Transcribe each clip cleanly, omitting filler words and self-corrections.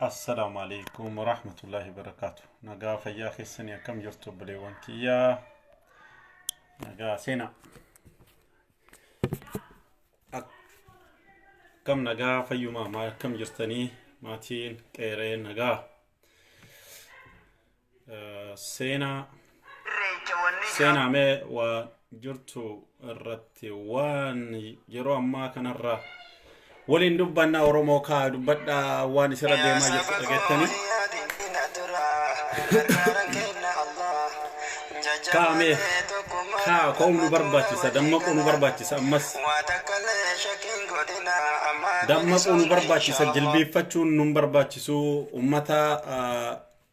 السلام عليكم ورحمة الله وبركاته. نجا فيا خسني كم جرتو بلي وانكيا نجا سينا كم نجا فيما ما كم جرتني ماتين كيرين نجا سينا سينا مي وجرتو الرتي وان جرو ما كان الرا ولين دبنا ورموكا دبدا وان سرد ما جرتني كامي كوم نبرباتيسا دمكو نبرباتيسا أمس دمكو نبرباتيسا جلبي فتشون نبرباتيسو أمتا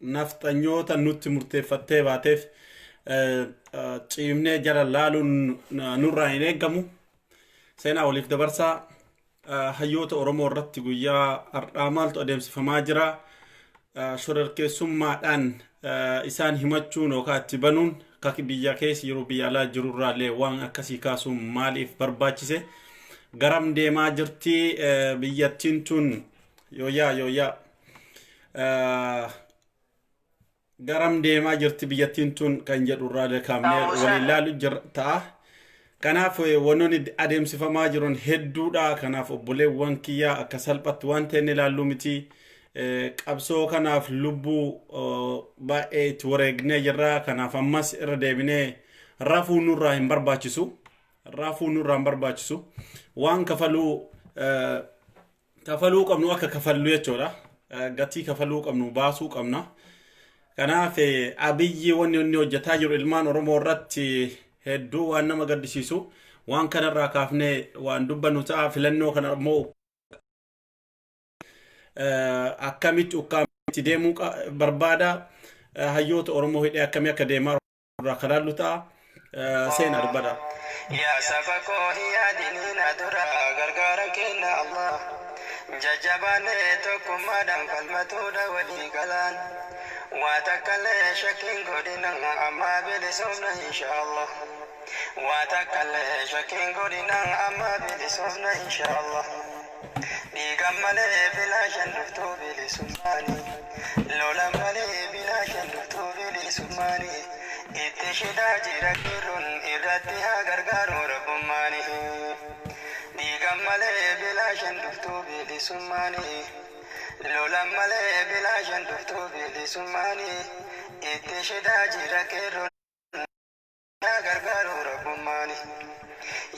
نفتنيوتا نوتي مرتفتي باتيف تيمني جرى لالو نوراني نيقامو سينا وليف دبرسا هيوتا أورمو رتي قويا أرامالتو أديمس فماجرا شرركي سمّا isaan himachuun yookaan itti banuun kaki biyya keessa yeroo biyya alaa jirurraalee waan akkasii kaasuun maaliif barbaachise garam deemaa jirti biyyattiin tun yooyaa garam deemaa jirti biyyattiin tun kan jedhurraalee kaamnee waliin ilaalu ta'a. Kanaaf wantoonni adeemsifamaa jiran hedduudha. Kanaaf obboleewwan kiyyaa akka salphatti waan ta'e ilaallu miti. Qabsoo kanaaf lubbuu baay'ee itti wareegnee jirra. Kanaaf ammas irra deebinee rafuu nurraa hin barbaachisu. Waan kafaluu qabnu akka kafallu jechuudha. Gatii kafaluu qabnu baasuu qabna. Kanaaf Abiyyi wanni hojjetaa jiru ilmaan Oromoo irratti hedduu waan nama gaddisiisu. Waan kanarraa kaafnee waan dubbannu ta'a. Filannoo kana immoo akkamitti ukkaamitti deemuu barbaada. Hayyoota Oromoo hidhee akkamii akka deemaa irraa kalaallu ta'a. Seenaa dubbadha. Yaa saba koo yaadiniina dura gargaara kenna Allah. Jajjabaanee tokkummaadhaan falmatuudha walii galaan. Waa takkallee shakkiin godhina amma bilisumna inshaallah. Waa takkallee shakkiin godhina amma bilisumna inshaallah. Dhiigan malee bilaashan dhuftuu bilisummaanii. Lolan malee bilaashan dhuftuu bilisummaanii. Itti shidaa jira qirruun irratti haa gargaaru rabbummaanii. Dhiigan malee bilaashan dhuftuu bilisummaanii. Lolan malee bilaashan dhuftuu bilisummaanii. Itti shidaa jira qirruun haa gargaaru rabbummaanii.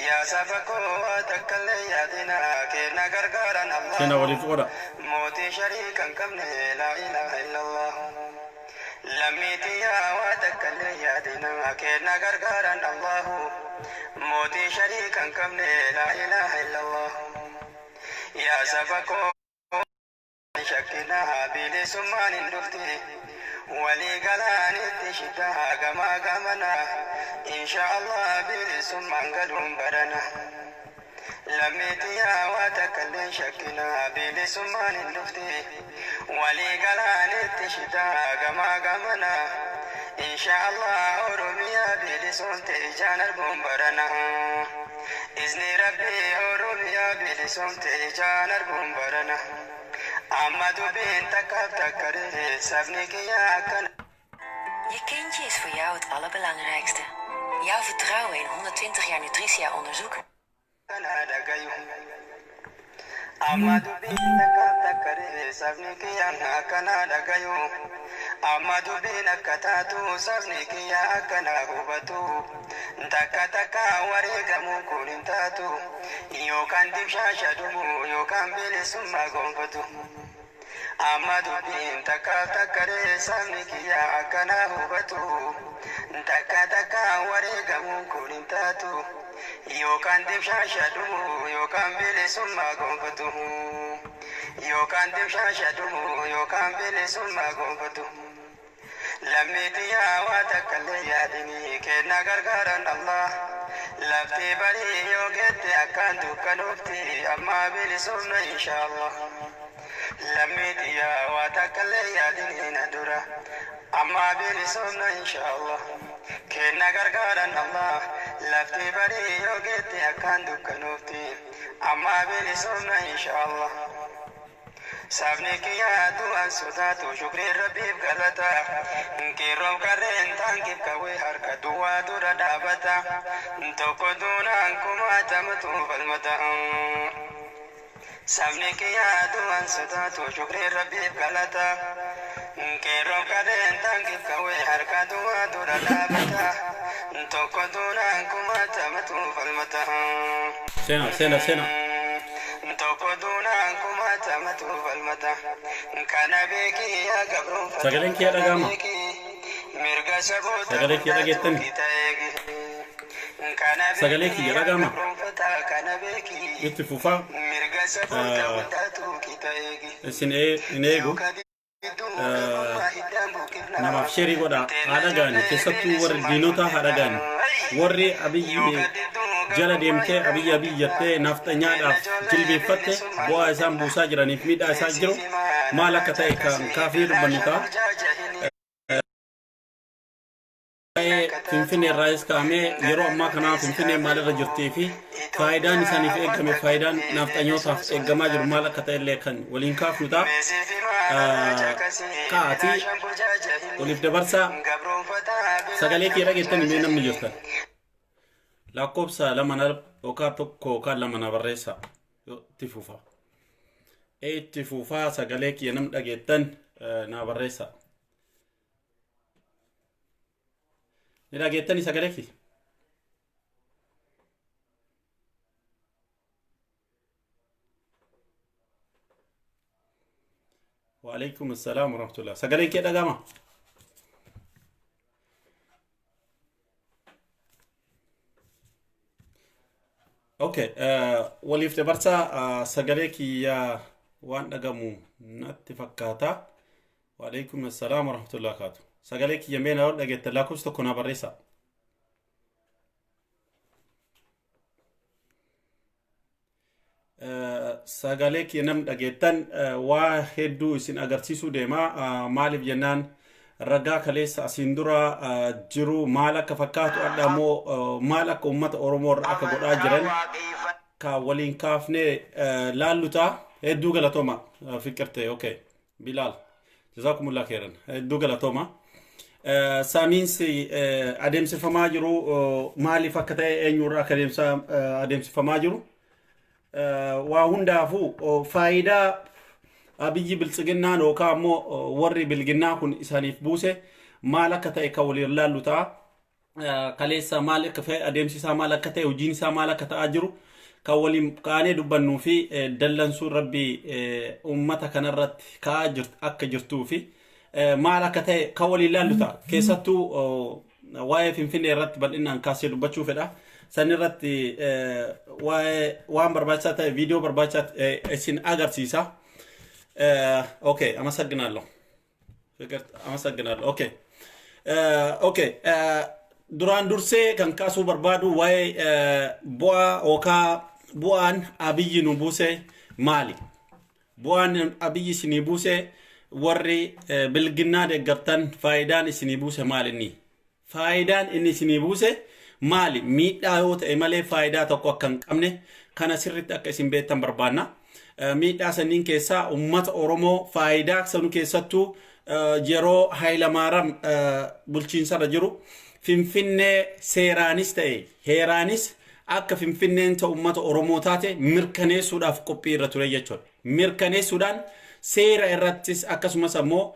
Yaa saba koo takkallee yaadina kenna gargaaran Allah. Seenaa waliif oola. Mootii shariikan qabne laa ilaaha illallah. Lammiitii yaa waa takkallee yaadina kenna gargaaran Allah. Mootii shariikan qabne laa ilaaha illallah. Yaa saba koo shakkina bilisummaan hin dhufti. Walii galaanitti shitaa gamaa gamana. Inshaallah bilisummaan galuun barana. Lammiitii yaa waa takkallee shakkina bilisummaan hin dhufti. Walii galaanitti shitaa gamaa gamana. Inshaallah Oromiyaa bilisoomte ijaan arguun barana. Izni Rabbii Oromiyaa bilisoomte ijaan arguun barana. Amma dubbiin takkaaf takkaree sabni kiyyaa akkana. Je kindje is voor jou het allerbelangrijkste. Jouw vertrouwen in 120 jaar Nutricia-onderzoek. Amma dubbiin takkaaf takkaree sabni kiyyaa akkana dhagayu. Amma dubbiin akka taatu sabni kiyyaa akkana hubatu. Takka wareegamuu kun hin taatu. Yookaan dibshaasha dhumu yookaan bilisummaa gonfatu. Amma dubbiin takkaaf takkaree sabni kiyyaa akkana hubatu. Takka wareegamuu kun hin taatu. Yookaan dibshaasha dhumu yookaan bilisummaa gonfatu. Yookaan dibshaasha dhumu yookaan bilisummaa gonfatu. Lammiitii yaa waa takkallee yaadini kenna gargaaran Allah. Lafti barii yoo geette akkaan dukkanofti amma bilisumna inshaallah. Lammiitii yaa waa takkallee yaadini na dura amma bilisumna inshaallah. Kenna gargaaran Allah. Lafti barii yoo geette akkaan dukkanofti amma bilisumna inshaallah. sabni kiyyaa du'an sodaatu shukrii rabbiif galata qeerroo qarreen taankiif kawwee harka duwwaa dura dhaabata tokko duunaan kumaatamatu falmata sabni kiyyaa du'an sodaatu shukrii rabbiif galata qeerroo qarreen taankiif kawwee harka duwwaa dura dhaabata tokko duunaan kumaatamatu falmata sena sagaleen kee dhagama sagalee kee dhageettan sagalee kee dhagama itti fufaa isin hin eegu namaaf sheerii godha haadha gaani keessattuu warri diinota haadha gaani warri abiyyi jala deemtee abiyyi jettee nafxanyaadhaaf jilbeeffatte bu'aa isaan buusaa jiraniif miidhaa isaa jiru maal akka ta'e kan kaafii dubbannu ta'a. Finfinnee irraayis kaa'amee yeroo ammaa kanaa Finfinnee maalirra jirtii fi faayidaan isaaniif eegame faayidaan nafxanyootaaf eegamaa jiru maal akka ta'e illee kan waliin kaafnu ta'a. Ka'aatii waliif dabarsaa sagalee kee dhageettan himee namni jirtan. Lakkoofsa lama yookaan tokko yookaan lama na barreessa itti fufaa. Itti fufaa sagalee kee nam dhageettan na barreessa. Ni dhageettani sagalee kee? Waalaikum assalaam warahmatullah. Sagalee kee dhagama? Okay, waliif dabarsaa sagalee kiyyaa waan dhagamu natti fakkaata. Waalaikum assalaam warahmatullah kaatu. Sagalee kiyya mee na dhageettan lakkoofsa tokko na barreessa. Sagalee kiyya nam dhageettan waa hedduu isin agarsiisuu deema. Maaliif jennaan ragaa kaleessa asiin dura jiru maal akka fakkaatu adda moo maal akka uummata Oromoo irra akka godhaa jiran ka waliin kaafnee laallutaa hedduu galatooma fikirte. Okay, Bilaal jazakumullah khairan hedduu galatooma. Saamiinsi adeemsifamaa jiru maaliif akka ta'e eenyurraa akka adeemsifamaa jiru waa hundaafuu faayidaa abiyyi biltsiginnaan yookaan ammoo warri bilginnaa kun isaaniif buuse maal akka ta'e ka waliin laallu ta'a. Kaleessa maal akka ta'e adeemsisaa maal akka ta'e hojiin isaa maal akka ta'aa jiru ka waliin kaanee dubbannuu fi dallansuun rabbii uummata kanarratti ka'aa akka jirtuu fi maal akka ta'e ka waliin laallu ta'a. Keessattuu waa'ee Finfinnee irratti bal'inaan kaasee dubbachuu fedha. San irratti waan barbaachisaa ta'e viidiyoo barbaachisaa isin agarsiisa. Okay, amasagnallo. Okay. Okay. Duraan dursee kan kaasuu barbaadu waa'ee bu'aan abiyyi nu buuse maali? Bu'aan abiyyi isinii buuse warri bilginnaa deeggartan faayidaan isinii buuse maali inni? Faayidaan inni isinii buuse maali? Miidhaa yoo ta'e malee faayidaa tokko akka hin qabne kana sirriitti akka isin beektan barbaanna. Miidhaa sanniin keessaa uummata Oromoo faayidaa sanu keessattuu yeroo Hayilamaariyaam bulchiinsarra jiru Finfinnee seeraanis ta'e heeraanis akka Finfinneen ta'u uummata Oromoo taate mirkaneessuudhaaf qophii irra ture jechuudha. Mirkaneessuudhaan seera irrattis akkasumas ammoo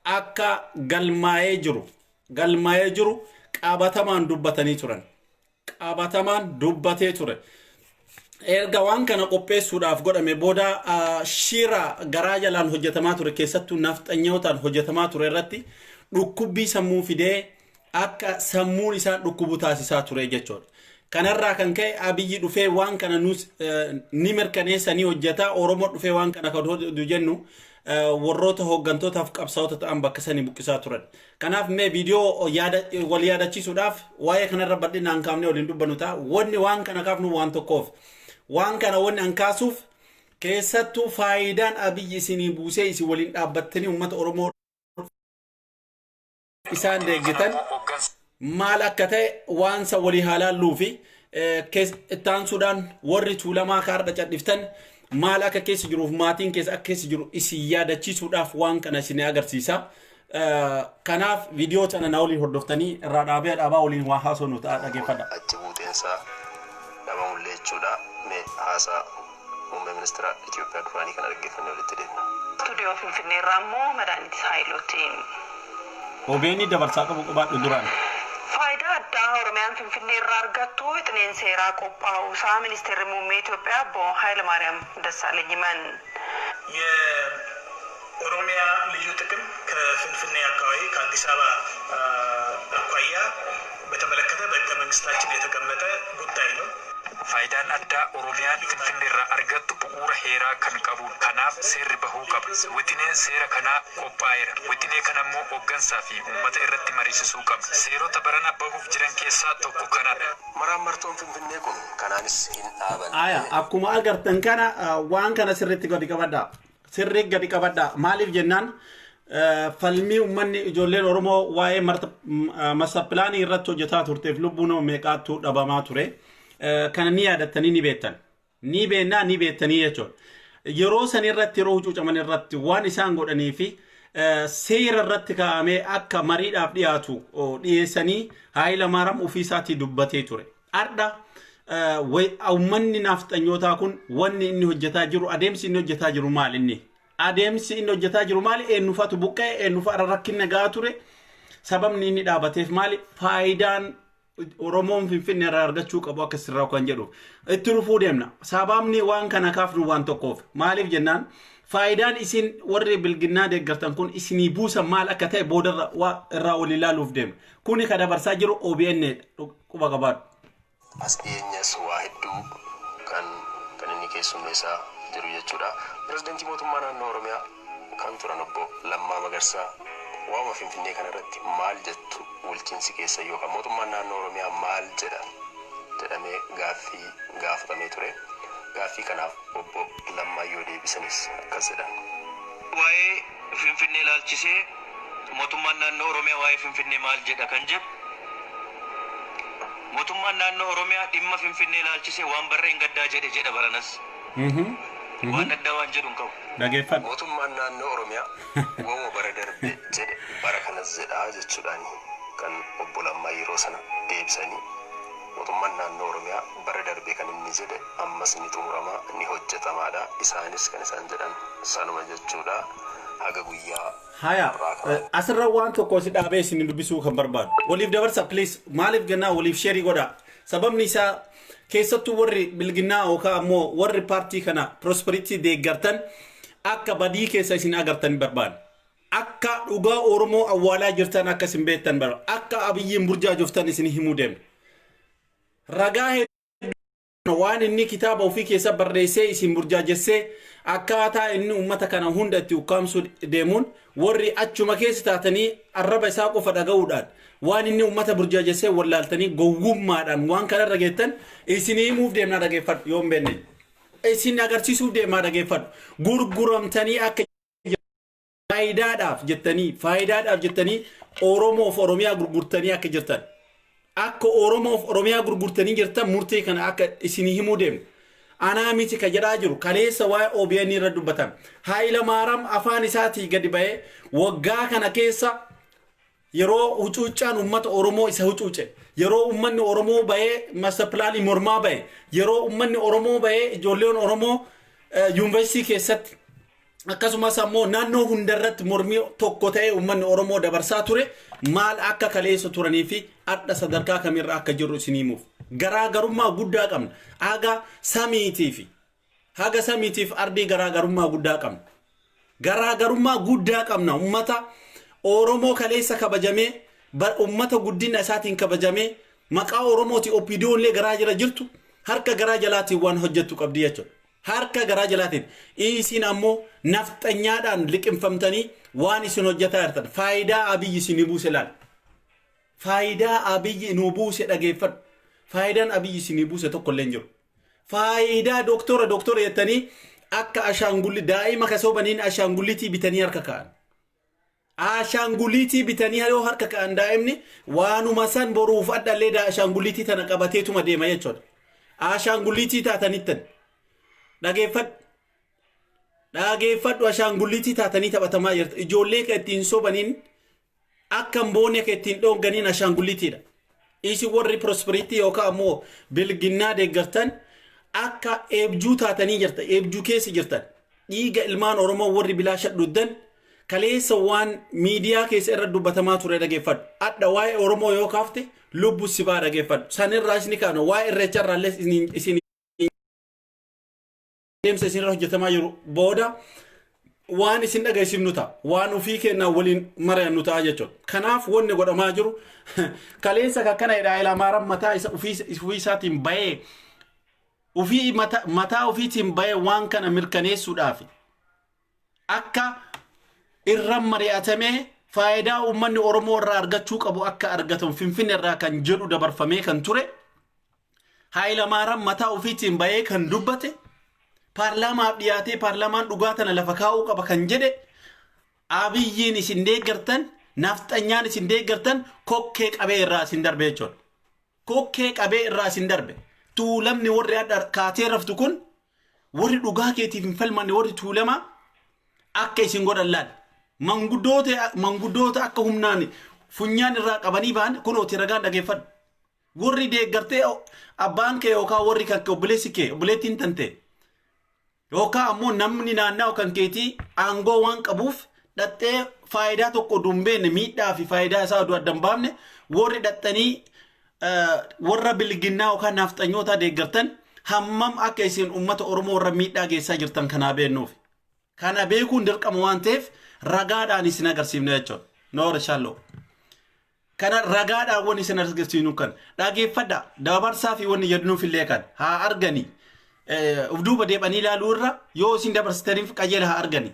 akka galmaa'ee jiru qabatamaan dubbatanii turan. Qabatamaan dubbatee ture. Erga waan kana qopheessuudhaaf godhame booda shira garaa jalaan hojjetamaa ture keessattuu nafxanyootaan hojjetamaa ture irratti dhukkubbii sammuu fidee akka sammuun isaa dhukkubu taasisaa ture jechuudha. Kanarraa kan ka'e abiyyi dhufee waan kana ni mirkaneessanii hojjetaa Oromoo dhufee waan kana kan jennu warroota hooggantootaaf qabsaa'ota ta'an bakka sanii buqqisaa turan. Kanaaf mee viidiyoo wal yaadachiisuudhaaf waa'ee kanarra bal'inaan kaafnee waliin dubbannu ta'a. Wanni waan kana kaafnu waan tokkoof. Waan kana wanni an kaasuuf keessattuu faayidaan abiyyi isinii buusee isin waliin dhaabbattanii uummata Oromoo isaan deeggitan maal akka ta'e waan sa walii halaalluu fi ittaansuudhaan warri tuulamaa kaardha cadhiftan maal akka keessa jiruuf maatiin keessa akka keessa jiru isin yaadachiisuudhaaf waan kana isin agarsiisa. Kanaaf viidiyoo tana na waliin hordoftanii irraa dhaabaa waliin waa haasoo nu ta'a dhaggeeffadha. Achi buuteensaa nama mullee jechuudha. Mee haasaa muummee ministeera Itoophiyaa duraanii kana dhaggeeffannee walitti deemna. Stuudiyoo Finfinneerraa immoo Madaanitis Haayilotiin. OBN dabarsaa qabu qabaadhu duraan. Faayidaa addaa Oromiyaan Finfinneerraa argattu wixineen seeraa qophaa'uu isaa ministeerri muummee Itoophiyaa obbo Hayilamaariyaam Dassaaleny himan. የኦሮሚያ ልዩ ጥቅም ከፍንፍኔ አካባቢ ከአዲስ አበባ አኳያ በተመለከተ በሕገ መንግስታችን የተቀመጠ ጉዳይ ነው። Faayidaan addaa Oromiyaan Finfinneerraa argattu bu'uura heeraa kan qabu kanaaf seerri bahuu qaba. Wixineen seera kanaa qophaa'eera. Wixinee kana immoo hooggansaa fi uummata irratti mariisisuu qaba. Seerota barana bahuuf jiran keessaa tokko kanadha. Maraan Finfinnee kun kanaanis hin dhaaban. Akkuma agartan kana waan kana sirriitti gadi qabadha. Sirrii gadi qabadha. Maaliif jennaan falmii uummanni ijoolleen Oromoo waa'ee masa pilaanii irratti hojjetaa turteef lubbuun meeqaatu dhabamaa ture. Kana ni yaadattanii ni beektan. Ni beennaa ni beektanii jechuudha. Yeroo san irratti yeroo hucuucaman irratti waan isaan godhanii fi seera irratti kaa'amee akka mariidhaaf dhiyaatu dhiyeessanii Hayilamaariyaam ofiisaatii dubbatee ture. Ardha uummanni nafxanyootaa kun wanni inni hojjetaa jiru adeemsi inni hojjetaa jiru maal inni? Adeemsi inni hojjetaa jiru maali? Eenyufatu buqqee eenyufa rakkinna gahaa ture? Sababni inni dhaabateef maali? Faayidaan Oromoon Finfinneerraa argachuu qabu akka sirraa kan jedhu itti dhufuu deemna. Sababni waan kana kaafnu waan tokkoof maaliif jennaan faayidaan isin warri bilginnaa deeggartan kun isinii buusan maal akka ta'e boodarra irraa wal ilaaluuf deemna. Kuni ka dabarsaa jiru OBN quba qabaadhu. As dhiyeenyas waa hedduu kan inni keessummeessaa jiru jechuudha. Pirezidaantii mootummaa naannoo Oromiyaa kan turan obbo Lammaa Magarsaa waama Finfinnee kanarratti maal jettu bulchiinsi keessa yookaan mootummaan naannoo Oromiyaa maal jedhamee gaaffii gaafatamee ture. Gaaffii kanaaf obbo Lammaa yoo deebisanis akkas jedhan. Waa'ee Finfinnee ilaalchisee mootummaan naannoo Oromiyaa waa'ee Finfinnee maal jedha kan jedhu. Mootummaan naannoo Oromiyaa dhimma Finfinnee ilaalchisee waan barreen gaddaa jedha baranas. Waan addaa waan jedhu hin qabu. Dhaggeeffadhu. Mootummaan naannoo Oromiyaa waama bara darbe jedhe bara kanas jedhaa jechuudhaan kan obbo Lammaa yeroo sana deebisanii mootummaan naannoo Oromiyaa bara darbe kan inni jedhe ammas ni xumuramaa ni hojjetamaadha. Isaanis kan isaan jedhan sanuma jechuudha. Haga guyyaa Haya asirra waan tokko si dhaabee isin dubbisuu kan barbaadu. Waliif dabarsa please maaliif gannaa waliif sheerii godha. Sababni isaa keessattuu warri bilginnaa yookaan ammoo warri paartii kana prosperity deeggartan akka badii keessa isin agartan barbaadu. Akka dhugaa Oromoo awwaalaa jirtan akka isin beektan barbaadu. Akka Abiyyiin burjaajoftan isin himuu deemna. Ragaa hedduu waan inni kitaaba ofii keessa barreessee isin burjaajessee akkaataa inni uummata kana hunda itti ukkaamsuu deemuun warri achuma keessa taatanii arraba isaa qofa dhaga'uudhaan waan inni uummata burjaajessee wallaaltanii gowwummaadhaan waan kanarra geettan isin himuuf deemnaa dhageeffadhu yoo hin beekne. Isin agarsiisuuf deemaa dhageeffadhu. Gurguramtanii akka faayidaadhaaf jettanii Oromoof Oromiyaa gurgurtanii akka jirtan. Akka Oromoof Oromiyaa gurgurtanii jirtan murtee kana akka isin himuu deemna. Anaa miti ka jedhaa jiru kaleessa waa'ee OBN irra dubbatan. Hayilamaariyaam afaan isaatii gadi ba'ee waggaa kana keessa yeroo hucuuccaan uummata Oromoo isa hucuuce yeroo uummanni Oromoo ba'ee mastapilaanii mormaa ba'e yeroo uummanni Oromoo ba'ee ijoolleen Oromoo yuunivarsiitii keessatti akkasumas ammoo naannoo hundarratti mormii tokko ta'ee uummanni Oromoo dabarsaa ture maal akka kaleessa turanii fi adda sadarkaa kamirra akka jirru isin himuuf. Garaagarummaa guddaa qabna. Haga samiitiif ardii garaagarummaa guddaa qabna. Garaagarummaa guddaa qabna. Uummata Oromoo kaleessa kabajamee uummata guddina isaatiin kabajamee maqaa Oromooti OPDOllee garaa jala jirtu harka garaa jalaatiin waan hojjettu qabdi jechuudha. Harka garaa jalaatiin isin ammoo nafxanyaadhaan liqimfamtanii waan isin hojjetaa jirtan faayidaa Abiyyi isin buuse laal. Faayidaa Abiyyi nu buuse dhageeffadhu. Faayidaan Abiyyi isin buuse tokko illee hin jiru. Faayidaa doktora jettanii akka ashaangulli daa'ima kasoo baniin ashaangullitii bitanii harka ka'an. Ashaangullitii bitanii yoo harka ka'an daa'imni waanuma san boruuf adhallee ashaangullitii tana qabateetuma deema jechuudha. Ashaangullitii taatanittan dhageeffadhu dhageeffadhu ashaangulliitii taatanii taphatamaa jirta ijoollee ka ittiin sobaniin akka mboonee ka ittiin dhoonganiin ashaangulliitiidha isin warri prosperity yookaan ammoo bilginnaa deeggartan akka eebjuu taatanii jirta eebjuu keessa jirtan dhiiga ilmaan oromoo warri bilaasha dhuddan kaleessa waan miidiyaa keessa irra dubbatamaa ture dhageeffadhu adda waa'ee oromoo yoo kaafte lubbu sibaa dhageeffadhu sanirraa isin kaana waa'ee irreecharraallee isin deemsa isin irra hojjetamaa jiru booda waan isin dhageessifnu ta'a waan ufii kennaa waliin mari'annu ta'a jechuudha kanaaf wanni godhamaa jiru kaleessa kakkana jedhaa ilamaaraan mataa isa ufii isaatiin bahee ufii mataa ufiitiin bahee waan kana mirkaneessuudhaaf akka irra mari'atamee faayidaa uummanni oromoo irraa argachuu qabu akka argatan finfinne irraa kan jedhu dabarfamee kan ture Hayilamaaraan mataa ufiitiin bahee kan dubbate paarlaamaaf dhiyaatee paarlaamaan dhugaa tana lafa kaa'uu qaba kan jedhe abiyyiin isin deeggartan nafxanyaan isin deeggartan kokkee qabee irraa isin darbe jechuudha kokkee qabee irraa isin darbe tuulamni warri adda kaatee raftu kun warri dhugaa keetiif hin falmanne warri tuulama akka isin godhan laal manguddoota akka humnaan funyaan irraa qabanii ba'an kun oti ragaan dhageeffadhu warri deeggartee abbaan kee yookaan warri kan obboleessi kee obboleettiin tante yookaan ammoo namni naanna'u kan keetii aangoo waan qabuuf dhattee faayidaa tokko dumbeenne miidhaa fi faayidaa isaa aduu addan baafne warri dhattanii warra bilginnaa yookaan nafxanyoota deeggartan hammam akka isin uummata oromoo warra miidhaa geessaa jirtan kanaa beennuuf kana beekuun dirqama waan ta'eef ragaadhaan isin agarsiifne jechuudha noora shalloo kana ragaadhaan waan isin agarsiifnu kan dhageeffadha dabarsaa fi wanni jedhuuf illee kan haa arganii ufduuba deebanii ilaaluu irra yoo isin dabarsitaniif qajeela haa arganii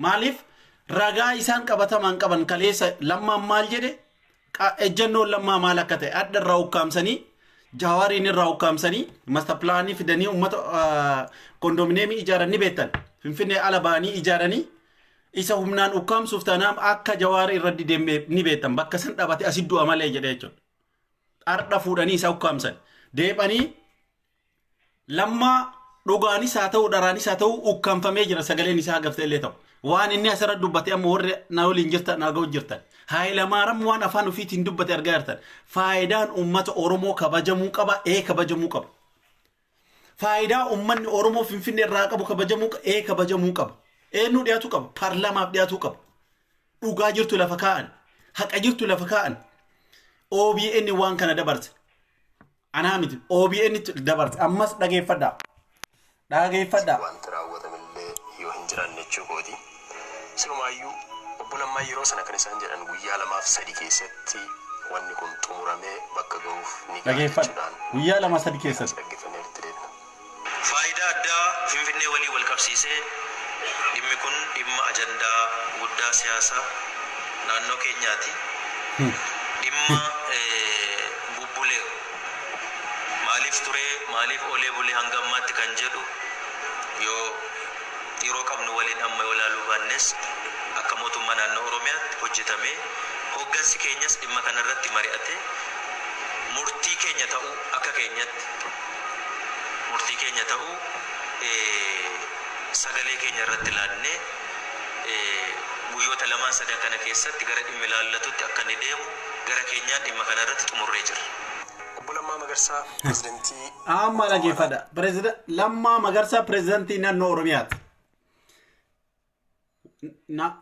maaliif ragaa isaan qabatamaan qaban kaleessa lammaan maal jedhe ejjannoon lammaa maal akka ta'e adda irraa ukkaamsanii jawaariin irraa ukkaamsanii masta pilaanii fidanii uummata kondominiyeemii ijaaranii beektan finfinnee ala ba'anii ijaaranii isa humnaan ukkaamsuuf taanaam akka jawaarii irra deemee ni beektan bakka san dhabate asit du'a malee jedhe jechuudha ardha fuudhanii isa ukkaamsan deebanii lammaa dhugaanis haa ta'u dharaanis haa ta'u ukkaamfamee jira sagaleen isaa gaftee illee ta'u waan inni asirra dubbate amma warri na waliin jirtan argaa jirtan Hayilamaaraan waan afaan ofiitiin dubbate argaa jirtan faayidaan uummata oromoo kabajamuu qaba kabajamuu qaba faayidaa uummanni oromoo finfinnee irraa qabu kabajamuu qaba eenyu dhiyaatu qaba paarlaamaaf dhiyaatu qaba dhugaa jirtu lafa kaa'an haqa jirtu lafa kaa'an OBN waan kana dabarse anaa miti OBN dabarse ammas dhageeffadhaa wanti raawwatamillee yoo hin jiraanne jechuukooti silumaayyuu obbo Lammaa yeroo sana kan isaan jedhan guyyaa 2-3 keessatti wanni kun xumuramee bakka ga'uuf ni dhageeffadha guyyaa 2-3 keessatti dhaggeeffannee itti deemna. Faayidaa addaa Finfinnee walii wal qabsiisee dhimmi kun dhimma ajandaa guddaa siyaasaa naannoo keenyaati. Dhimma bubbulee maaliif ture maaliif olee bulee hanga ammaatti kan jedhu yoo yeroo qabnu waliin amma yoo ilaaluu baannes akka mootummaa naannoo Oromiyaatti hojjetamee hooggansi keenyas dhimma kanarratti mari'ate murtii keenya ta'uu akka keenyatti murtii keenya ta'uu sagalee keenya irratti ilaannee guyyoota 2-3 kana keessatti gara dhimmi ilaallatutti akka inni deemu gara keenyaan dhimma kanarratti xumurree jira. Obbo Lammaa Magarsaa pirezidantii amma dhageeffadha Lammaa Magarsaa pirezidantii naannoo Oromiyaati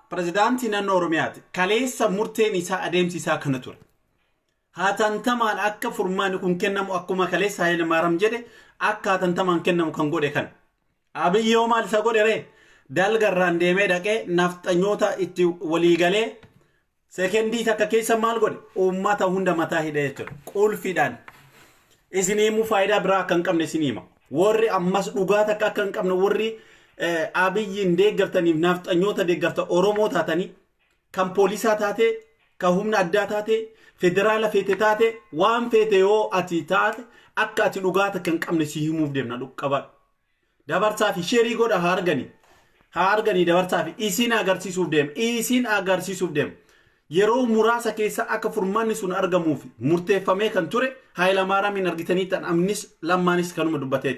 pirezidantii naannoo Oromiyaati kaleessa murteen isaa adeemsi isaa kana ture haatantamaan akka furmaani kun kennamu akkuma kaleessa Hayilamaaraan jedhe akka haatantamaan kennamu kan godhe kan Abiyyoo maal isa godhe ree dalgarraan deemee dhaqee nafxanyoota itti walii galee sekendii takka keessa maal godhe uummata hunda mataa hidhee jechuudha qulfiidhaan isiniimuu faayidaa biraa akka hin qabne isiniima warri ammas dhugaa takka akka hin qabne warri abiyyiin deeggartaniif nafxanyoota deeggarta oromoo taatanii kan poolisaa taate kan humna addaa taate federaala feete taate waan feete yoo ati taate akka ati dhugaa takka hin qabne si himuuf deemna dhuqqabadhu dabarsaa fi sheerii godha haa arganii dabarsaa fi isin agarsiisuuf deema yeroo muraasa keessa akka furmaanni sun argamuuf murteeffamee kan ture Hayilamaaraamiin argitanii tan amnis Lammaanis kanuma dubbatee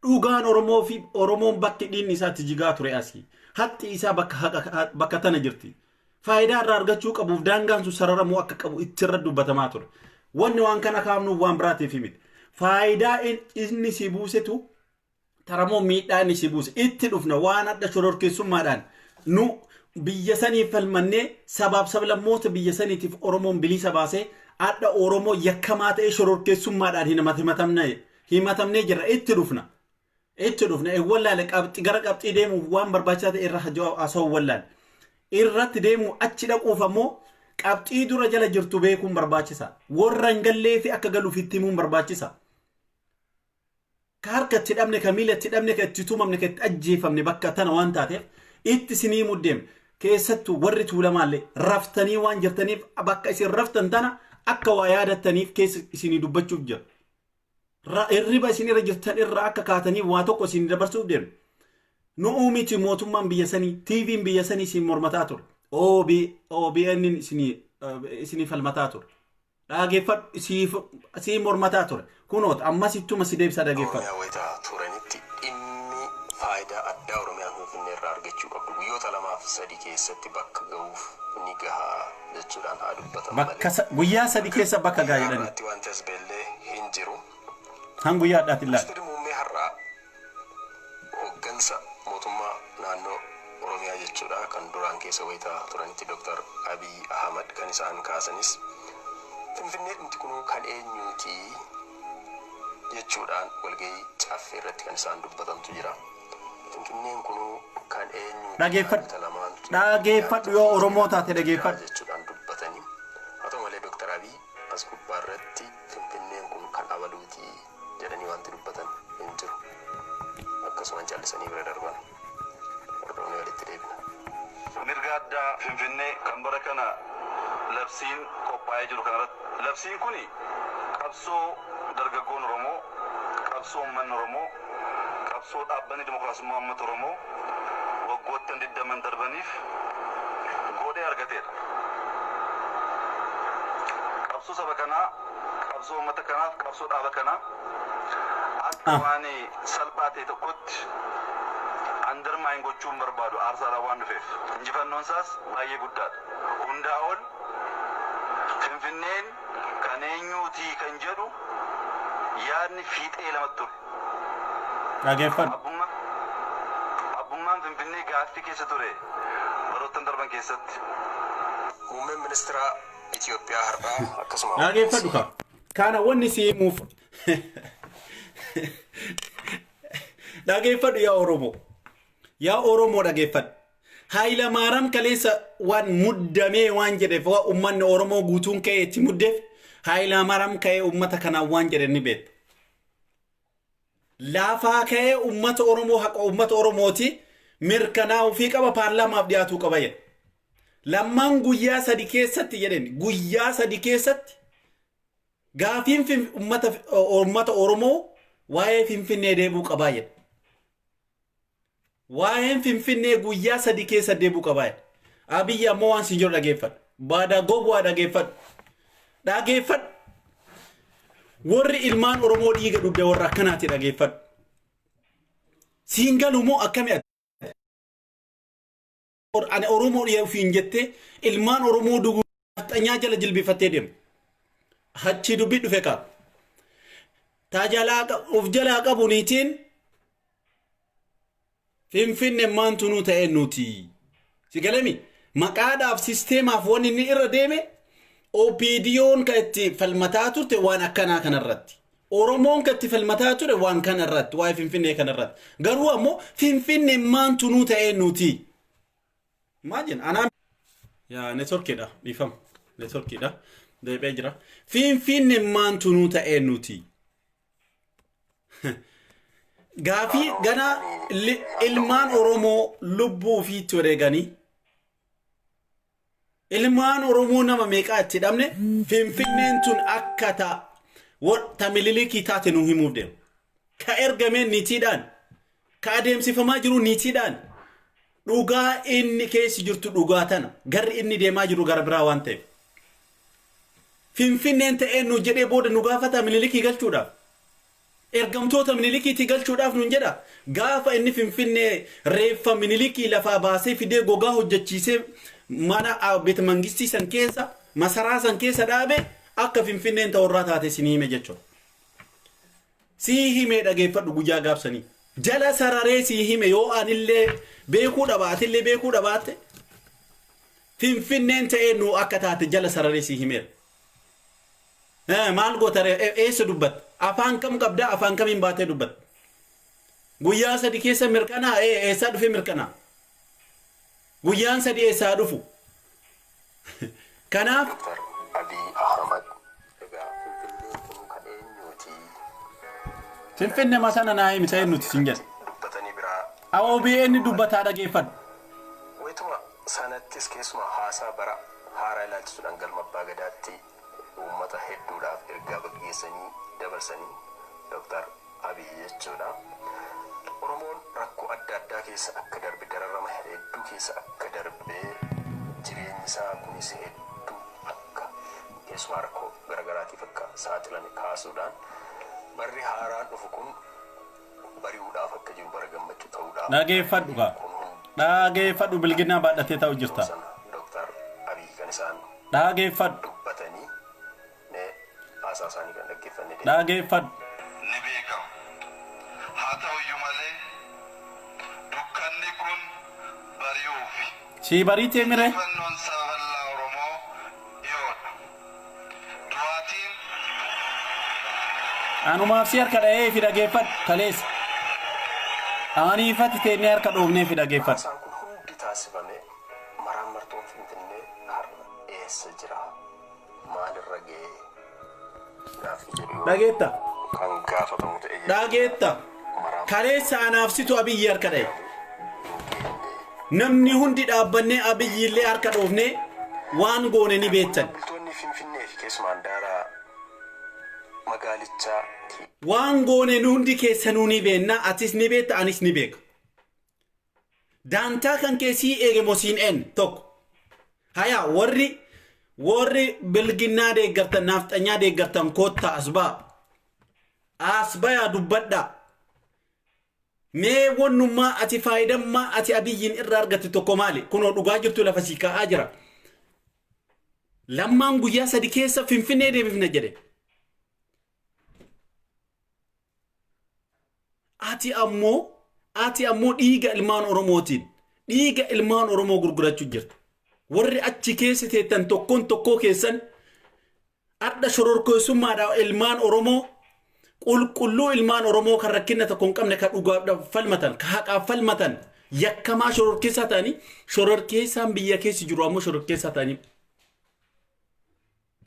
dhugaan Oromoo fi Oromoon bakki dhiinni isaatti jigaa ture asii. Haqi isaa bakka tana jirti. Faayidaa irraa argachuu qabuuf daangaan sun sararamuu akka qabu ittirra dubbatamaa ture. Wanni waan kana kaafnuuf waan biraatiif himite. Faayidaa inni si buusetu taramoo miidhaa inni si buuse itti dhufna waan adda shororkeessummaadhaan nu biyya saniif falmannee sabaaf sablammoota biyya saniitiif Oromoon bilisa baasee adda Oromoo yakkamaa ta'ee shororkeessummaadhaan himatamnee jirra itti dhufna. Itti dhufna wallaale gara qabxii deemuuf waan barbaachisaa ta'e irra haasa'u wallaale. Irratti deemu achi dhaquuf ammoo qabxii dura jala jirtu beekuun barbaachisa. Warra hin gallee fi akka galuuf itti himuun barbaachisa. Ka harkatti dhabne ka miilatti dhabne ka itti tumamne ka itti ajjeefamne bakka tana waan taateef itti sinii muddeem keessattuu warri tuulamaallee raftanii waan jirtaniif bakka isin raftan tana akka waa yaadattaniif keessa isinii dubbachuuf jira. Hirriba isinirra jirtan irraa akka kaataniif waa tokko isinii dabarsuuf deemu. Nu miti mootummaan biyya sanii TV'n biyya sanii isin mormataa ture. OBN isinii falmataa ture. Dhageeffadhu isin mormataa ture. Kunoot ammas ittuma si deebisa dhageeffadhu. Oromiyaa wayitaa turanitti dhimmi faayidaa addaa Oromiyaan Finfinnee irraa argachuu qabdu guyyoota 2-3 keessatti bakka ga'uuf ni gahaa jechuudhaan haa dubbatamu malee. Guyyaa 3 keessa bakka gahaa jedhani. Wanti as beellee hin jiru. Han guyyaa addaatti ilaali. Ministeerri muummee har'aa hooggansa mootummaa naannoo Oromiyaa jechuudha kan duraan keessa wayitaa turanitti Dr. Abiy Ahmad kan isaan kaasanis Finfinnee dhumti kunuu kan eenyuuti jechuudhaan walgahii caaffee irratti kan isaan dubbatantu jira. Finfinneen kunuu kan eenyuuti dhageeffadhu yoo Oromoo taate dhageeffadhu jechuudhaan dubbatanii haa ta'u malee Dr. Abiy as gubbaa irratti Finfinneen kun kan abaluuti jedhanii wanti dubbatan hin jiru. Akkasumaan callisanii bira darban hordofnee walitti deebina. Mirga addaa Finfinnee kan bara kana labsiin qophaa'ee jiru kanarratti labsiin kuni qabsoo dargaggoon Oromoo, qabsoo uummanni Oromoo, qabsoo dhaabbanni dimokiraasummaa uummata Oromoo waggoottan 20 darbaniif godhee argateera. Qabsoo saba kanaa, qabsoo uummata kanaaf, qabsoo dhaaba kanaa akka waan salphaa ta'e tokkotti andarmaayin gochuun barbaadu aarsaadhaan waan dhufeef injifannoon isaas baay'ee guddaadha. Hundaa ol Finfinneen kan eenyuutii kan jedhu yaadni fiixee lamatti ture. dhageeffadhu. Abbummaan Finfinnee gaaffii keessa ture baroottan darban keessatti. Muummeen ministeera Itoophiyaa har'aa akkasuma dhageeffadhu ka. Kana wanni si himuuf dhageeffadhu yaa Oromoo. Yaa Oromoo dhageeffadhu. Haayila Maaram kaleessa waan muddamee waan jedheef waan uummanni Oromoo guutuun ka'ee itti muddeef Haayila Maaram ka'ee uummata kanaan waan jedhe ni beekta. Laafaa ka'ee uummata Oromoo haqa uummata Oromooti mirkanaa'uu fi qaba paarlaamaaf dhiyaatuu qaba jedhe. Lammaan guyyaa 3 keessatti jedhani guyyaa 3 keessatti gaafiin uummata Oromoo waa'ee Finfinnee deebuu qabaa jedhe. Waa'een Finfinnee guyyaa 3 keessa deebuu qabaa jedhe. Abiyyi ammoo waan siin jiru dhageeffadhu. Baada gowwaa dhageeffadhu. Dhageeffadhu. Warri ilmaan Oromoo dhiiga dhugde warra akkanaati dhageeffadhu. Siin galu moo akkami ani Oromoo dhiyaa ofiin jettee ilmaan Oromoo dhuguu xanyaa jala jilbifattee deemu. Hachi dubbii dhufe qaba. Taajalaa of jalaa qabu niitiin Finfinnee maantu nu ta'e nuti. Si galami maqaadhaaf sisteemaaf waan inni irra deeme OPDO'n ka itti falmataa turte waan akkanaa kanarratti. Oromoon ka itti falmataa ture waan kanarratti waa'ee Finfinnee kanarratti. Garuu ammoo Finfinnee maantu nu ta'e nuti. Imagine anaan yaa networkidha dhiifama networkidha deebi'ee jira. Finfinnee maantu nu ta'e nuti. Gaafii gana ilmaan Oromoo lubbuu ofiitti wareeganii ilmaan Oromoo nama meeqaa itti dhabne Finfinneen tun akka ta mililikii taate nu himuuf deemu. Ka ergameen niitiidhaan ka adeemsifamaa jiru niitiidhaan dhugaa inni keessi jirtu dhugaa tana garri inni deemaa jiru gara biraa waan ta'eef. Finfinneen ta'ee nu jedhee booda nu gaafata mililikii galchuudhaaf. ergamtoota Minilikii galchuudhaaf nun jedha gaafa inni Finfinnee reeffa Minilikii lafaa baasee fidee gogaa hojjechiisee mana beet mangistii san keessa masaraa san keessa dhaabe akka Finfinneen ta'urraa taate sin hime jechuudha. Sii hime dhageeffadhu guyyaa gaabsanii jala sararee sii hime yoo anillee beekuu dhabaatillee beekuu dhabaatte Finfinneen ta'ee nu akka taate jala sararee sii himeera. Maal gootare eessa dubbat afaan kam qabda afaan kamiin baatee dubbat guyyaa sadi keessa mirkanaa eessaa dhufe mirkanaa guyyaan sadi eessaa dhufu kanaaf Abiy Ahmad egaa Finfinnee kun kan eenyuuti Finfinnee masana naa himi ta'e nuti sin jedhe dubbatanii biraa OBN dubbataa dhageeffadhu wayituma sanattis keessuma haasaa bara haaraa ilaalchisuudhaan galma abbaa gadaatti uummata hedduudhaaf ergaa gaggeessanii dabarsanii Dr. Abiy jechuudha. Oromoon rakkoo adda addaa keessa akka darbe dararama hedduu keessa akka darbee jireenyi isaa kunis hedduu akka keessumaa rakkoo garagaraatiif akka saaxilame kaasuudhaan barri haaraan dhufu kun bari'uudhaaf akka jiru bara gammachuu ta'uudhaaf. Dhageeffadhu gaa. Dhageeffadhu bilginaa baadhatee ta'u jirta. Dr. Abiy kan isaan dhageeffadhu dubbatanii haasaa isaanii kan dhaggeeffanne dhageeffadhu. Ni beekamu. Haa ta'uyyuu malee dukkanni kun bari'uufi. Si bariitee mire. Fannoon saba bal'aa Oromoo dhiyoodha. Du'aatiin Anumaaf si harka dha'ee fi dhageeffadhu kaleessa. Aaniifatti teennee harka dhoofnee fi dhageeffadhu. Haasaan kun hundi taasifame maraan martoon Finfinnee har'a eessa jira? Maalirra ga'ee? Gaaffii jedhu Dhageetta. kan gaafatamu ta'e Dhageetta. Kaleessa anaafsitu Abiyyi harka dha'e. Namni hundi dhaabbannee Abiyyi illee harka dhoofnee waan goone ni beektan. bultoonni Finfinnee fi keessumaan daaraa magaalichaa Waan goone hundi keessanuu ni beenna atis ni beekta anis ni beeka. Daantaa kan keessii eege mosiin en tokko. Haya warri bilginnaa deeggartan naafxanyaa deeggartan kootta asbaa dubbadha. Mee wannummaa ati faayidammaa ati Abiyyiin irraa argatte tokko maali? Kunoo dhugaa jirtu lafa sii kaa'aa jira. Lammaan guyyaa sadi keessa Finfinnee deebifna jedhe. Ati ammoo dhiiga ilmaan Oromootiin dhiiga ilmaan Oromoo gurgurachuu jirta. Warri achi keessa teettan tokkoo keessan adda shororkeessummaadhaan ilmaan Oromoo qulqulluu ilmaan Oromoo kan rakkina tokko hin qabne kan dhugaadhaaf falmatan kan haqaaf falmatan yakkamaa shororkeessaa ta'anii shororkeessaan biyya keessa jiru ammoo shororkeessaa ta'anii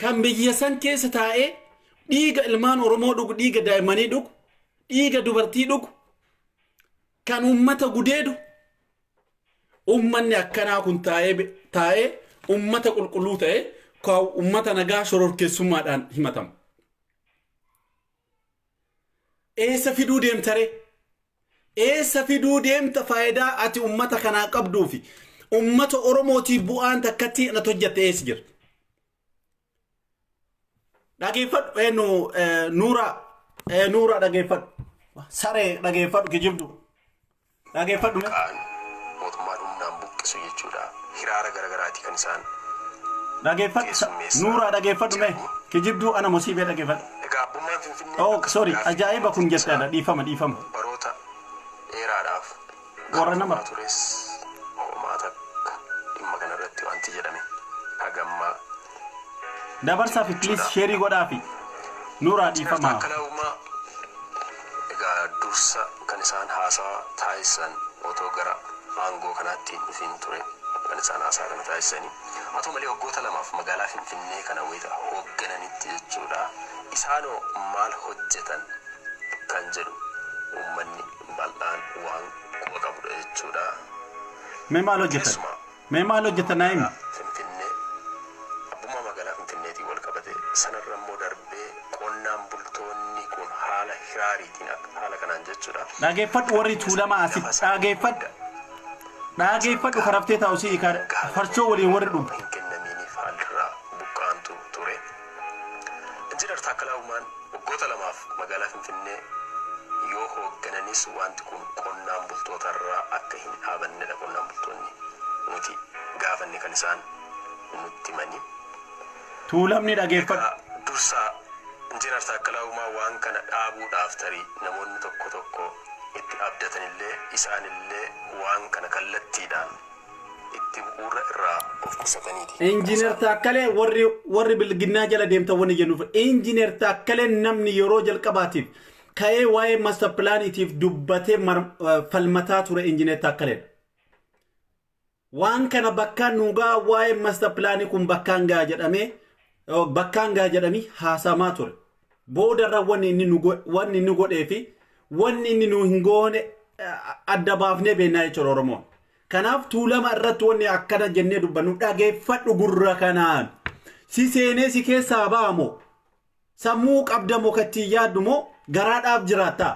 kan biyya san keessa taa'ee dhiiga ilmaan Oromoo dhugu dhiiga daa'immanii dhugu dhiiga dubartii dhugu kan ummata gudeedu ummanni akkanaa kun taa'ee ummata qulqulluu ta'ee kan ummata nagaa shororkeessummaadhaan himatamu. Eessa fiduu deemtare? Eessa fiduu deemta faayidaa ati ummata kanaa qabduufi ummata Oromootiif bu'aan takkatti na hojjatte eessa jira? Dhageeffadhu Nuura dhageeffadhu. Saree dhageeffadhu kijibdu. Dhageeffadhu. mootummaan humnaan buqqisu jechuudha. Hiraara garagaraati kan isaan dhageeffadhu. Nuura dhageeffadhu mee kijibdu ana musiibee dhageeffadhu. egaa abbummaan Finfinnee Oh sorry ajaa'iba kun jettadha dhiifama. baroota dheeraadhaaf Warra nama tures homaata dhimma kanarratti wanti jedhame hagammaa dabarsaaf please sheerii godhaafi Nuura dhiifama. Akkalaumaa egaa dursa kan isaan haasaa taasisan otoo gara aangoo kanaatti dhufiin ture kan isaan haasaa kana taasisanii haa ta'u malee waggoota lamaaf magaalaa Finfinnee kana wayita hooggananitti jechuudha. Isaanoo maal hojjetan kan jedhu uummanni bal'aan waan quba qabudha jechuudha. Mee maal hojjetan naa himi? Finfinnee abbummaa magaalaa Finfinneetiin wal qabate sanarra immoo darbee qonnaan bultoonni kun haala hiraariitiin haala kanaan jechuudha. Dhageeffadhu warri tuulamaa asitti dhageeffadhu karaftee taa'u si farchoo waliin warri dhufu. Hin kennamiiniif haalirraa buqqaantu ture. Injiinar Taakkalaa Uumaan waggoota lamaaf magaalaa Finfinnee Innis wanti kun qonnaan bultootarraa akka hin dhaabannedha. Qonnaan bultoonni nuti gaafanne kan isaan nutti himani. Tuulamni dhageeffadhu. Dursaa Injiinar Taakkalaa Uumaa waan kana dhaabuudhaaf tarii namoonni tokko itti abdatanillee isaanillee waan kana kallattiidhaan itti bu'uura irraa of qusataniiti. Injiinar Taakkalee warri bilginnaa jala deemtan wanni jennuuf Injiinar Taakkalee namni yeroo jalqabaatiif ka'ee waa'ee master plaaniitiif dubbatee falmataa ture Injiinar Taakkalee. Waan kana bakkaan nuugaa waa'ee master plaanii kun bakkaan gaa jedhamee haasamaa ture. Boodarra wanni inni godhee fi wanni inni nu hin goone adda baafnee beennaa jechuudha Oromoon. Kanaaf tuulama irratti wanni akkana jennee dubbannu dhageeffadhu gurra kanaan. Si seenee si keessaa ba'amoo sammuu qabdamoo kattii yaaddumoo garaadhaaf jiraata.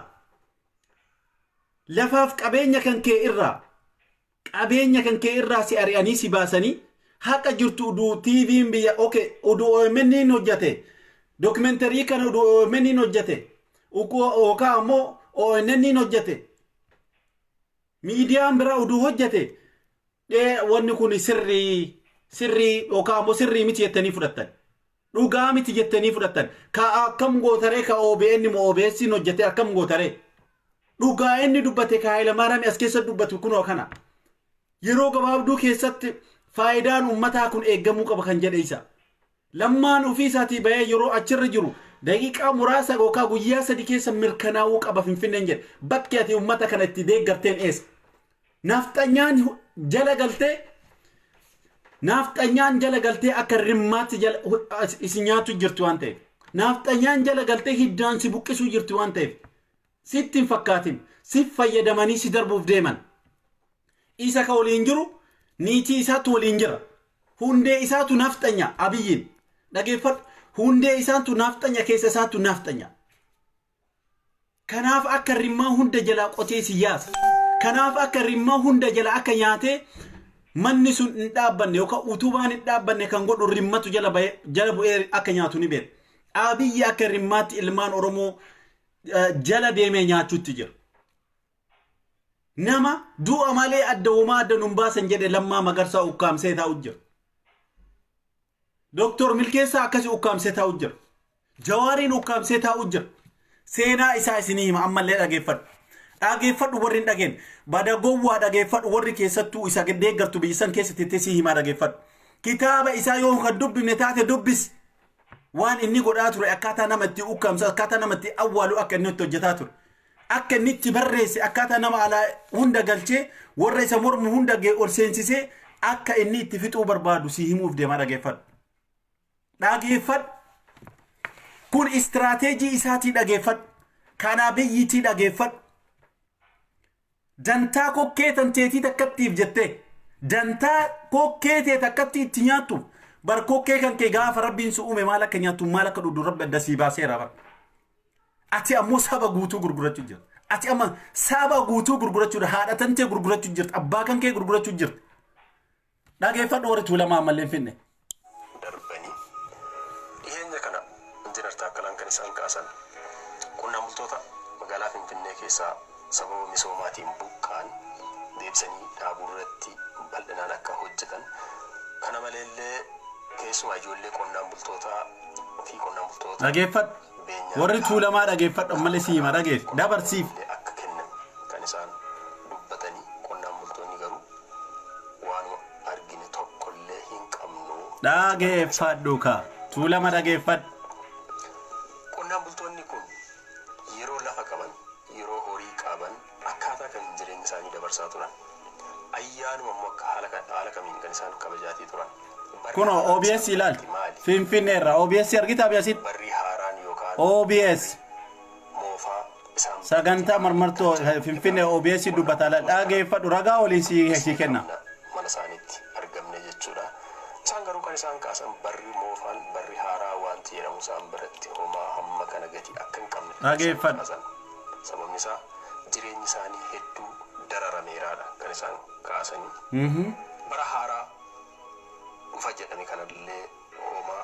Lafaaf qabeenya kan kee irraa si ari'anii si baasanii haqa jirtu uduu TV'n biyya uduu OMN hojjate. Dokumentarii kana uduu OMN hojjate. Yookaan ammoo ONN hojjate. Miidiyaan biraa uduu hojjate. Wanni kun sirrii yookaan ammoo sirrii miti jettanii fudhattan. Dhugaa miti jettanii fudhattan. Ka akkam gootaree ka OBN moo OBS hojjate akkam gootaree. Dhugaa inni dubbate ka Hayilamaariyaam as keessa dubbatu kunoo kana. Yeroo gabaabduu keessatti faayidaan uummataa kun eeggamuu qaba kan jedhe isa. Lammaan ofii isaatii bahee yeroo achirra jiru daqiiqaa muraasa yookaan guyyaa 3 keessa mirkanaa'uu qaba Finfinneen jedhe. Bakki ati uummata kana itti deeggarteen eessa? Nafxanyaan jala galtee akka rimmaatti isin nyaatu jirtu waan ta'eef. Nafxanyaan jala galtee hiddaan si buqqisuu jirtu waan ta'eef. Sitti hin fakkaatin. Si fayyadamanii si darbuuf deeman. Isa ka waliin jiru niitii isaatu waliin jira. Hundee isaatu nafxanya Abiyyiin. Dhageeffadhu. Hundee isaatu nafxanya keessa isaatu nafxanya. Kanaaf akka rimmaa hunda jalaa qotee siyaasa. Kanaaf akka rimmaa hunda jalaa akka nyaatee manni sun hin dhaabbanne yookaan utubaan hin dhaabbanne kan godhu rimmatu jala bu'ee akka nyaatu ni beeku. Abiyyi akka rimmaatti ilmaan Oromoo jala deemee nyaachuutti jira. Nama du'a malee adda uumaa adda nun baasan jedhe Lammaa Magarsaa ukkaamsee taa'u jira. Doktor Milkeessaa akkasii ukkaamsee taa'u jira. Jawaariin ukkaamsee taa'u jira. Seenaa isaa isinii hima ammallee dhageeffadhu. Dhageeffadhu warri hin dhageen. Bada gowwaa dhageeffadhu warri keessattuu isa deeggartu biyyisan keessatti itti si himaa dhageeffadhu. Kitaaba isaa yoo kan dubbifne taate dubbis. Waan inni godhaa ture akkaataa namatti ukkaamsa akkaataa namatti awwaalu akka inni itti hojjetaa ture. Akka inni itti barreesse akkaataa nama alaa hunda galchee warra isa mormu hunda ol seensisee akka inni itti fixuu barbaadu si himuuf deemaa dhageeffadhu. Dhageeffadhu. Kun istiraateejii isaatii dhageeffadhu. Kanaa biyyiitii dhageeffadhu. Dantaa kokkee tanteetii takkattiif jettee. Dantaa kokkee tee takkatti itti nyaattu. Bar kokkee kan kee gaafa rabbiin si uume maal akka nyaattu maal akka dhudhu rabbi adda sii baaseera bar. Ati ammoo saba guutuu gurgurachuu jirta. Ati amma saba guutuu gurgurachuudha. Haadha tantee gurgurachuu jirta. Abbaa kan kee gurgurachuu jirta. Dhageeffadhu warri Tuulamaa ammallee hin finne. Darbanii dhiyeenya kana Injiinar Taakkalaan kan isaan kaasan qonnaan bultoota magaalaa Finfinnee keessaa sababa misoomaatiin buqqaan deebisanii dhaabuu irratti bal'inaan akka hojjetan. Kana maleellee keessumaa ijoollee qonnaan bultootaa fi qonnaan bultoota dhageeffadhu. Warri Tuulamaa dhageeffadhu ammallee si hima dhageef dabarsiif. Akka kennan kan isaan dubbatanii qonnaan bultoonni garuu waanuma argine tokkollee hin qabnu. Dhageeffadhu ka Tuulama dhageeffadhu. Qonnaan bultoonni kun yeroo lafa qaban yeroo horii qaban akkaataa kan jireenya isaanii dabarsaa turan. Ayyaanuma immoo akka haala kamiin kan isaan kabajaatii turan. Kuno OBS ilaal. Finfinnee irraa OBS argita abiyasitti. Barri haaraan yookaan OBS. Moofaa isaan sagantaa marmartoo Finfinnee OBS dubbata dhageeffadhu ragaa olii si kenna. Mana isaaniitti argamne jechuudha. Isaan garuu kan isaan kaasan barri moofaan barri haaraa wanti jedhamu isaan biratti homaa hamma kana gati akka hin qabne. Dhageeffadhu. Sababni isaa jireenyi isaanii hedduu dararameeraadha kan isaan kaasanii. Bara haaraa dhufa jedhame kanallee homaa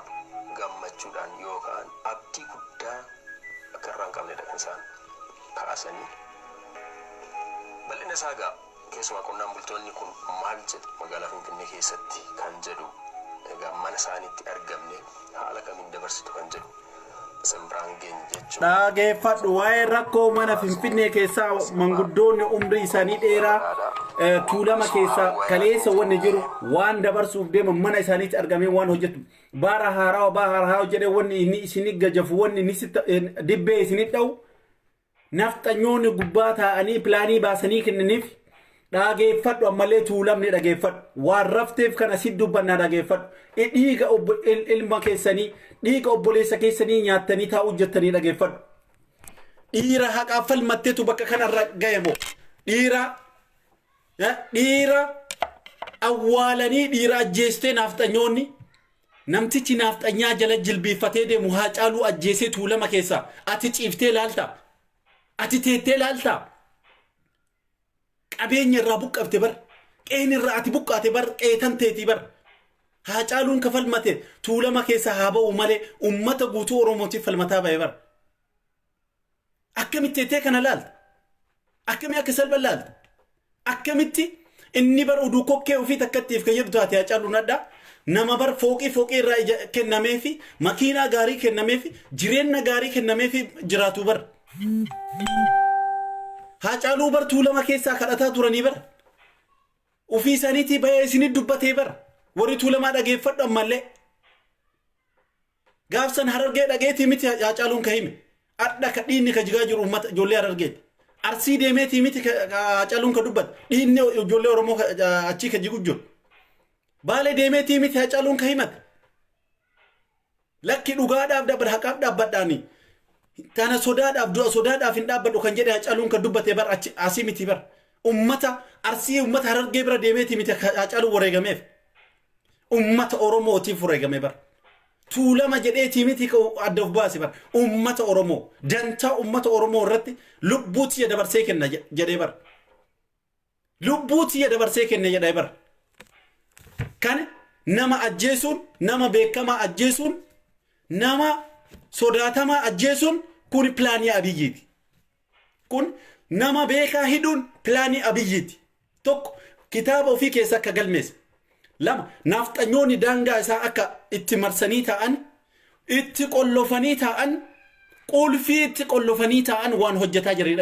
gammachuudhaan yookaan abdii guddaa akka irraa hin qabnedha kan isaan kaasanii. bal'ina isaa gaa keessumaa qonnaan bultoonni kun maal jedhu magaalaa Finfinnee keessatti kan jedhu egaa mana isaaniitti argamne haala kamiin dabarsitu kan jedhu sembiraan geenya jechuudha. Dhaggeeffadhu waa'ee rakkoo mana Finfinnee keessaa manguddoonni umrii isaanii dheeraa tuulama keessaa kaleessa wanni jiru waan dabarsuuf deeman mana isaaniitti argamee waan hojjetu baara haaraa jedhee wanni inni isinii gajafu wanni inni dibbee isinii dha'u nafxanyoonni gubbaa taa'anii pilaanii baasanii kennaniif dhaggeeffadhu ammallee tuulamni dhaggeeffadhu waan rafteef kana si dubbannaa dhaggeeffadhu dhiiga ilma keessanii dhiiga obboleessa keessanii nyaattanii taa'u jettanii dhaggeeffadhu dhiira haqaa falmatteetu bakka kanarra ga'e moo dhiira awwaalanii dhiira ajjeestee nafxanyoonni namtichi nafxanyaa jala jilbiifatee deemu Haacaaluu ajjeesee tuulama keessaa ati ciiftee laalta ati teettee laalta qabeenya irraa buqqafte bar qeen irraa ati buqqaate bar qeetan teetii bar Haacaaluun ka falmate tuulama keessaa haa ba'u malee ummata guutuu Oromootiif falmataa ba'e bar akkamitti teettee kana laalta akkami akka salphan laalta akkamitti inni bar uduu kokkee ofii takkattiif fayyadu taate Haacaaluun adda nama bar fooqii irraa kennamee fi makiinaa gaarii kennamee fi jireenya gaarii kennamee fi jiraatu bar Haacaaluu bar tuulama keessaa kadhataa turanii bar ofii isaaniitii bahee isinii dubbatee bar warri tuulamaa dhaggeeffadhu ammallee gaafsan Harargee dhageetii miti Haacaaluun ka hime adda ka dhiinni ka jigaa jiru ummata ijoollee Harargeeti Arsii deemeetii miti Haacaaluun ka dubbata dhiinni ijoollee Oromoo achii ka jigu jiru Baalee deemeetii miti Haacaaluun ka himata lakki dhugaadhaaf dabbar haqaaf dhaabbadhaanii tana sodaadhaaf hin dhaabbadhu kan jedhe Haacaaluun ka dubbate bar asii miti bar ummata Arsii ummata Harargee bira deemeetii miti Haacaaluun wareegameef ummata Oromootiif wareegame bar tuulama jedheetii miti adda of baase bar ummata Oromoo dantaa ummata Oromoo irratti lubbuutii dabarsee kenna jedhee bar lubbuutii dabarsee kenna jedhee bar kan nama ajjeesuun nama beekamaa ajjeesuun nama sodaatamaa ajjeesuun kun pilaanii Abiyyiiti kun nama beekaa hidhuun pilaanii Abiyyiiti tokko kitaaba ofii keessa akka galmeessa lama nafxanyoonni daangaa isaa akka itti marsanii ta'an itti qollofanii ta'an qulfii itti qollofanii ta'an waan hojjetaa jiran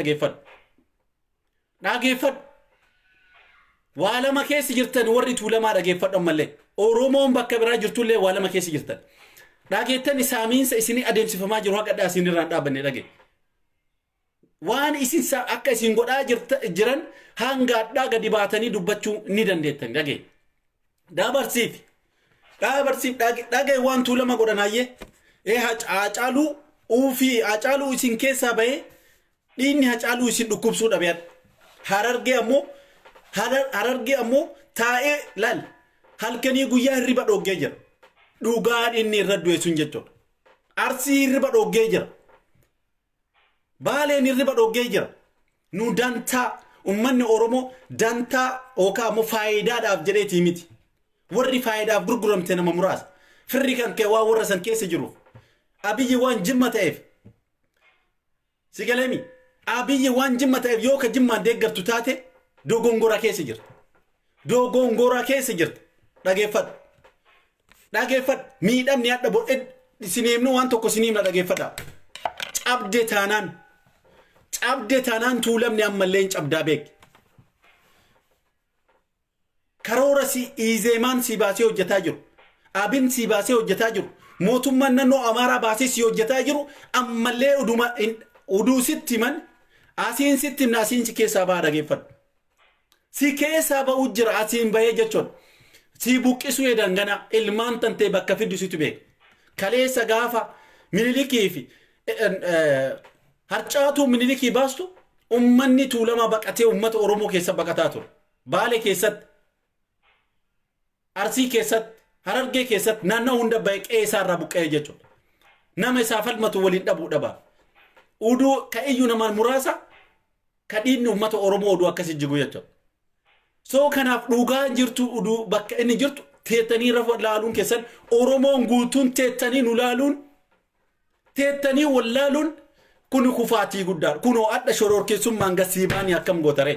dhaggeeffadhu waa lama keessa jirtan warri tuulamaa dhaggeeffadhu ammallee Oromoon bakka biraa jirtullee waa lama keessa jirtan dhageettan saamiinsa isinii adeemsifamaa jiru haqa isin irraan dhaabbanne dhage waan isin akka isin godhaa jiran hanga addaa gadi baatanii dubbachuu ni dandeettan dhage Dabarsiif dhagee waan tuulama godhanaayyee Haacaaluu uufii Haacaaluu isin keessaa bahee dhiinni Haacaaluu isin dhukkubsuu dhabeedha Harargee ammoo taa'ee laal halkanii guyyaa hirriba dhoggee jira dhugaan inni irra du'e sun jechuudha Arsii hirriba dhoggee jira Baaleen hirriba dhoggee jira nu dantaa ummanni Oromoo dantaa yookaan ammoo faayidaadhaaf jedheetii miti warri faayidaaf gurguramte nama muraasa firri kan kee waa warra san keessa jiru Abiyyi waan jimma ta'eef sigaleemi Abiyyi waan jimma ta'eef yoo ka jimmaan deeggartu taate dogongora keessa jirta dhaggeeffadhu miidhamni adda bodhe sineemnu waan tokko siniimna dhaggeeffadha cabde taanaan tuulamni ammallee hin cabdaa beek karoora izeemaan si baasee hojjetaa jiru abin si baasee hojjetaa jiru mootummaan naannoo Amaaraa baasee si hojjetaa jiru ammallee uduu sitti man asiin sitti naasiin si keessaa baa dhaggeeffadhu si keessaa ba'u jira asiin bahee jechuun si buqqisuu dangana ilmaan tantee bakka fiddisitu beek kaleessa gaafa Minilikii fi harcaatuu Minilikii baastu ummanni tuulama baqatee ummata Oromoo keessa baqataa ture Baalee keessatti Arsii keessatti Harargee keessatti naannoo hunda bahee qe'ee irraa buqqa'ee jechuudha nama isaa falmatu waliin dhabuu dhabaa uduu ka iyyuu namaan muraasa ka dhiinni ummata Oromoo uduu akkasii jigu jechuudha soo kanaaf dhugaa jirtu uduu bakka inni jirtu teettanii rafa laaluun keessan Oromoon guutuun teettanii nu laaluun teettanii wallaaluun kun kufaatii guddaa kunoo adda shororkeessummaan gasiibaanii akkam gootare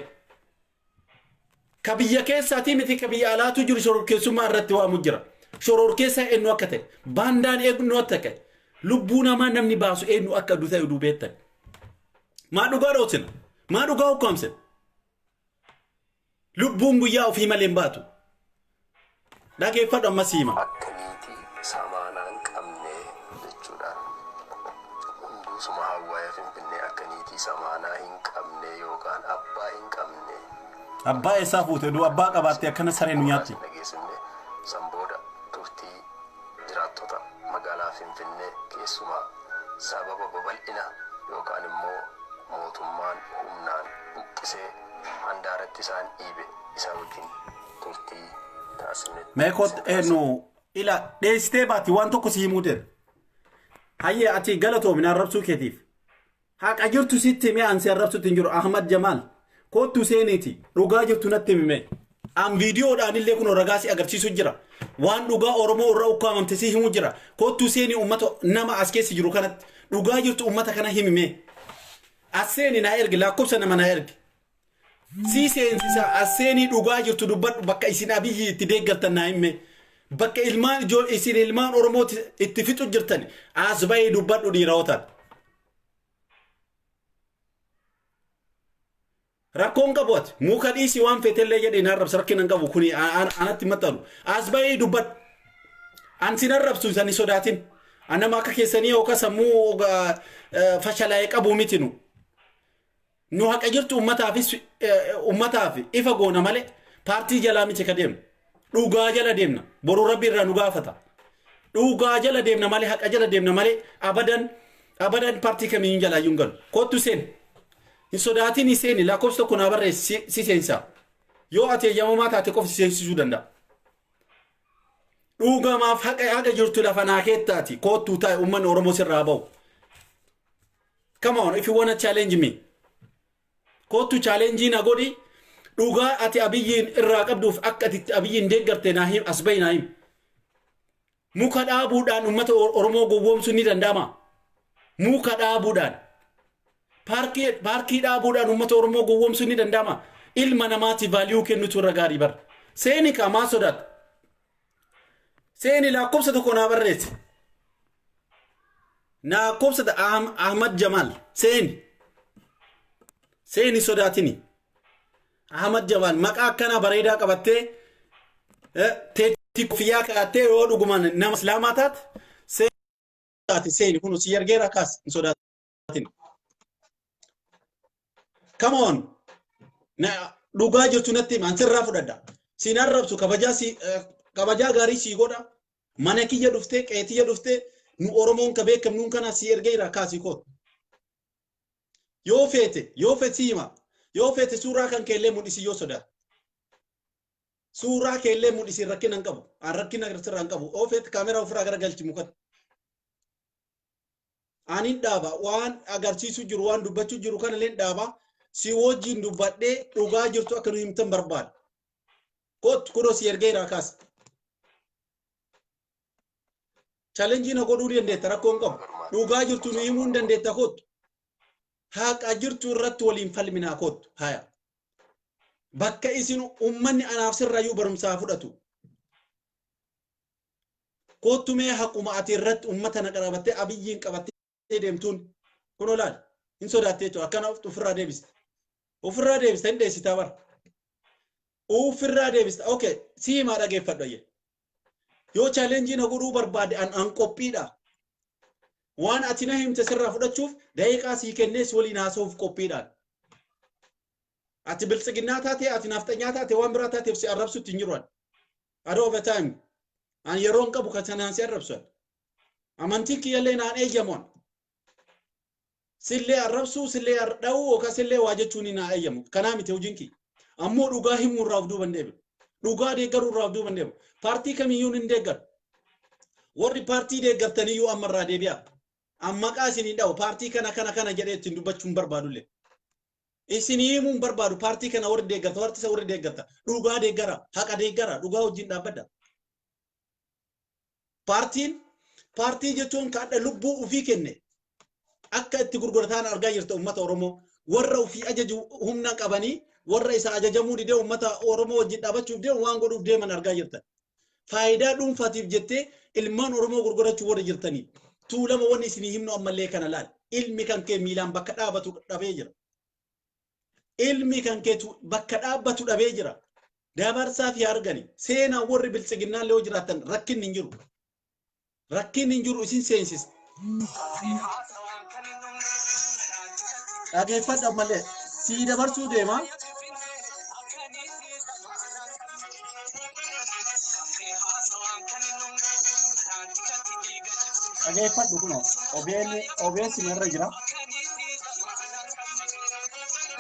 kabiyya keessaatii miti kabiyya alaatu jiru shororkeessummaa irratti waamu jira. Shororkeessa eenyu akka ta'e baandaan eenyu akka ta'e lubbuu namaa namni baasu eenyu akka du'e dubeettan. Maa dhugaa dhoosina maa dhugaa ukkaamsina lubbuun guyyaa ofii malee baatu. Dhageeffadhu ammas hima. akkaniiti samaanaan qabne jechuudhaan hunduusuma hawwaa'ee finfinnee akkaniiti samaanaa hin qabne yookaan abbaa hin qabne Abbaa eessaa fuute duu abbaa qabaattee akkana saree nu nyaatti. dhageessifne san booda turtii jiraattota magaalaa finfinnee keessumaa sababa babal'ina yookaan immoo mootummaan humnaan buqqisee handaaratti isaan dhiibe isa wajjin turtii taasifne. Meekot eenyu ila dheessitee baatti waan tokko si himuu deema. Hayyee ati galatoominaan rabsuu keetiif. Haqa jirtu sitti mee ansi arrabsutti hin jiru Ahmad Jamaal. Kottu seeniiti dhugaa jirtu natti himime. An viidiyoodhaan illee kun ragaa si agarsiisu jira. Waan dhugaa Oromoo irraa ukkaamamte si himu jira. Kottu seeni uummata nama as keessa jiru kanatti dhugaa jirtu uummata kana himime. As seeni naa ergi lakkoofsa nama naa ergi. Si seensisa as seeni dhugaa jirtu dubbadhu bakka isin abiyyi itti deeggartan naa himme. Bakka ilmaan isin ilmaan Oromoo itti fixu jirtan as bahee dubbadhu dhiirootaan. Rakkoon qabu ati muka dhiisii waan feetellee jedhee na arrabsa rakkina hin qabu kuni anatti maxxanu as bahee dubbadhu an sin arrabsu isanii sodaatin anama akka keessanii yookaan sammuu fashalaa'ee qabu miti nu haqa jirtu uummataaf ifa goona malee paartii jalaa miti ka deemna dhugaa jala deemna boruu rabbi irraa nu gaafata dhugaa jala deemna malee haqa jala deemna malee abadan paartii kamiin jalaa yuun galu kottu seen. Hin sodaatiin iseen lakkoofsa tokko naa barreessi si seensa. Yoo ati eeyyamamaa taate qofa si seensisuu danda'a. Dhugamaaf haqa jirtu lafa naa keettaati kottuu taa'e uummanni Oromoo sirraa bahu. Come on, if you wanna challenge me. Kottu challenge na godhi dhugaa ati abiyyiin irraa qabduuf akka ati abiyyiin deeggarte naa him as bahi naa him. Muka dhaabuudhaan uummata Oromoo gowwoomsuun ni danda'ama. Muka dhaabuudhaan. Paarkii dhaabuudhaan uummata Oromoo gowwoomsuun ni danda'ama. Ilma namaati vaaliyuu kennutu irra gaarii bara. Seeni qaamaa sodaata. Seeni lakkoofsa tokko naa barreessi. Lakkoofsa Ahmad Jamaal. Seeni sodaatini. Ahmad Jamaal maqaa akkana bareedaa qabattee teetti kofiyyaa kaa'attee yoo dhugumaan nama islaamaa taate seeni kun si ergeera kaas hin sodaatini. Come on. Dhugaa jirtu natti himan sirraa fudhadha. Siin arrabsu kabajaa gaarii sii godha. Mana kiyya dhuftee qeetiyya dhuftee nu Oromoon ka beekamnuun kana si ergeera kaasii koot. Yoo feete si hima. Yoo feete suuraa kan keellee mul'isi yoo sodaa. Suuraa keellee mul'isi rakkina hin qabu. An rakkina sirraa hin qabu. Yoo feete kaameraa ofirraa garagalchi mukatti. Ani dhaaba waan agarsiisu jiru waan dubbachuu jiru kana leen dhaaba. Si wajjin dubbadhee dhugaa jirtu akka nu himtan barbaada. Kottu kunoo si ergeera kaas. Challenge na godhuu dandeetta rakkoo hin qabu. Dhugaa jirtu nu himuu hin dandeetta kottu. Haqa jirtu irratti waliin falminaa kottu. Haya. Bakka isin uummanni anaaf sirraayyuu barumsaa fudhatu. Kottu mee haquma ati irratti uummata na qabattee abiyyiin qabattee deemtuun kunoo laal. Hin sodaattee jechuudha akkana ofirraa deebista. Ofirraa deebista hin dheessitaa bara. Ofirraa deebista. Okay, si himaa dhageeffadhu ayye. Yoo challenge na godhuu barbaade an qophiidha. Waan ati na himte sirraa fudhachuuf daqiiqaa sii kennees waliin haasa'uuf qophiidhaan. Ati biltsiginnaa taate ati nafxanyaa taate waan biraa taateef si arrabsutti hin jiruan. Adoo over time. An yeroo hin qabu kan sanaan si arrabsuan. Amantiin kiyyallee naan eeyyamuan. Sillee arrabsuu sillee dha'uu yookaan sillee waa jechuun hin eeyyamu. Kanaa miti hojiin kiyya. Ammoo dhugaa himuu irraa of duuban deebi'u. Dhugaa deeggaruu irraa of duuban deebi'u. Paartii kamiyyuu hin deeggaru. Warri paartii deeggartaniyyuu amma irraa deebi'a. Maqaa isin hin dha'u paartii kana jedhee ittiin dubbachuun barbaadullee. Isin himuu hin barbaadu paartii kana warri deeggarta warri isa warri deeggarta. Dhugaa deeggara haqa deeggara dhugaa wajjin dhaabbadha. Paartii jechuun kaadha lubbuu ofii kenne. Akka itti gurgurataan argaa jirta uummata Oromoo warra ofii ajaju humna qabanii warra isa ajajamuu didee ummata Oromoo wajjin dhaabachuuf deemu waan godhuuf deeman argaa jirtan. Faayidaa dhuunfaatiif jettee ilmaan Oromoo gurgurachuu warra jirtanii. Tuulama wanni isinii himnu ammallee kana laal. Ilmi kan kee miilaan bakka dhaabatu dhabee jira. Ilmi kan kee bakka dhaabbatu dhabee jira. Dabarsaa fi argani. Seenaa warri biltsiginnaa illee jiraatan rakkinni hin jiru. Rakkinni hin jiru isin seensis. Dhageeffadha malee sii dabarsuu deema. Dhageeffadhu kunoo obeessi irra jira.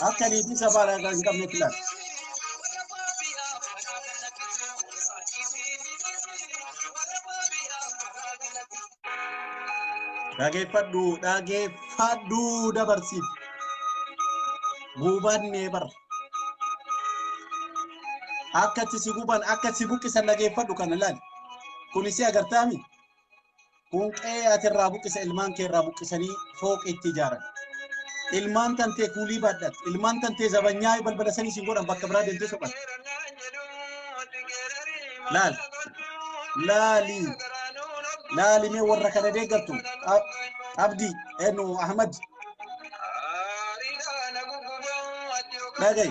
Akka niitii safaadhaa kan hin qabnetti ilaala. Dhageeffadhu dabarsiif. Gubanne bar. Akka si guban akka si buqqisan dhageeffadhu kana laali. Kun si agartaami. Kun qe'ee ati irraa buqqisa ilmaan kee irraa buqqisanii fooqi itti ijaaran. Ilmaan tantee kuulii baadhat. Ilmaan tantee zabanyaa balbala sanii si godhan bakka biraa deemtee sophan. Laali mee warra kana deeggartu. Abdi enu Ahmad. Dhaga'i.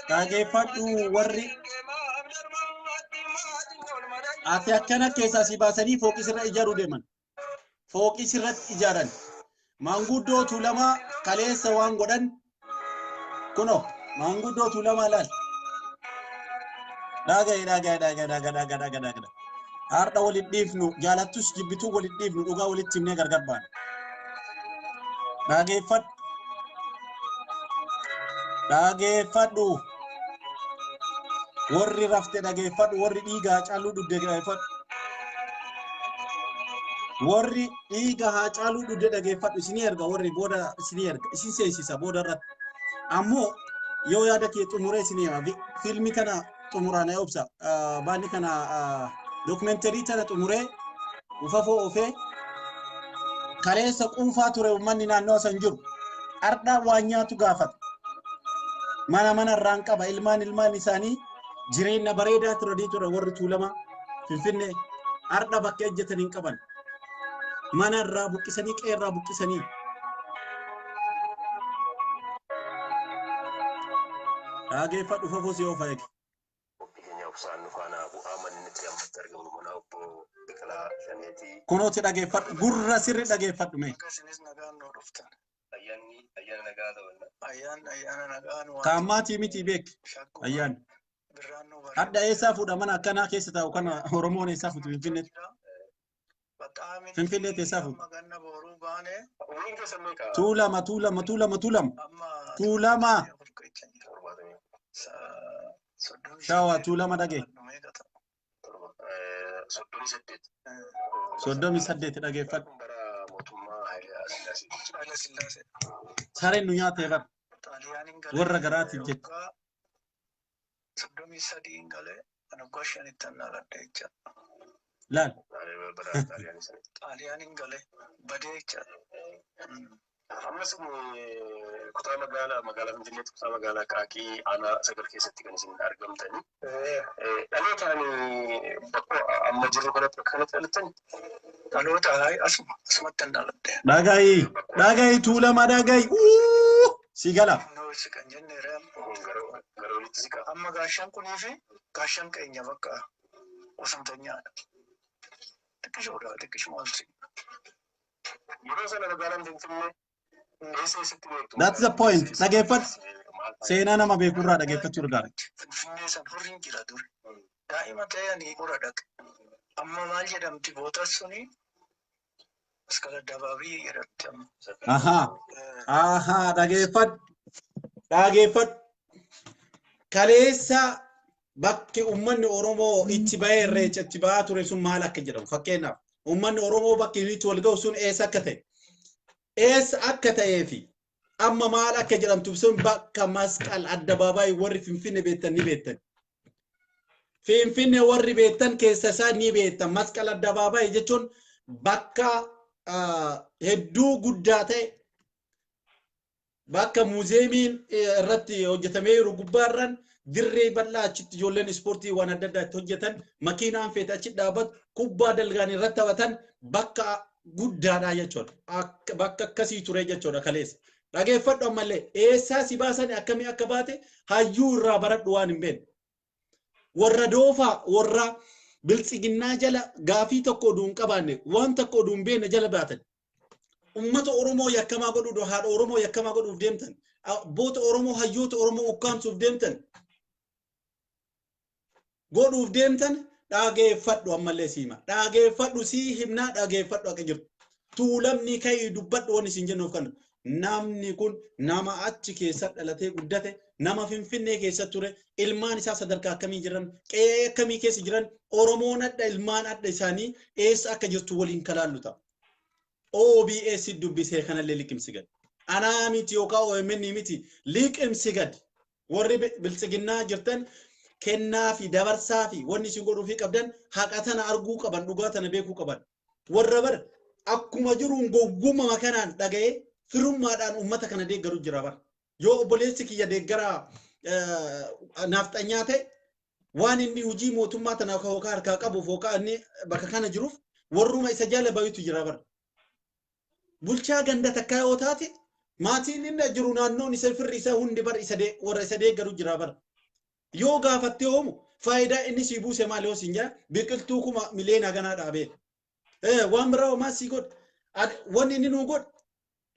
Dhageeffadhu warri ati akkana keessaa si baasanii fooqii sirra ijaaruu deeman. Fooqii sirratti ijaaran. Maanguddoo Tuulamaa kaleessa waan godhan kuno maanguddoo Tuulamaa laal. Dhaga'i. Har'a walitti dhiifnu jaalattus jibbituu walitti dhiifnu dhugaa walitti himnee gargar baana. Dhageeffadhu. Warri rafte dhageeffadhu warri dhiigaa caaluu dudde dhageeffadhu. Warri dhiiga haa caaluu dudde dhageeffadhu isinii erga warri booda isinii erga isin seensisa booda irratti. Ammoo yoo yaada kee xumuree isinii hima fiilmi kana xumuraan obsa baanni kana dokumentari tana xumuree ufafoo ofee kaleessa quufaa ture uummanni naannoo san jiru ardhaa waan nyaatu gaafata. Mana irraan qaba ilmaan isaanii jireenya bareedaa ture warri Tuulamaa Finfinnee ardha bakka ejjetanii qaban. Mana irraa buqqisanii qe'ee irraa buqqisanii. Dhageeffadhu fafoo si oofa eegi. Kunooti dhageeffadhu gurra sirri dhageeffadhu mee. Kaamaatii miti beek ayyaan. Adda eessaa fuudha mana akkanaa keessa taa'u kana Oromoon eessaa fuutu Finfinneetti. Finfinneetti eessaa fuutu. Tuulama. Shaawa Tuulama dhagee. 38 dhageeffadhu. Sareen nu nyaatee bar. Warra garaatiif jettu. 33 galee ana goshan ittannaa laddeecha. Laal. Xaaliyaan galee badeecha. Ammas kutaa magaalaa Finfinneetti kutaa magaalaa Qaaqii aanaa sagal keessatti kan isin argamtani. Dhalootaan bakka amma jirru kanatti akkanatti dhalattan. Dhaloota asumatti hin dhaladhe. Dhaga'i Tuulama dhaga'i. Sigala. Si kan jenne reem. Amma gaashaan kunii fi gaashaan keenya bakka osumtanyaadha. Xiqqishoodha maalti. Yeroo sana magaalaan Finfinnee That's the point. Dhageeffadhu. Seenaa nama beekurraa dhageeffachuu argaara. Finfinnee san horiin jira dur. Daa'ima ta'anii hora dhaqe. Amma maal jedhamti bootas suni? Askala dabaabii jedhamti amma. Dhageeffadhu. Kaleessa bakki uummanni Oromoo itti bahee irreecha itti bahaa ture sun maal akka jedhamu fakkeenyaaf uummanni Oromoo bakki itti wal ga'u sun eessa akka ta'e. Eessa akka ta'ee fi amma maal akka jedhamtu sun bakka masqal addabaabaayii warri Finfinnee beektan ni beektan. Finfinnee warri beektan keessa isaa ni beektan. Masqala Addabaabaayii jechuun bakka hedduu guddaa ta'e bakka muuzeemiin irratti hojjetamee jiru gubbaarran dirree bal'aa achitti ijoolleen ispoortii waan adda addaa itti hojjetan makiinaan feete achi dhaabatu kubbaa dalgaan irratti taphatan bakka guddaadha jechuudha. Bakka akkasii ture jechuudha kaleessa. Dhageeffadhu ammallee eessaa si baasan akkamii akka baate hayyuu irraa baradhu waan hin beekne. Warra doofaa warra biltsiginnaa jala gaafii tokko oduu hin qabaanne waan tokko oduu hin beekne jala baatan. Ummata Oromoo yakkamaa godhuudhu haadha Oromoo yakkamaa godhuuf deemtan. Abboota Oromoo hayyoota Oromoo ukkaamsuuf deemtan. Godhuuf deemtan dhageeffadhu ammallee siima. Dhageeffadhu sii himnaa dhageeffadhu akka jirtu. Tuulamni ka'ii dubbadhu waan isin jennuuf kan namni kun nama achi keessa dhalatee guddate nama Finfinnee keessa ture ilmaan isaa sadarkaa akkamii jiran qe'ee akkamii keessa jiran Oromoon adda ilmaan adda isaanii eessa akka jirtu waliin kalaallu ta'a. OBS dubbisee kanallee liqimsi gad. Anaa miti yookaan OMN miti liqimsi gad. Warri biltsiginnaa jirtan kennaa fi dabarsaa fi wanni isin godhuu fi qabdan haqa tana arguu qaban dhugaa tana beekuu qaban. Warra bara akkuma jiruun goggummaa kanaan dhaga'ee firummaadhaan uummata kana deeggaru jira bara. Yoo obboleessi kiyya deeggaraa naafxanyaa ta'e waan inni hojii mootummaa tana harkaa qabuuf yookaan inni bakka kana jiruuf warruma isa jala baay'atu jira bara. Bulchaa ganda takkaa yoo taate maatiin inni jiru naannoon isa firri isaa hundi bara warra isa deeggaru jira bara. Yoo gaafattee oomu faayidaa inni sii buuse maal yoo siin jaa biqiltuu kuma miliyoona ganaa dhaabee. Waan biraa homaa sii godha. Wanni inni nuu godha.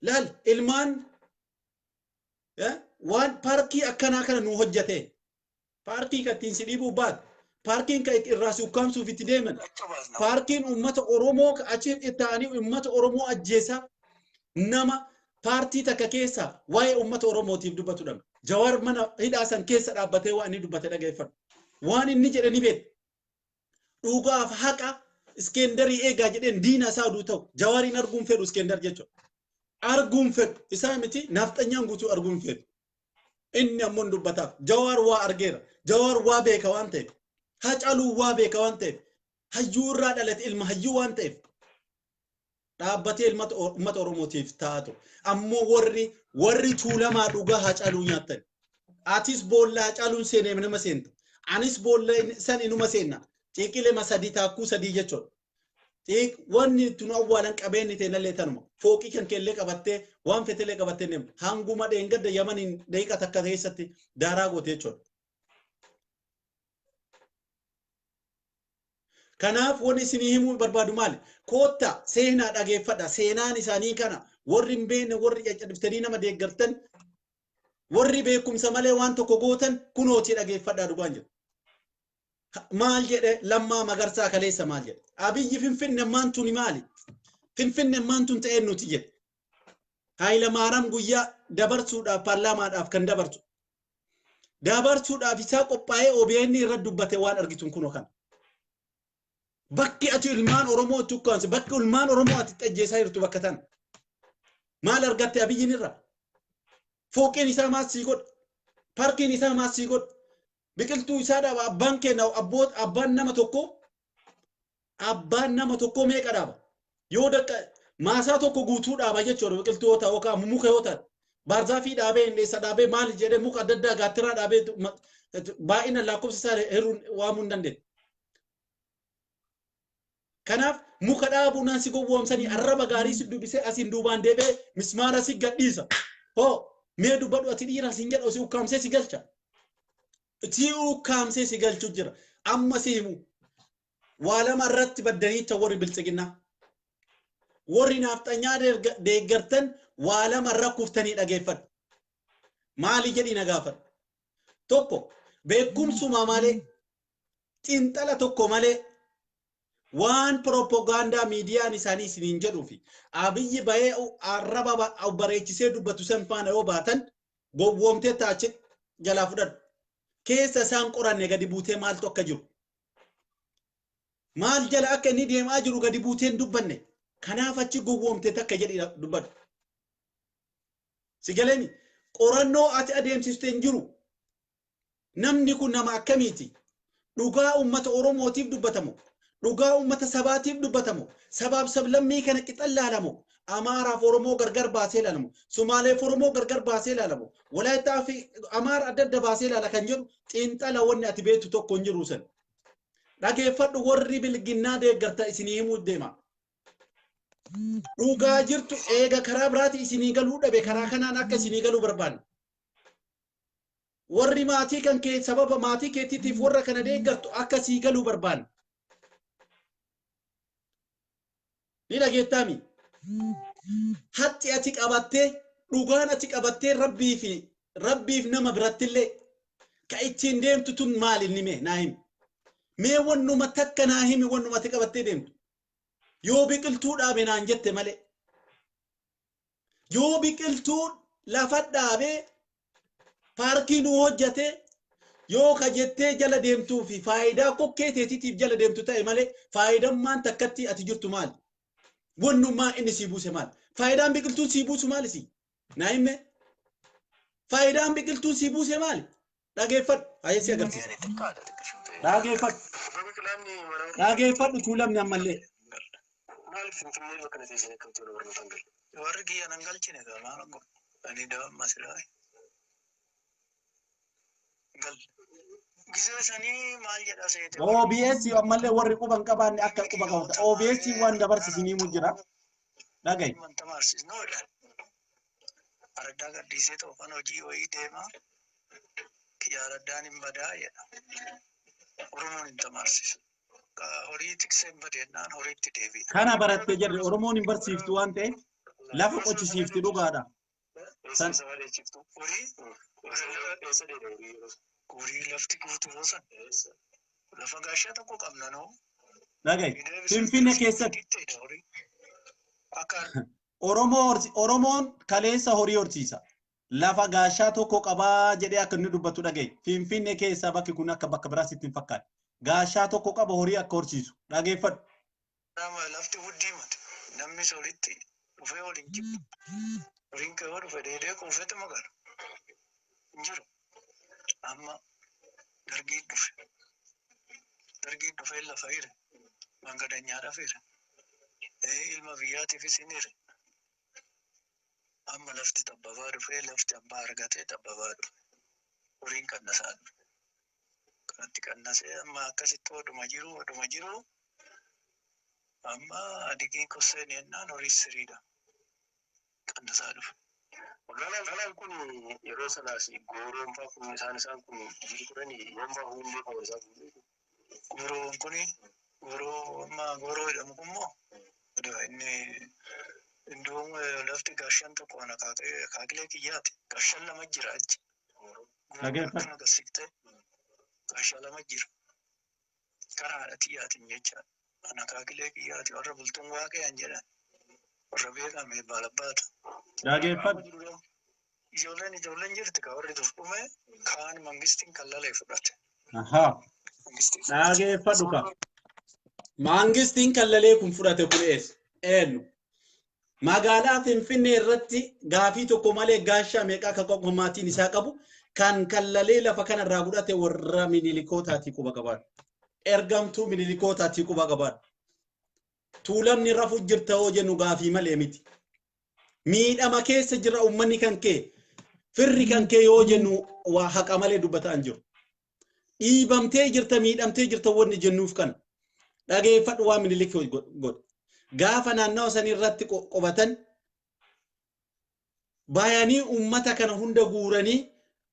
Laal ilmaan waan paarkii akkanaa kana nuu hojjate. Paarkii kattiin si dhiibuu baate. Paarkiin kan irraa si ukkaamsuuf itti deeman. Paarkiin uummata Oromoo achi ta'anii uummata Oromoo ajjeesaa nama paartii takka keessa waa'ee uummata Oromootiif dubbatu dha. Jawaar mana hidhaasan keessa dhaabbatee waan inni dubbate dhageeffatu. Waan inni jedhe ni beektu. Dhugaaf haqa Iskendarii eegaa jedheen diina isaa oduu ta'u. Jawaariin arguun fedhu Iskendar jechuudha. Arguun fedhu isaa miti naafxanyaan guutuu arguun fedhu. Inni ammoo dubbataaf. Jawaar waa argeera. Jawaar waa beeka waan ta'eef. Hacaaluu waa beeka waan ta'eef. Hayyuu irraa dhalate ilma hayyuu waan ta'eef. Dhaabbatee uummata Oromootiif taatu. Ammoo warri tuulamaa dhugaa Hacaaluu nyaattan. Atis boolla Hacaaluun seenee nama seenta. Anis boolla san inuma seenna. Xiiqilee sadii taakkuu sadii jechuudha. Wanni tunu awwaalan qabeenyi ta'e nallee tanuma. Fooqii kan keellee qabattee waan fetelee qabattee deemu. Hanguma dheengadda Yamaniin daqiiqa takka keessatti daaraa goote jechuudha. Kanaaf wanni isinii himuu barbaadu maali? Kootta seenaa dhageeffadha. Seenaan isaanii kana warri hin beekne warri caccabsiftanii nama deeggartan warri beekumsa malee waan tokko gootan kunooti dhageeffadhaa dhugaan jira. Maal jedhe Lammaa Magarsaa kaleessa maal jedhe? Abiyyi Finfinnee maantuni maali? Finfinnee maantun ta'een nuti jedhe. Hayilamaariyaam guyyaa dabarsuudhaaf paarlaamaadhaaf kan dabarsu. Dabarsuudhaaf isaa qophaa'ee OBN irra dubbate waan argituun kunoo kana. Bakki ati ilmaan Oromoo tukkaanse bakki ilmaan Oromoo ati xajjeessaa jirtu bakka tana. Maal argatte Abiyyiin irra? Fooqeen isaa maas sii godha? Paarkiin isaa maas sii godha? Biqiltuu isaa dhaaba abbaan kenna abbaan nama tokko meeqa dhaaba? Yoo dakka maasaa tokko guutuu dhaaba jechuudha biqiltuu yoo ta'u yookaan muka yoo ta'u baarzaafii dhaabee indeessa dhaabee maal jedhee muka adda addaa gaattiraa dhaabee baay'ina lakkoofsa isaa heeruun waamuu hin dandeenye. Kanaaf muka dhaabuu naan si gowwoomsanii arraba gaarii si dubbisee asiin duubaan deebee mismaara si gadhiisa. Hoo mee dubbadhu ati dhiiraa siin jedhu si ukkaamsee si galcha. Tii ukkaamsee si galchuu jira. Amma si himu. Waa lama irratti baddaniicha warri biltsiginnaa. Warri naafxanyaa deeggartan waa lama irra kuftanii dhageeffadhu. Maali jedhii na gaafadhu. Tokko beekumsuma malee xiinxala tokko malee waan propagaandaa miidiyaan isaanii isiniin jedhuu fi Abiyyi bahee arraba bareechisee dubbatu san faana yoo baatan gowwoomtee taachi jalaa fudhadhu. Keessa isaan qoranne gadi buutee maaltu akka jiru. Maal jala akka inni deemaa jiru gadi buuteen dubbanne. Kanaaf achi gowwoomtee takka jedhi dubbadhu. Si galeeni qorannoo ati adeemsistee hin jiru. Namni kun nama akkamiiti? dhugaa ummata oromootiif dubbatamu dhugaa ummata sabaatiif dubbatamu sabaab sablammii kana qixan laalamu amaaraaf oromoo gargar baasee laalamu sumaaleef oromoo gargar baasee laalamu walaayitaa fi amaara adda adda baasee laala kan jedhu xiinxala wanni ati beektu tokko hin jiru san dhageeffadhu warri bilginnaa deeggarta isinii himuu deema dhugaa jirtu eega karaa biraati isinii galuu dhabe karaa kanaan akka isinii galuu barbaanna warri maatii kan kee sababa maatii keetiitiif warra kana deeggartu akka sii galuu barbaanna ni dhageettaami hatti ati qabattee dhugaan ati qabattee rabbiif nama birattillee ka ittiin deemtu tun maal inni naa himi mee wannuma takka naa himi wannuma ati qabattee deemtu yoo biqiltuu dhaabe naan jette malee yoo biqiltuu lafa dhaabee paarkii nu hojjate yoo ka jettee jala deemtuu fi faayidaa kokkee teetiitiif jala deemtu ta'e malee faayidammaan takkatti ati jirtu maali wannummaa inni sii buuse maali faayidaan biqiltuun sii buusu maali si naa himme faayidaan biqiltuun sii buuse maali dhageeffadhu hayya si agarsiisa dhageeffadhu tuulamni ammallee warri kiyya nan galchine gaa maal go ani dawam masiraay gal gisee sanii maal jedha seete OBS ammallee warri quban qabaanne akka quba qabata OBS waan dabarsisinii mu jira dhagay man tamarsis no dha arda gaddisee to kan hojii wayii deema kiyya aradaan hin badaa jedha oromoon hin tamarsis horii tiksee badeenaan horiitti deebi kana barattee jirre oromoon hin barsiiftu waan ta'e lafa qochisiifti dhugaadha san horii lafti guutuu boosan lafa gaashaa tokko qabna noo dhagay finfinne keessatti oromoon kaleessa horii horsiisa lafa gaashaa tokko qabaa jedhee akka inni dubbatu dhagay finfinne keessa bakki kun akka bakka biraas ittiin fakkaata gaashaa tokko qaba horii akka horsiisu dhageeffadhu nama lafti wuddii mata namni solitti dhufee waliin jibbu horiin kee yoo dhufe deedee kuufetti magaala hin jiru amma dargiin dhufee lafa hire mangadanyaa dhafeera ilma biyyaatiifis hin hire amma lafti tabbabaa dhufee lafti abbaa argatee tabbabaa dhufe horiin qannasaa dhufe kanatti qannasee amma akkasitti oduma jiru amma adigiin kosseen yennaan horii siriidha qannasaa dhufe magaalaan kun yeroo sanaas gooroon fa'aa kun isaan kun gurguranii yoon fa'aa hundee qabu isaa gooroon kun gooroo jedhamu kunmoo inni iddoon lafti gaashaan tokko ana kaakilee kiyyaati gaashaan lama jira achi gooroon agarsiifte gaashaa lama jira karaa haadha tiyyaatiin jecha ana kaakilee kiyyaati warra bultuun waaqayyaan jedhan warra beekame baalabbaata dhageeffadhu ijoolleen jirti ka warri dur dhume kaan mangistiin kallalee fudhate dhageeffadhu ka mangistiin kallalee kun fudhate kun eenyu magaalaa Finfinnee irratti gaafii tokko malee gaashaa meeqaa akka qoqqommaatiin isaa qabu kan kallalee lafa kanarraa fudhate warra minilikootaatii quba qabaadha ergamtuu minilikootaatii quba qabaadha tuulamni rafu jirta hoo jennu gaafii malee miti miidhama keessa jira ummanni kan kee firri kan kee yoo jennu waa haqa malee dubbataan jiru dhiibamtee jirta miidhamtee jirta wanni jennuuf kan dhageeffadhu waa minilik godhe gaafa naannawa san irratti qobatan bayanii ummata kana hunda guuranii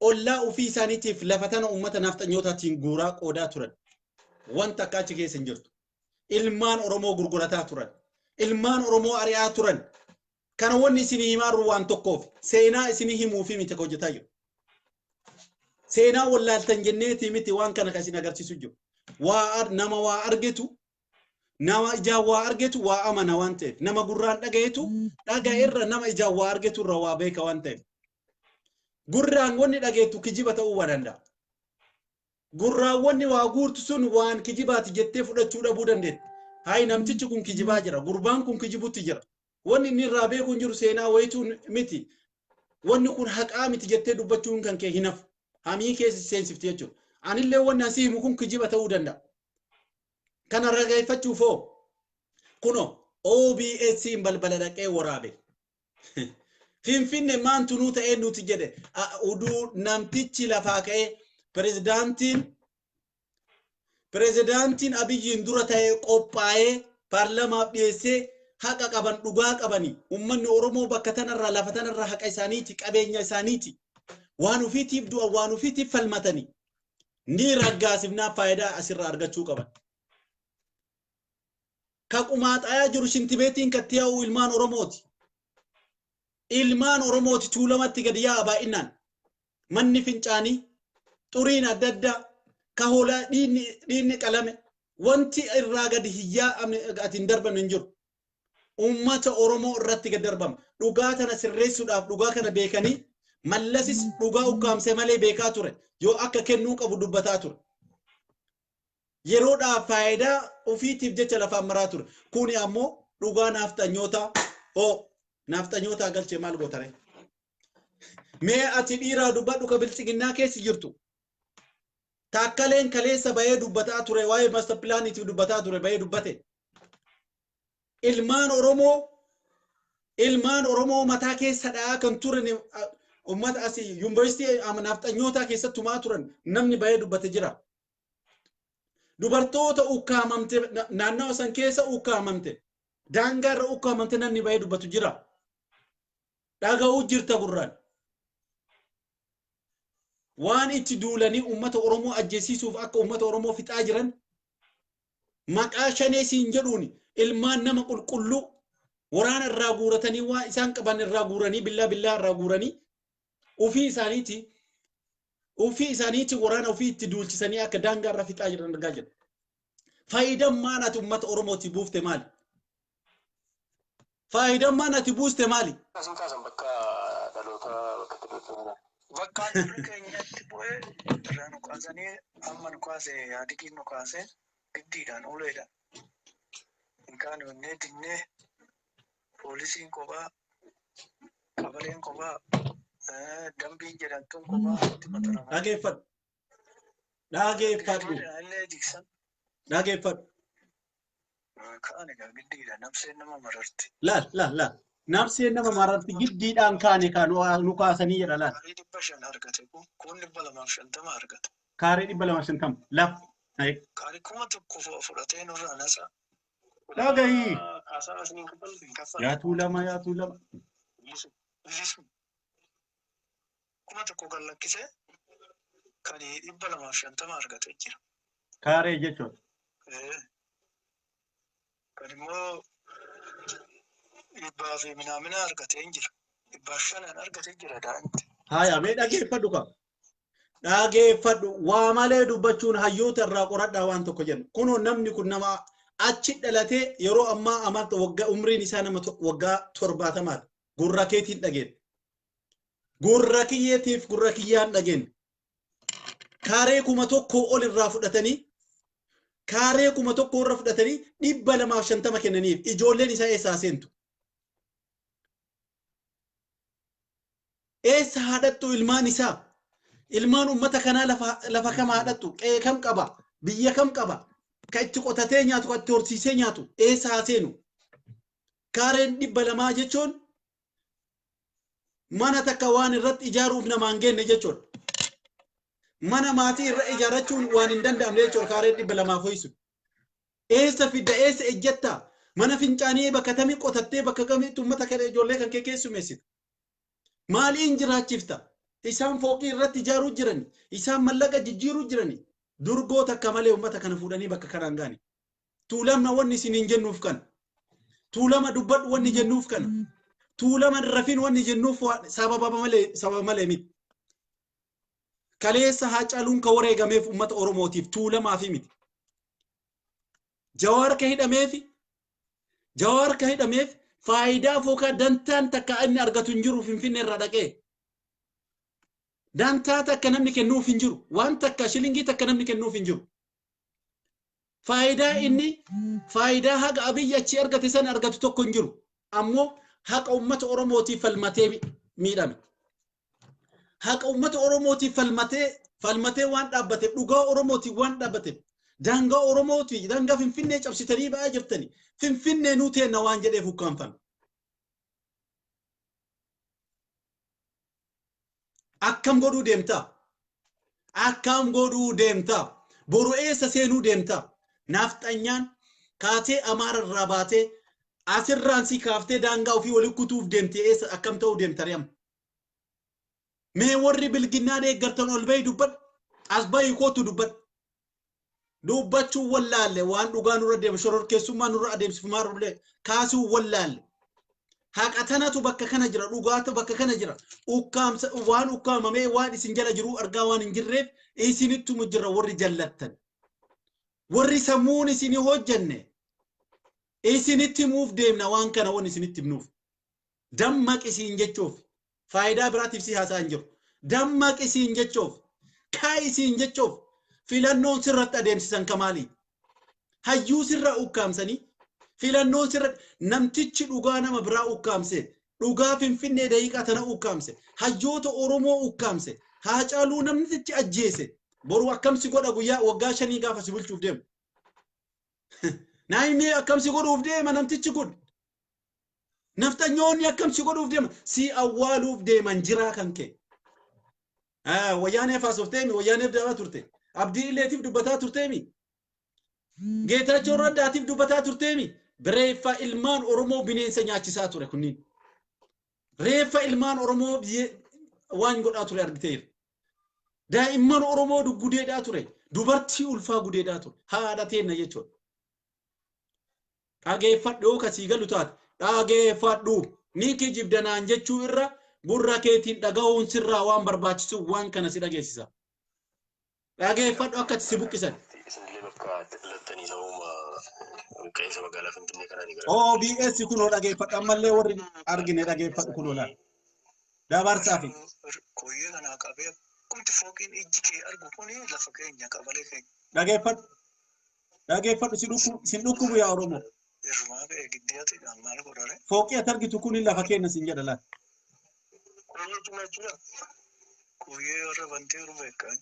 ollaa ofii isaaniitiif lafa tana ummata nafxanyootaatiin guuraa qoodaa turan wanta akka achi keessa hin jirtu ilmaan oromoo gurgurataa turan ilmaan oromoo ari'aa turan kana wanni isinii himaaru waan tokkoof seenaa isinii himuufi miti hojjetaa jiru seenaa wallaaltan jenneeti miti waan kana kan isin agarsiisu jiru nama waa argetu nama ijaa waa argetu waa amana waan ta'eef nama gurraan dhagayetu dhagayeerra nama ijaa waa argetu irra waa beeka waan ta'eef gurraan wanni dhageetu kijiba ta'uu waa danda'a gurraan wanni waa guurtu sun waan kijibaati jettee fudhachuu dhabuu dandeetti hayi namtichi kun kijibaa jira gurbaan kun kijibutti jira wanni inni irraa beekuun jiru seenaa wayituun miti wanni kun haqaa miti jettee dubbachuun kan kee hinaf hamii keessa seensifti jechuudha anillee wanni asii himu kun kijiba ta'uu danda'a. Kana ragaaffachuuf kuno OBS balbala dhaqee waraabe. Finfinne maan tunuu ta'ee nuti jedhe uduu namtichi lafaa ka'ee pirezidaantiin Abiyyiin dura ta'ee qophaa'ee paarlamaaf dhiyeessee haqa qaban dhugaa qabanii ummanni Oromoo bakka tanarraa lafa tanarraa haqa isaaniiti qabeenya isaaniiti waan ufiitiif du'a waan ufiitiif falmatanii ni raggaasifnaa faayidaa asirraa argachuu qaban. Ka qumaaxayaa jiru shintibeetiin katti yaa'u ilmaan Oromooti. Ilmaan Oromooti tuulamatti gadi yaa'a baay'inaan. Manni fincaanii xuriin adda addaa ka hoolaa dhiinni qalame wanti irraa gadi hiyyaa atiin darban hin jiru. Ummata Oromoo irratti gad darbama. Dhugaa tana sirreessuudhaaf dhugaa kana beekanii mallasis dhugaa ukkaamsee malee beekaa ture. Yoo akka kennuu qabu dubbataa ture. Yeroodhaaf faayidaa ofiitiif jecha lafaan maraa ture. Kuni ammoo dhugaa naafxanyootaa galchee maal gootare? Mee ati dhiiraa dubbadhu ka bilchiginnaa keessi jirtu. Taakkaleen kaleessa bahee dubbataa ture waa'ee master pilaaniitiif dubbataa ture bahee dubbate. Ilmaan Oromoo mataa keessa dha'aa kan turan ummata asii yuunivarsiitii naafxanyootaa keessatti tumaa turan namni bahee dubbate jira. Dubartoota ukkaamamte naannawa san keessa ukkaamamte daangaarra ukkaamamte namni bahee dubbatu jira. Dhaga'uu jirta gurraan. Waan itti duulanii ummata Oromoo ajjeesiisuuf akka ummata Oromoo fixaa jiran maqaa shanee siin jedhuuni ilmaan nama qulqulluu waraana irraa guuratanii waan isaan qaban irraa guuranii billaa irraa guuranii ofii isaaniiti waraana ofii itti duulchisanii akka daangaa irraa fixaa jiran argaa jirra. Faayidaan maan ati ummata Oromooti buufte maali? Faayidaan maan ati buuste maali? Bakka jirru keenyatti bu'ee irraa nu kaasanii amma nu kaasee yaadikiin nu kaasee giddiidhaan uleedha. Inkaan onnee dinnee poolisiin kophaa qabaleen kophaa dambiin jedhamtuun kophaa itti maxxanama. Dhageeffadhu. Kaan egaa giddiidha nabseen nama mararti. Laal. Nabseen nama mararti giddiidhaan kaane kan nu kaasanii jedha laal. Kaarii 500 argate kun 250 argate. Kaarii 250 laf. Kaarii 1,000 fudhatee nurraa nasa. Dhagahii. Haasaa asiniin kaffaltiin kaffalti. Yaatuu lama. Illisu. 1,000 kan lakkisee kan 250 argate jira. Kaaree jechuun. Kan immoo 100 fi minaamina argatee hin jiru. 500 argatee jira daa'imti. Haya mee dhageeffadhu qaba. Dhageeffadhu waa malee dubbachuun hayyoota irraa qoradhaa waan tokko jennu. Kunoo namni kun nama achi dhalatee yeroo ammaa amarta waggaa umriin isaa nama waggaa 70 gurra keetiin dhageen. Gurra kiyyeetiif gurra kiyyaan dhageen. Kaaree 1,000 ol irraa fudhatanii kaaree 1,000 irraa fudhatanii 250 kennaniif ijoolleen isaa eessaa seentu. Eessa haadhattu ilmaan isaa? Ilmaan ummata kanaa lafa kam haadhattu? Qe'ee kam qaba? Biyya kam qaba? Ka itti qotatee nyaatu, ka itti horsiisee nyaatu eessa haa seenu? Kaareen 200 jechuun mana takka waan irratti ijaaruuf namaan genne jechuudha. Mana maatii irra ijaarrachuun waan hin danda'amne jechuudha kaareen 200 ho'isu. Eessa fidda eessa ejjetta? Mana fincaanii bakka tamii qotattee bakka kamitti ummata kana ijoollee kan kee keessummeessita? Maaliin jiraachifta? Isaan fooqii irratti ijaaruu jirani. Isaan mallaqa jijjiiruu jirani. Durgoota akka malee ummata kana fuudhanii bakka kanaan gaani. Tuulamna wanni isin hin jennuuf kana. Tuulama dubbadhu wanni jennuuf kana. Tuulama rafiin wanni jennuuf sababa malee miti. Kaleessa Haacaaluun ka wareegameef ummata Oromootiif tuulamaa fi miti. Jawaar ka hidhameef faayidaa fookaa dantaan takka inni argatu hin jiru Finfinnee irraa dhaqee. Dantaa takka namni kennuuf hin jiru. Waan takka shilingii takka namni kennuuf hin jiru. Faayidaa haqa Abiyyi achi argate san argatu tokko hin jiru. Ammoo haqa ummata Oromootiif falmatee miidhame. Haqa ummata Oromootiif falmatee falmatee waan dhaabbate dhugaa Oromooti waan dhaabbate daangaa Oromooti daangaa Finfinnee cabsitanii ba'aa jirtani Finfinnee nuuteenna waan jedheef hukkaanfan akkam godhuu deemta akkam godhuu deemta boru eessa seenuu deemta nafxanyaan kaatee Amaara irraa baatee asirraan si kaaftee daangaa ofii wali kutuuf deemte eessa akkam ta'uu deemta riyam mee warri bilginnaa deeggartan ol bayi dubbad as bayi kootu dubbad dubbachuu wallaalle waan dhugaa nurra deema shororkeessummaa nurra adeemsifamaa rulle kaasuu wallaalle haqa tanatu bakka kana jira dhugaatu bakka kana jira ukkaamsa waan ukkaamamee waan isin jala jiru argaa waan hin jirreef isinittu jirra warri jallattan warri sammuun isinii hojjenne isinitti muuf deemna waan kana waan isinitti himnuuf dammaqisiin jechuuf faayidaa biraatiif si haasa'an jiru dammaqisiin jechuuf kaayisiin jechuuf filannoon sirratti adeemsisan kamaali hayyuu sirra ukkaamsanii filannoon sirra namtichi dhugaa nama biraa ukkaamse dhugaa Finfinnee daqiiqaa tana ukkaamse hayyoota Oromoo ukkaamse Haacaaluu namtichi ajjeese boru akkamsi godha guyyaa waggaa 5 gaafa si bulchuuf deemu naayimee akkamsi godhuuf deema namtichi kun naftanyoonni akkamsi godhuuf deema si awwaaluuf deeman jiraa kan kee wayyaanee faasofteemi wayyaanee daba turte abdii illeetiif dubbataa turteemi Geetaachoo Raddaatiif dubbataa turteemi reeffa ilmaan Oromoo bineensa nyaachisaa ture kunniin reeffa ilmaan Oromoo waan godhaa ture argiteera daa'imman Oromoo gudeedhaa ture dubartii ulfaa gudeedhaa ture haadha teenna jechuudha dhageeffadhoo kasii galu taate dhageeffadhu ni kijibdanaan jechuu irra gurra keetiin dhaga'uun sirraa waan barbaachisu waan kana si dhageessisa dhageeffadhu akka si buqqisan OBS kunoo dhageeffadhu ammallee warri argine dhageeffadhu kunoo laal dabarsaa fi koyyee kanaa qabee kunti fooqiin ijji kee argu kuni lafa keenya qabalee keenya dhageeffadhu sin dhukkubu yaa Oromoo irmaa ba'ee giddiyaati maal godhare fooqii ati argitu kuni lafa keenya sin jedha laal koyyee tumachuudha koyyee warra bantii urbeekkaan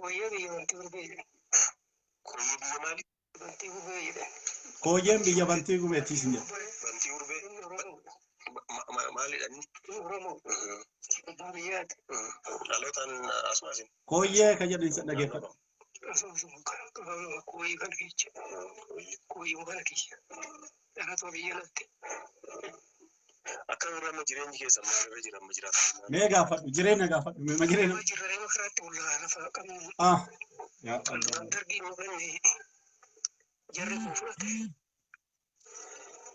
koyyee biyya bantii urbee koyyee biyya maali bantii urbee jedhe koyyeen biyya bantii urbeetii sin jedha bantii urbee maalidhaan Oromoo biyyaati dhalootaan asmaasin koyyee ka jedhan isa dhageeffadhu koyyee kana keessa koyyee kana keessa dhalatoo biyya latti akka irraa jireenyi keessa maalirra jira amma jiraata mee gaafadhu jireenya gaafadhu mee jireenya jirree makaraatti wallaahi lafa qabu yaa Allah dargii mukanni jarri kun fudhate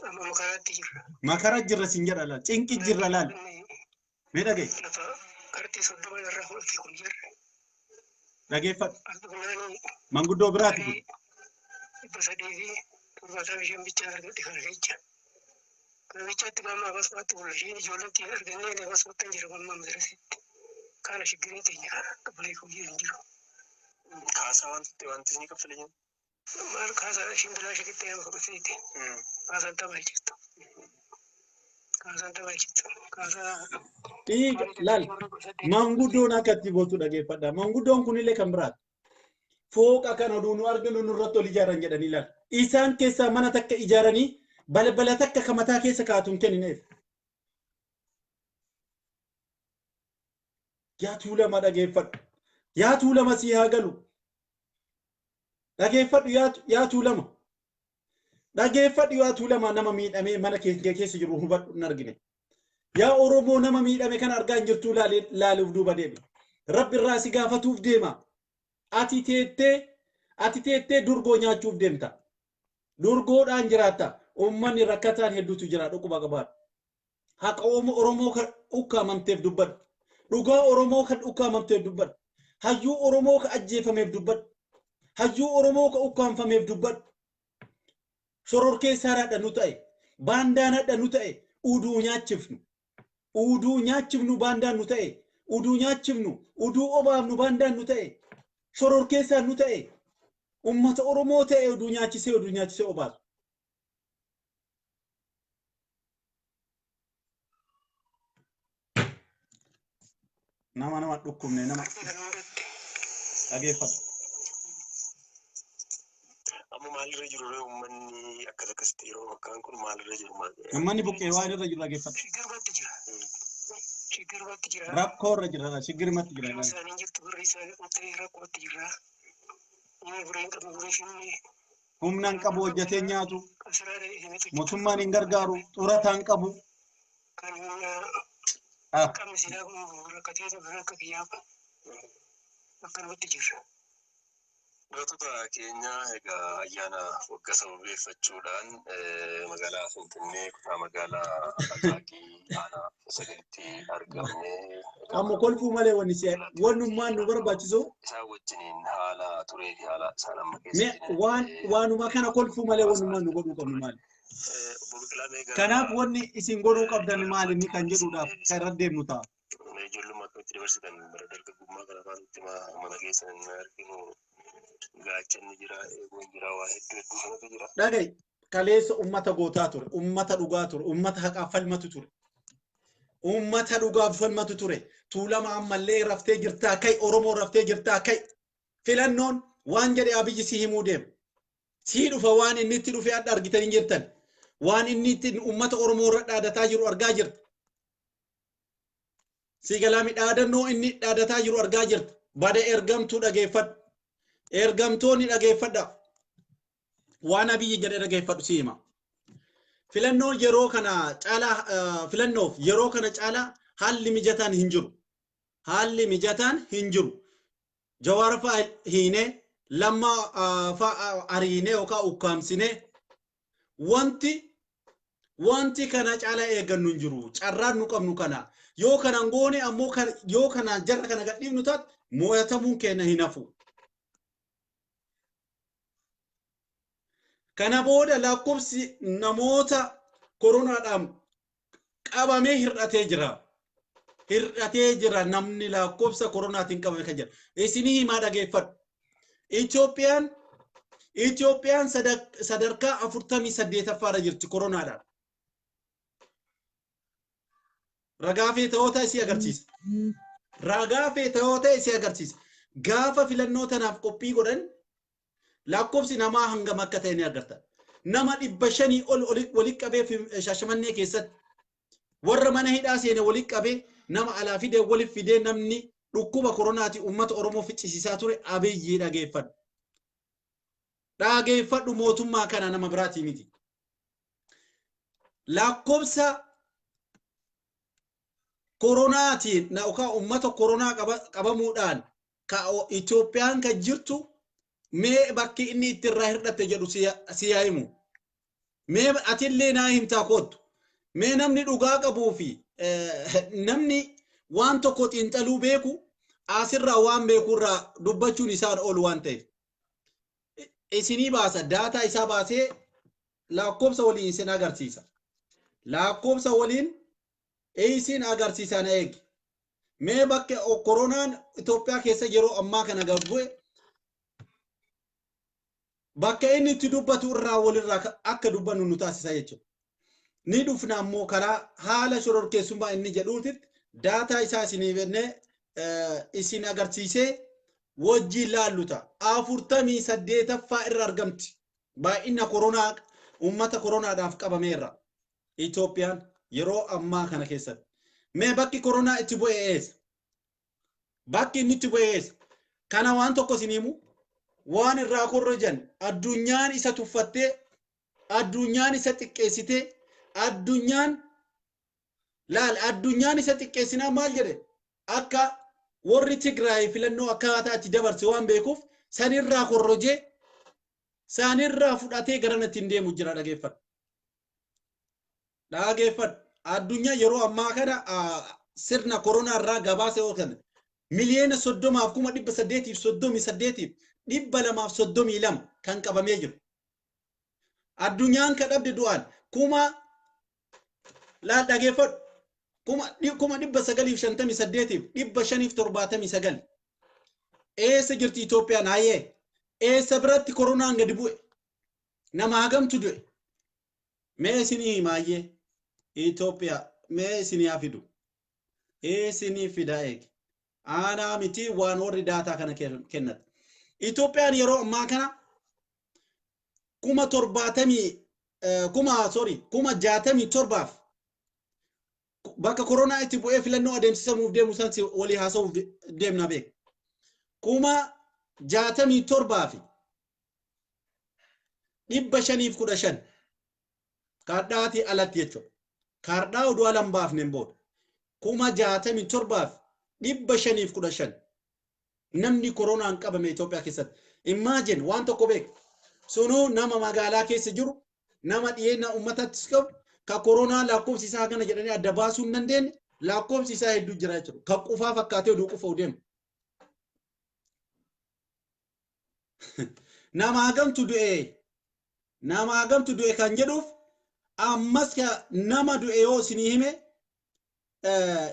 amma makaraatti jirra makara jirra sin jedha laal cinqi jirra laal mee dhagee lafa kartii 30 irraa fudhate kun jirra dhageeffadhu manguddoo biraati kun basadii fi turbaataa isheen bichaa argadhe kana keessa kana bichaatti mammaa basfaatti bulla isheen ijoolletti argannee ne basfattan jira mammaa madrasitti kana shigiree teenya qabalee koyyee hin jiru kaasaa wanti ni kaffalee jiru maal kaasaa ishiin bilaa shakitti nama qabsiite kaasaan taphaa jirtu kaasaan taphaa jirtu kaasaa laal manguddoon akkatti gootu dhageeffadha manguddoon kunillee kan biraati fooqa kana duunu arginu nurratti ol ijaaran jedhanii laal isaan keessaa mana takka ijaaranii balbala takka kamataa keessa kaatuun kennineef yaa tuulama dhageeffadhu yaa tuulama si haa galu dhageeffadhu yaa tuulama dhageeffadhu yaa tuulama nama miidhamee mana keessa jiru hubadhu hin argine yaa Oromoo nama miidhame kan argaa hin jirtu laaluuf duuba deeme rabbi irraa si gaafatuuf deema ati teettee durgoo nyaachuuf deemta durgoodhaan jiraatta ummanni rakkataan hedduutu jira dhukkuba qabaadha haqa Oromoo kan ukkaamamteef dubbadhu dhugaa Oromoo kan ukkaamamteef dubbadhu hayyuu Oromoo kan ajjeefameef dubbadhu hayyuu Oromoo kan ukkaamfameef dubbadhu shororkeessaadha nu ta'e baandaanadha nu ta'e uduu nyaachifnu baandaan nu ta'e uduu nyaachifnu uduu obaafnu baandaan nu ta'e shororkeessaan nu ta'e ummata Oromoo ta'e uduu nyaachisee obaasu nama dhukkubne nama dhageeffadhu. Amma maalirra jiru ree uummanni akkasitti yeroo bakkaan kun maalirra jiru maal? Uummanni buqqee waan irra jiru dhageeffadhu. Rakkoo irra jira shigirmatti jira. Humnaan qabu hojjetee nyaatu mootummaan hin gargaaru xurataan qabu. Gootota keenya egaa ayyaana waggaa sababeeffachuudhaan magaalaa Finfinnee kutaa magaalaa Akaakii aanaa sagalitti argamne. Amma kolfuu malee wanni si wannummaan nu barbaachisu. Isaan wajjiniin haala turee fi haala isaan amma keessatti. Waanuma kana kolfuu malee wannummaan nu godhuu qabnu maali? Kanaaf wanni isin godhuu qabdan maali inni kan jedhuudhaaf kan irra deemnu ta'a. Ijoollummaa akkamitti dabarsitan bara dargaggummaa kana faanatti mana keessa hin arginu. Gaachanni jira, eeguun jira, waa hedduu kanatu jira. Dhaga'i kaleessa uummata gootaa ture, uummata dhugaa ture, uummata haqaaf falmatu ture. Uummata dhugaaf falmatu ture. Tuulama ammallee raftee jirtaa kai, Oromoo raftee jirtaa kai. Filannoon waan jedhe Abiyyi si himuu deema. Sii dhufa waan inni itti dhufee adda argitanii jirtan. Waan inni itti uummata Oromoo irra dhaadataa jiru argaa jirta. Sigalaa midhaadannoo inni dhaadataa jiru argaa jirta. Bada ergamtuu dhageeffadhu. Ergamtoonni dhageeffadha. Waan Abiyyi jedhe dhageeffadhu si hima. Filannoon yeroo kana caalaa filannoof yeroo kana caalaa haalli mijataan hin jiru. Haalli mijataan hin jiru. Jawaar fa'a hiinee lamma fa'a ariinee yookaan ukkaamsinee wanti kana caalaa eeggannu hin jiru. Carraan nu qabnu kana. Yoo kanaan goone ammoo yoo kanaan jarra kana gadhiifnu taate mo'atamuun keenya hin hafu. Kana booda lakkoofsi namoota koronaadhaan qabamee hir'atee jira. Hir'atee jira namni lakkoofsa koronaatiin qabame kan jira. Isinii himaa dhageeffadhu. Itoophiyaan sadarkaa 48ffaarra jirti koronaadhaan. Ragaa fi ta'oota isii agarsiisa. Ragaa fi ta'oota isii agarsiisa. Gaafa filannoo tanaaf qophii godhan lakkoofsi namaa hangam akka ta'e ni agarta. Nama 500 ol walitti qabee Shaashamannee keessatti warra mana hidhaa seene walitti qabee nama alaa fidee walitti fidee namni dhukkuba koronaati uummata Oromoo ficcisiisaa ture Abiyyi dhageeffadhu. Dhageeffadhu mootummaa kana nama biraatii miti. Lakkoofsa koronaatiin yookaan uummata koronaa qabamuudhaan ka Itoophiyaan kan jirtu mee bakki inni itti irraa hir'atte jedhu si yaa'imu. Mee atillee naa himtaa kootu. Mee namni dhugaa qabuu fi namni waan tokko xiinxaluu beeku asirraa waan beekurraa dubbachuun isaan oolu waan ta'eef. Isinii baasa daataa isaa baasee lakkoofsa waliin isin agarsiisa. Lakkoofsa waliin isin agarsiisa na eegi. Mee bakka koronaan Itoophiyaa keessa yeroo ammaa kana gabbu'e bakka inni itti dubbatu irraa walirraa akka dubbannu nu taasisa jechuudha. Ni dhufna ammoo karaa haala shororkeessummaa inni jedhuutitti daataa isaa isinii bennee isin agarsiisee wajjin laalluta. 48ffaa irra argamti. Baay'ina koronaa uummata koronaadhaaf qabameerra. Itoophiyaan yeroo ammaa kana keessatti. Mee bakki koronaa itti bu'e eessa? Bakki inni itti bu'e eessa? Kana waan tokko isin himu waan irraa korrojan addunyaan isa tuffattee addunyaan isa xiqqeessitee addunyaan isa xiqqeessinaa maal jedhe akka warri Tigraay filannoo akkaataa itti dabarse waan beekuuf sanirraa korrojee sanirraa fudhatee gara natti hin deemu jira dhageeffadhu. Dhageeffadhu addunyaa yeroo ammaa kana sirna koronaa irraa gabaasa yoo kana miliyoona 30,838 232 kan qabamee jiru. Addunyaan ka dhabde du'aan kuma laa dhageeffadhu kuma 958 579 eessa jirti Itoophiyaan hayyee eessa biratti koronaan gadi bu'e nama hagamtu du'e mee isinii himaayyee Itoophiyaa mee isinii hafidu isinii fidaa eegi Aanaa miti waan warri daataa kana kennat. Itoophiyaan yeroo ammaa kana kuma 67 bakka koronaa itti bu'ee filannoo adeemsisamuuf deemu san walii haasa'uuf deemna beek. Kuma 67 515 kaardhaati alatti jechuudha. Kaardhaa oduu alan baafneen booda. Kuma 67 515 namni koronaan qabame Itoophiyaa keessatti. Imagine waan tokko beek. Sunuu nama magaalaa keessa jiru nama dhiyeenya uummatattis qabu ka koronaa lakkoofsi isaa kana jedhanii adda baasuu hin dandeenye lakkoofsi isaa hedduu jira jechuudha. Ka qufaa fakkaatee oduu qufa deemu. Nama hagamtu du'e kan jedhuuf ammas nama du'e yoo isinii hime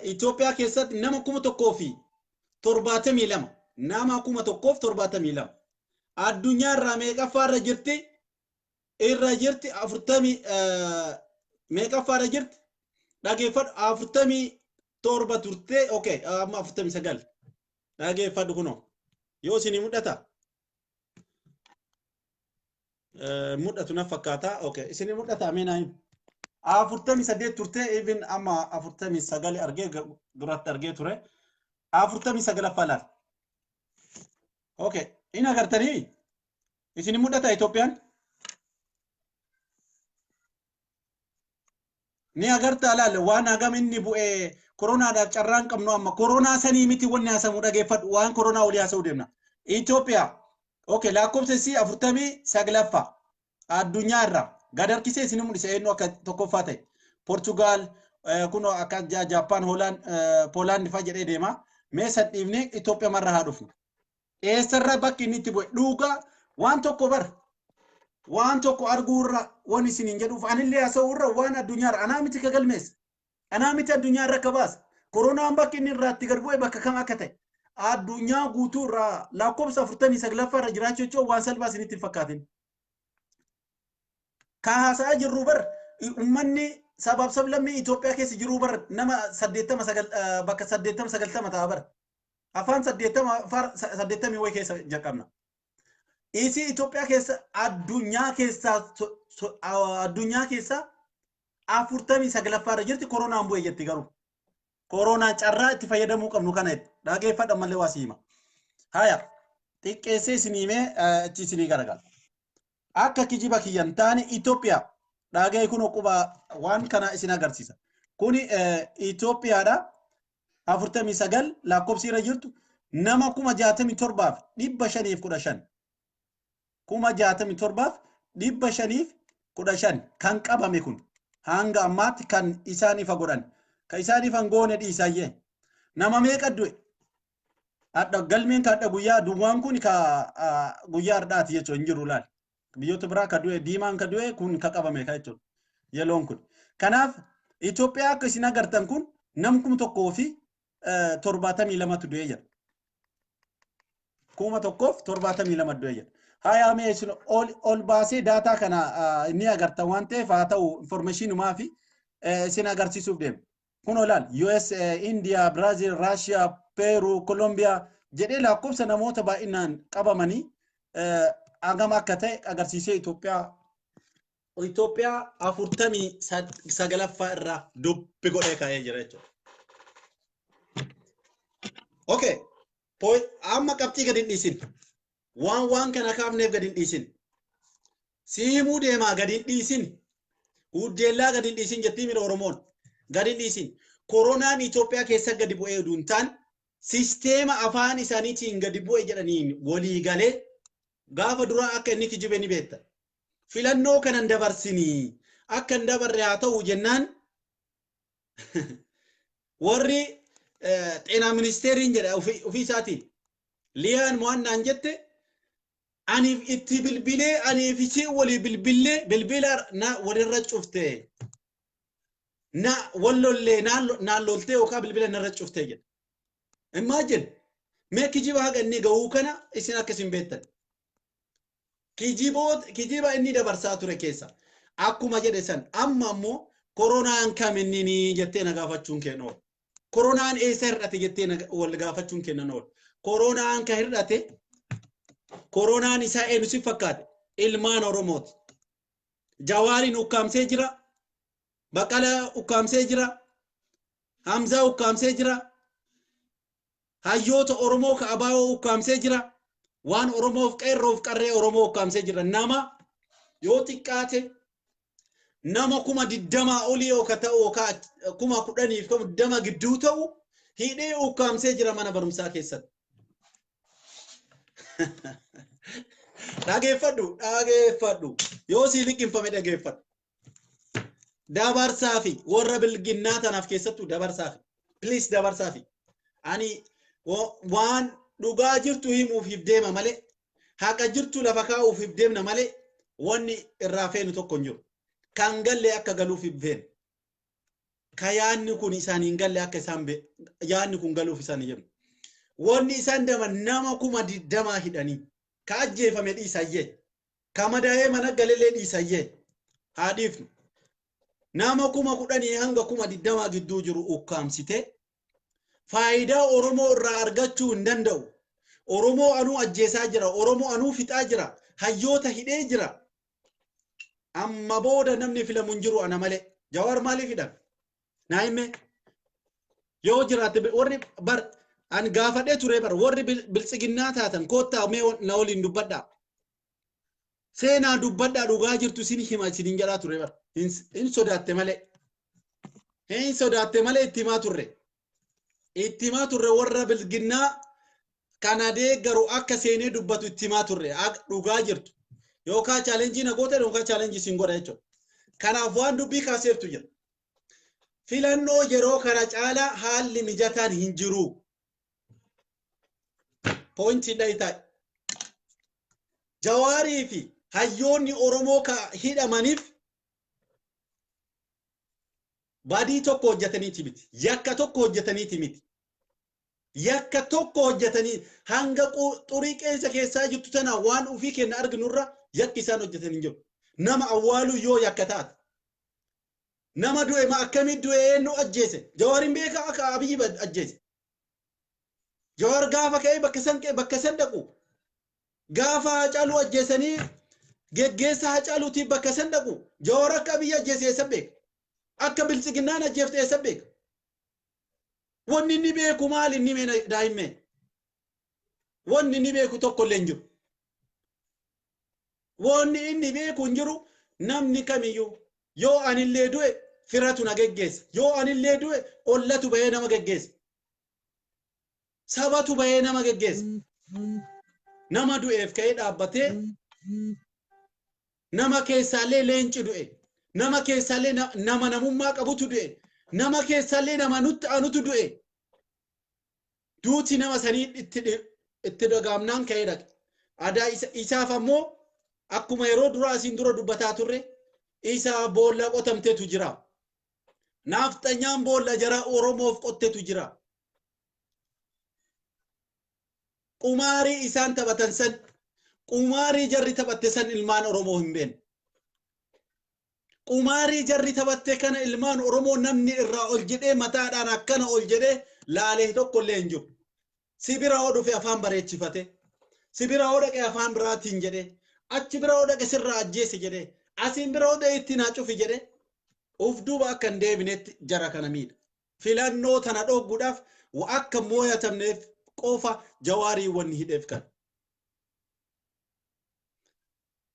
Itoophiyaa keessatti nama 1,072 nama 1,072 addunyaa irraa meeqaffaa irra jirti 40 meeqaffaa irra jirti dhageeffadhu 47 turte okay amma 49 dhageeffadhu kunoo yoo isinii mudhata mudhatu na fakkaata okay isinii mudhata ameenaa 48 turte even amma 49 argee duratti argee ture 49 faalaaf okay in agartanii isin mudhata Itoophiyaan ni agarta laal waan hagam inni bu'ee koronaadhaaf carraan qabnu amma koronaa sanii miti wanni haasamu dhageeffadhu waan koronaa olii haasa'uu deemna Itoophiyaa okay lakkoofsi 49 addunyaa irraa gad harkisee isin mul'isa eenyu akka tokkoffaa ta'e Portugal kuno akka Japan Poland fa jedhee deema mee sadhiifne Itoophiyaa marra haa dhufnu eessarra bakki inni itti bu'e dhugaa waan tokko bar waan tokko arguurra waan isiniin jedhuuf anillee haasa'uurra waan addunyaarra anaa miti kagalmees anaa miti addunyaarra kabaas koronaan bakki inni irraa itti gad bu'e bakka kam akka ta'e addunyaa guutuu irraa lakkoofsa 49 irra jiraachuu jechuun waan salphaa isinitti hin fakkaatin. Ka haasa'aa jirru bar uummanni sabab sablammii Itoophiyaa keessa jiru bar nama 89 bakka 80-90 ta'a bar. Afaan 80 way keessa jalqabna. Isi Itoophiyaa keessa addunyaa keessa 49 irra jirti koronaan bu'e jetti garuu. Koronaan carraa itti fayyadamuu qabnu kana jetti. Dhageeffadha malee waa siima. Haya xiqqeessee isiniimee itti isinii garagala. Akka kijiba kiyyan taane Itoophiyaa dhagee kun quba waan kana isin agarsiisa. Kuni Itoophiyaadha 49 lakkoofsi irra jirtu nama 67,515 67,515 kan qabame kun hanga ammaatti kan isaaniif godhan kan isaaniif hangoone dhiisayyee nama meeqa du'e adda galmeen kadha guyyaa duwwaan kun ka guyyaa ardhaati jechuun hin jiru laal biyyoota biraa ka du'e diimaan ka du'e kun ka qabame ka jechuun yeloon kun kanaaf Itoophiyaa akka isin agartan kun nam 1,072 du'e jedha 1,072 du'e jedha haya mee isin ol baasee daataa kana inni agartan waan ta'eef haa ta'u informationumaa fi isin agarsiisuuf deema kun olaal US India Brazil Russia Peru Colombia jedhee lakkoofsa namoota baay'inaan qabamanii agama akka ta'e agarsiisee Itoophiyaa 49ffaa irraa dubbi godhee kaa'ee jira jechuudha. Okay. Amma qabxii gadi hin dhiisin. Waan kana kaafneef gadi hin dhiisin. Siimuu deemaa gadi hin dhiisin. Huddeellaa gadi hin dhiisin jettii mira Oromoon. Gadi hin dhiisin. Koronaan Itoophiyaa keessa gadi bu'ee duuntaan sisteema afaan isaaniitiin gadi bu'e jedhaniin walii galee gaafa duraa akka inni kijibe ni beekta. Filannoo kanan dabarsinii akka hin dabarre haa ta'u jennaan warri xeenaa ministeeriin jedha ofii isaatiin liyaan mo'annaan jette aniif itti bilbilee aniif isii walii bilbila na walirra cufte na wallollee naan loltee yookaan bilbila narra cufte jedha. Imagine mee kijiba haga inni ga'uu kana isin akkasin beektan. Kijiba inni dabarsaa ture keessa akkuma jedhe san amma ammoo koronaan kam inni jettee na gaafachuun kennoo. koronaan eessa hir'ate jettee wal gaafachuun kennan oolu. Koronaan ka hir'ate koronaan isaa eenyu si fakkaate ilmaan Oromooti. Jawaariin ukkaamsee jira. Baqala ukkaamsee jira. Hamzaa ukkaamsee jira. Hayyoota Oromoo ka abaawoo ukkaamsee jira. Waan Oromoof qeerroof qarree Oromoo ukkaamsee jira. Nama yoo xiqqaate nama 20 olii yoo ka ta'u yookaan 10 fi 20 gidduu ta'u hidhee ukkaamsee jira mana barumsaa keessatti. Dhageeffadhu. Yoo si liqinfame dhageeffadhu. Dabarsaa fi warra bilginnaa tanaaf keessattuu dabarsaa fi. Please dabarsaa fi. Ani waan dhugaa jirtu himuuf deema malee haqa jirtu lafa kaa'uuf deemna malee wanni irraa feenu tokko hin jiru. Kan galle akka galuuf feenu. Ka yaanni kun isaan hin galle akka isaan yaanni kun galuuf isaan jedhu. Wanni isaan dama nama 20 hidhanii ka ajjeefame dhiisayyee ka madaa'ee mana galillee dhiisayyee haa dhiifnu. Nama 10 hanga 20 gidduu jiru ukkaamsite faayidaa Oromoo irraa argachuu hin danda'u. Oromoo anuu ajjeesaa jira. Oromoo anuu fixaa jira. Hayyoota hidhee jira. Amma booda namni filamu hin jiru ana malee. Jawaar maaliif hidhan? Naa hime yoo jiraate warri bar an gaafadhee ture bar warri biltsiginnaa taatan koottaa mee na waliin dubbadhaa. Seenaa dubbadhaa dhugaa jirtu sin hima isin jedhaa ture bar. Hin sodaatte malee. Hin sodaatte malee itti himaa turre. Itti himaa turre warra bilginnaa kana deeggaru akka seenee dubbatu itti himaa turre dhugaa jirtu. Yookaan chaalenjii na goote yookaan chaalenjii sin godha jechuudha. Kanaaf waan dubbii kaaseeftu jira. Filannoo yeroo kana caalaa haalli mijataan hin jiru. Pointii dhayitaa. Jawaarii fi hayyoonni Oromoo ka hidhamaniif badii tokko hojjetaniiti miti. Yakka tokko hojjetaniiti miti. Yakka tokko hojjetanii hanga xurii qeensa keessaa jirtu tana waan ofii kenna arginurra yakki isaan hojjetanii jiru. Nama awwaaluu yoo yakka taate. Nama du'e ma akkamii du'e eenyu ajjeese? Jawaariin beekaa akka Abiyyi ajjeese. Jawaar gaafa ka'ee bakka san dhaqu. Gaafa Hacaaluu ajjeesanii geggeessaa Hacaaluutiin bakka san dhaqu. Jawaar akka Abiyyi ajjeese eessa beeka? Akka biltsiginnaan ajjeefte eessa beeka? Wanni inni beeku maali inni meena daa'immee? Wanni inni beeku tokko illee hin jiru. Wanni inni beeku hin jiru namni kamiyyuu yoo anillee du'e firatu na geggeessa. Yoo anillee du'e ollatu bahee nama geggeessa. Sabatu bahee nama geggeessa. Nama du'eef ka'ee dhaabbatee nama keessaallee leenci du'e. Nama keessaallee nama namummaa qabutu du'e. Nama keessaallee nama nutti anutu du'e. Duuti nama sanii itti dhagaamnaan ka'ee dhaqe. Aadaa isaaf ammoo akkuma yeroo duraa asiin dura dubbataa turre isaa boolla qotamtetu jira. Naaftanyaan boolla jara Oromoof qottetu jira. Qumaarii isaan taphatan san qumaarii jarri taphatte san ilmaan Oromoo hin beekne. Qumaarii jarri taphatte kana ilmaan Oromoo namni irraa ol jedhee mataadhaan akkana ol jedhee laalee tokko illee hin jiru. Sibira hoo dhufe afaan bareechifate. Sibira hoo dhaqe afaan biraatiin jedhee. Achi bira hoo dhaqe sirraa ajjeese jedhee. Asiin bira hoo dhaqe itti naa cufi jedhee. Uf duuba akka hin deebinetti jara kana miidha. Filannoo tana dhogguudhaaf akka moo'atamneef qofa Jawaarii wanni hidheef kan.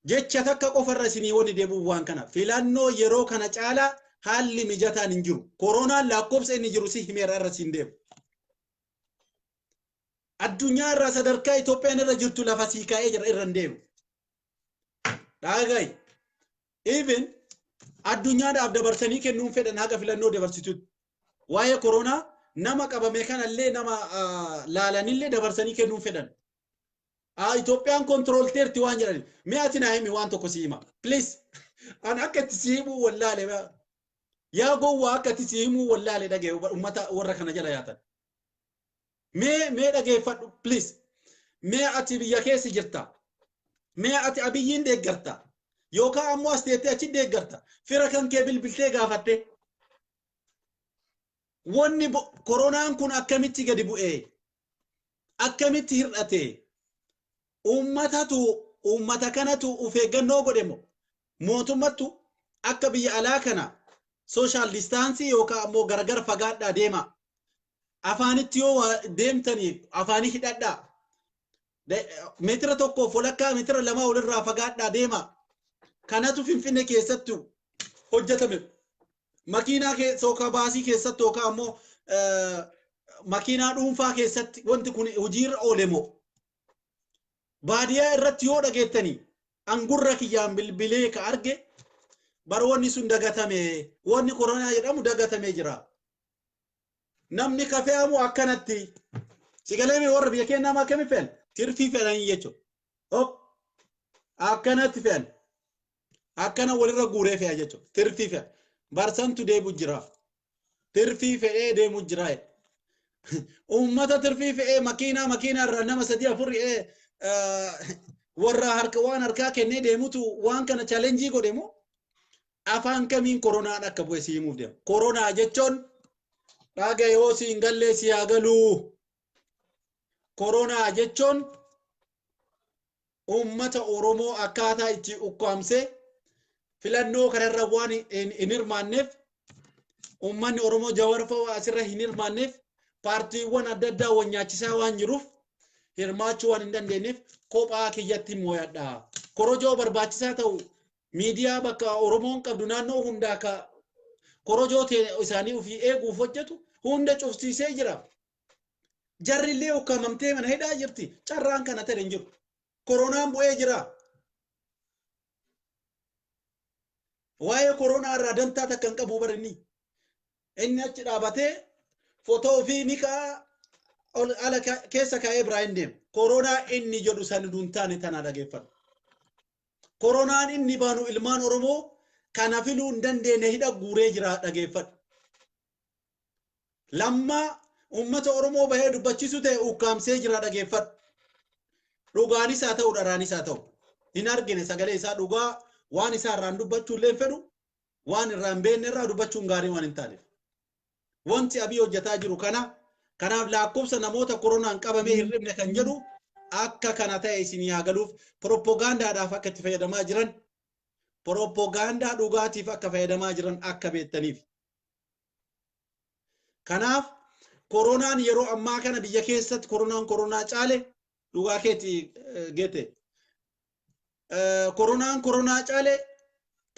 Jecha takka qofarra isinii wanni deebi'u waan kana. Filannoo yeroo kana caalaa haalli mijataan hin jiru. Koronaan lakkoofsa inni jiru si himeera irra siin deemu. Addunyaa irraa sadarkaa Itoophiyaan irra jirtu lafa sii kaa'ee jira irra hin deemu. Dhaagayi. Even addunyaadhaaf dabarsanii kennuun fedhan haga filannoo dabarsitutti. Waa'ee koronaa nama qabame kanallee nama laalanillee dabarsanii kennuun fedhan. Itoophiyaan kontroolteerti waan jedhani. Mee ati naa himi waan tokko si hima. Please. An akka itti si himuu wallaale. Yaa gowwaa akka itti si himuu wallaale dhagee uummata warra kana jala yaatan. Mee dhageeffadhu please. Mee ati biyya keessa jirta. Mee ati Abiyyiin deeggarta. Yookaan ammoo as teettee achi deeggarta. Fira kan kee bilbiltee gaafatte. wanni koronaan kun akkamitti gadi bu'ee akkamitti hir'ate uummata kanatu of eeggannoo godhemo mootummattu akka biyya alaa kana social distance yookaan ammoo gargar fagaadhaa deema afaanitti yoo deemtaniif afaanii hidhadhaa meetira tokko folakkaa meetira lama walirraa fagaadhaa deema kanatu finfinne keessattu hojjetame makiinaa keessoo baasii keessatti yookaan ammoo makiinaa dhuunfaa keessatti wanti kun hojiirra oolemo baadiyaa irratti yoo dhageettanii angurra kiyyaan bilbilee ka arge baroonni sun dagatame wanni koronaa jedhamu dagatame jira namni kafeamu akkanatti sigalee warra biyya keenyaa ma akkami fe'an tirfii fe'anii jechuudha hop akkanatti fe'an akkana walirra guuree fe'a jechuudha tirfii fe'a barsantu deebu jira tirfii fe'ee deemu jira ummata tirfii fe'ee makiinaa irraa nama 3-4 warra harka waan harkaa kennee deemutu waan kana challenge godhemu afaan kamiin koronaan akka bu'e siimuuf deema koronaa jechuun dhaga yoo siin gallee si haa galuu koronaa jechuun ummata oromoo akkaataa itti ukkaamsee filannoo kanarra waan hin hirmaanneef ummanni oromoo jawarfa asirra hin hirmaanneef paartiiwwan adda addaa wanyaachisaa waan jiruuf hirmaachuu waan hin dandeenyeef kophaa kiyyatti mooyadha korojoo barbaachisaa ta'u miidiyaa bakka oromoon qabdu naannoo hundaa ka korojoo isaanii ofii eeguuf hojjetu hunda cufsiisee jira jarrillee ukkaamamtee mana hidhaa jirti carraan kana ta'e hin jiru koronaan bu'ee jira waa'ee koronaa irraa dantaa takka hin qabu barinni inni achi dhaabatee footoo ofii ni ka'a ala keessa kaa'ee biraan deema koronaa inni jedhu san duntaane tana dhageeffadhu koronaan inni baanu ilmaan oromoo kana filuu hin dandeenye hidha guuree jira dhageeffadhu lammaa ummata oromoo bahee dubbachiisu ta'e ukkaamsee jira dhageeffadhu dhugaanis haa ta'u dharaanis haa ta'u hin argine sagalee isaa dhugaa waan isaa irraan dubbachuu illee fedhu waan irraan beenne irraa dubbachuun gaarii waan hin taaneef wanti abii hojjetaa jiru kanaaf lakkoofsa namoota koronaan qabamee hir'ibne kan jedhu akka kana ta'e isinii haa galuuf propoogaandaadhaaf akka itti fayyadamaa jiran propoogaandaa dhugaatiif akka fayyadamaa jiran akka beektaniif kanaaf koronaan yeroo ammaa kana biyya keessatti koronaa caale dhugaa keetti geete koronaa caale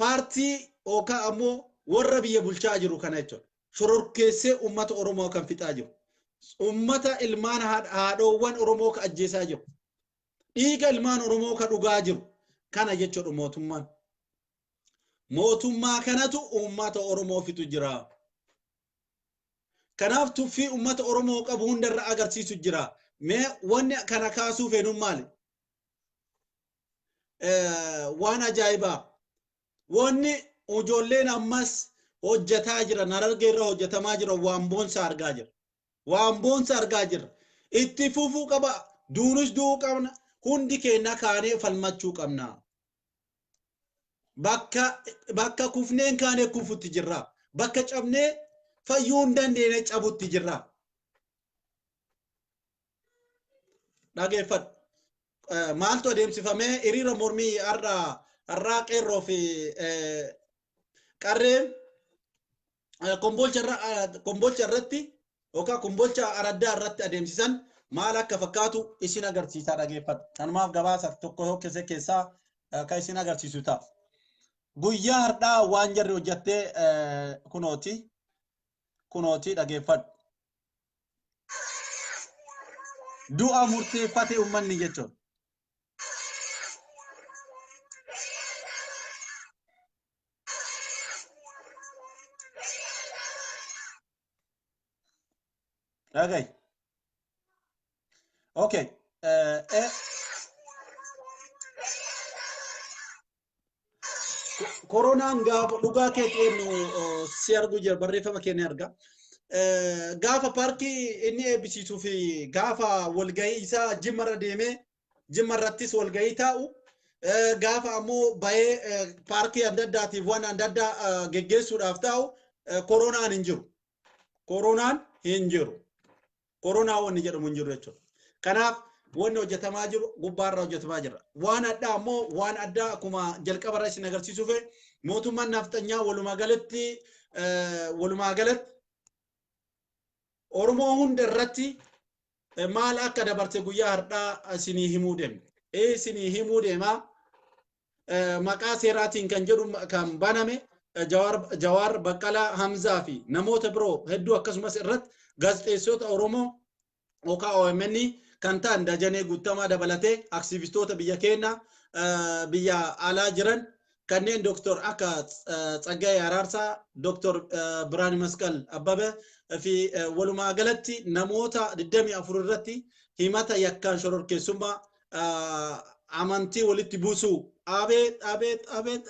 paartii yookaan ammoo warra biyya bulchaa jiru kana jechuudha shororkeessee ummata oromoo kan fixaa jiru ummata ilmaan haadhoowwan oromoo ka ajjeesaa jiru dhiiga ilmaan oromoo ka dhugaa jiru kana jechuudha mootummaa kanatu ummata oromoo fixu jira kanaaf tuffii ummata oromoo qabu hundarra agarsiisu jira mee wanni kana kaasuu feenuun maali waan ajaa'ibaa wanni ijoolleen ammas hojjetaa jiran Harargee irra hojjetamaa jira waan boonsa argaa jira itti fufuu qaba duunus du'uu qabna hundi keenya kaanee falmachuu qabna bakka kufneen kaanee kufutti jirra bakka cabnee fayyuu hin dandeenye cabutti jirra dhageeffadhu maaltu adeemsifamee hiriira mormii har'aa qeerroo fi qarreen kombolcha irratti yookaan kombolcha araddaa irratti adeemsisan maal akka fakkaatu isin agarsiisaa dhageeffadhu kanumaaf gabaasa tokko keessaa kan isin agarsiisu ta'a guyyaa har'aa waan jarri hojjattee kunooti dhageeffadhu du'a murteeffate ummanni jechuudha okay okay koronaan gaafa dhugaa keetiin si argu jira barreeffama keenya arga gaafa paarkii inni eebbisiisuu fi gaafa walgahii isaa jimmarra deemee jimmarrattis walgahii taa'u gaafa ammoo bahee paarkii adda addaatiif waan adda addaa geggeessuudhaaf taa'u koronaan hin jiru koronaan hin jiru. Koronaa wanni jedhamu hin jiru jechuudha. Kanaaf wanni hojjetamaa jiru gubbaarra hojjetamaa jira. Waan addaa ammoo waan addaa akkuma jalqabarra isin agarsiisuuf mootummaan naftanyaa walumaa galatti Oromoo hunda irratti maal akka dabarte guyyaa har'aa isinii himuu deema. Isinii himuu deema. Maqaa seeraatiin kan jedhu kan baname Jawaar Baqqalaa Hamzaa fi namoota biroo hedduu akkasumas irratti gaazexeessota Oromoo yookaan OMN kan ta'an Dajanee Guutamaa dabalatee aktivistoota biyya keenya biyya alaa jiran kanneen Dr. akka Tsaggaayee Araarsaa, Dr. Birhaan Masqal Abbabee fi walumaa galatti namoota 24 irratti himata yakkaan shororkeessummaa amantii walitti buusuu abeet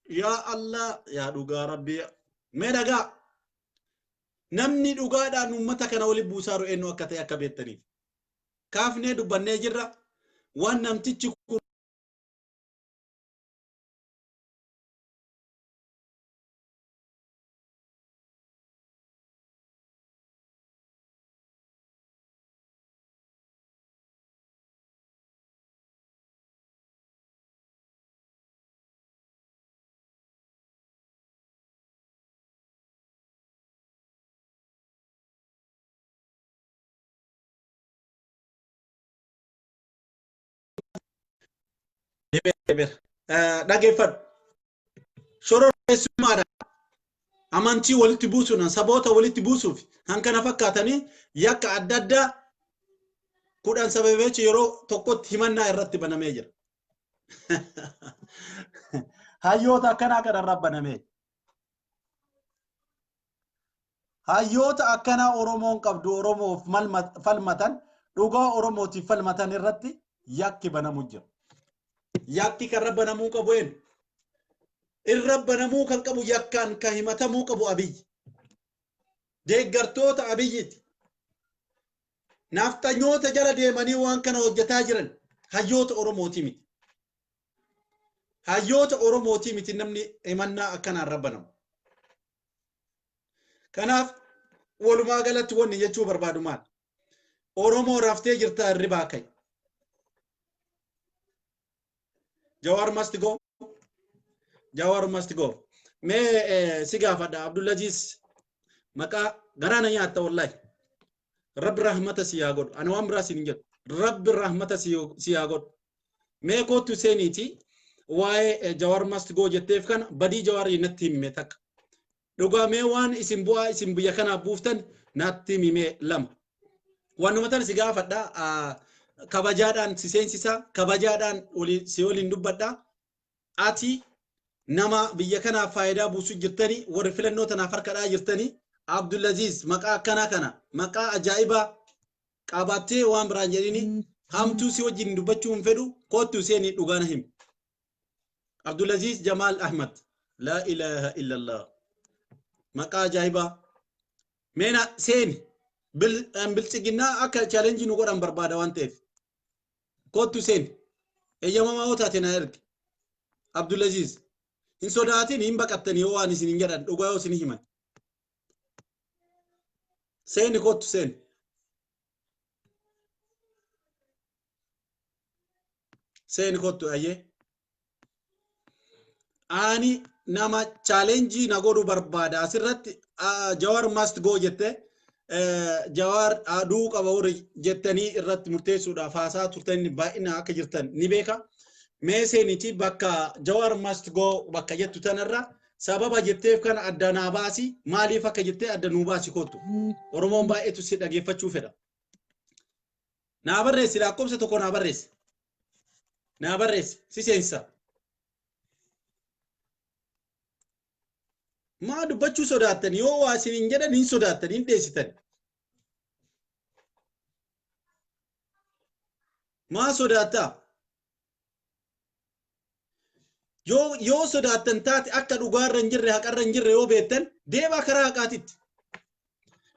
yaa Allah yaa dhugaa Rabbii mee dhagaa namni dhugaadhaan uummata kana walitti buusaa jiru eenyu akka ta'e akka beektaniif kaafnee dubbannee jirra waan namtichi kun dhageeffadhu shororkeessummaadhaan amantii walitti buusuun saboota walitti buusuuf kan kana fakkaatanii yakka adda addaa kudhan sababeechi yeroo tokkotti himannaa irratti banamee jira. Hayyoota akkanaa kanarraa banamee hayyoota akkanaa Oromoon qabdu Oromoof falmatan dhugaa Oromootiif falmatan irratti yakki banamu jira. Yakki kan rabbanamuu qabu eenyu? Irrabbanamuu kan qabu yakkaan kan himatamuu qabu Abiyyi. Deeggartoota Abiyyiiti. Naftanyoota jala deemanii waan kana hojjetaa jiran hayyoota Oromooti miti. Hayyoota Oromooti miti namni himannaa akkanaan rabbanamu. Kanaaf walumaa galatti wanni jechuu barbaadu maal? Oromoo raftee jirtaa hirribaa ka'e. Jawar must go. Jawar must go. Mee si gaafadha Abdulaziz maqaa garaana nyaatta wallahi. Rabbi rahmata si yaa godhu. Ani waan biraa siin jedhu. Rabbi rahmata si yaa godhu. Mee kootu seeniiti waa'ee Jawar must go jetteef kana badii Jawar natti himee takka. Dhugaa mee waan isin bu'aa isin biyya kanaaf buuftan natti himee lama. Waanuma si gaafadha kabajaadhaan si seensisa kabajaadhaan si waliin dubbadha ati nama biyya kanaaf faayidaa buusu jirtanii warri filannoo tanaaf harkadhaa jirtanii Abdulaziz maqaa akkanaa kana maqaa ajaa'ibaa qabattee waan biraan jedhini hamtuu si wajjin dubbachuu hin fedhu kootu seenii dhugaana himi. Abdulaziz Jamaal Ahmad la ilaha illallah maqaa ajaa'ibaa meena seeni bilchiginaa akka challenge nu godhan barbaada waan ta'eef kootu seeni eeyyamamaa yoo taate na ergi Abdulaziz hin sodaatin hin baqattanii yoo waan isin hin jedhan dhugaa yoo isin himan seeni kootu seeni seeni kootu ayyee ani nama challenge na godhu barbaada asirratti Jawar must go jette Jawar aduu qaba warri jettanii irratti murteessuudhaaf haasaa turtanii baay'ina akka jirtan ni beeka. Mee seenitii bakka Jawar must go bakka jettu tanarra sababa jetteef kana adda naa baasi maaliif akka jettee adda nuu baasi kootu. Oromoon baay'eetu si dhageeffachuu fedha. Naa barreessi lakkoofsa tokko naa barreessi. Naa barreessi si seensa. Maa dubbachuu sodaattan yoo waa isin hin jedhan hin sodaattan hin dheessitan. Maa sodaattaa? Yoo sodaattan taate akka dhugaarra hin jirre haqarra hin jirre yoo beektan deebaa karaa haqaatitti.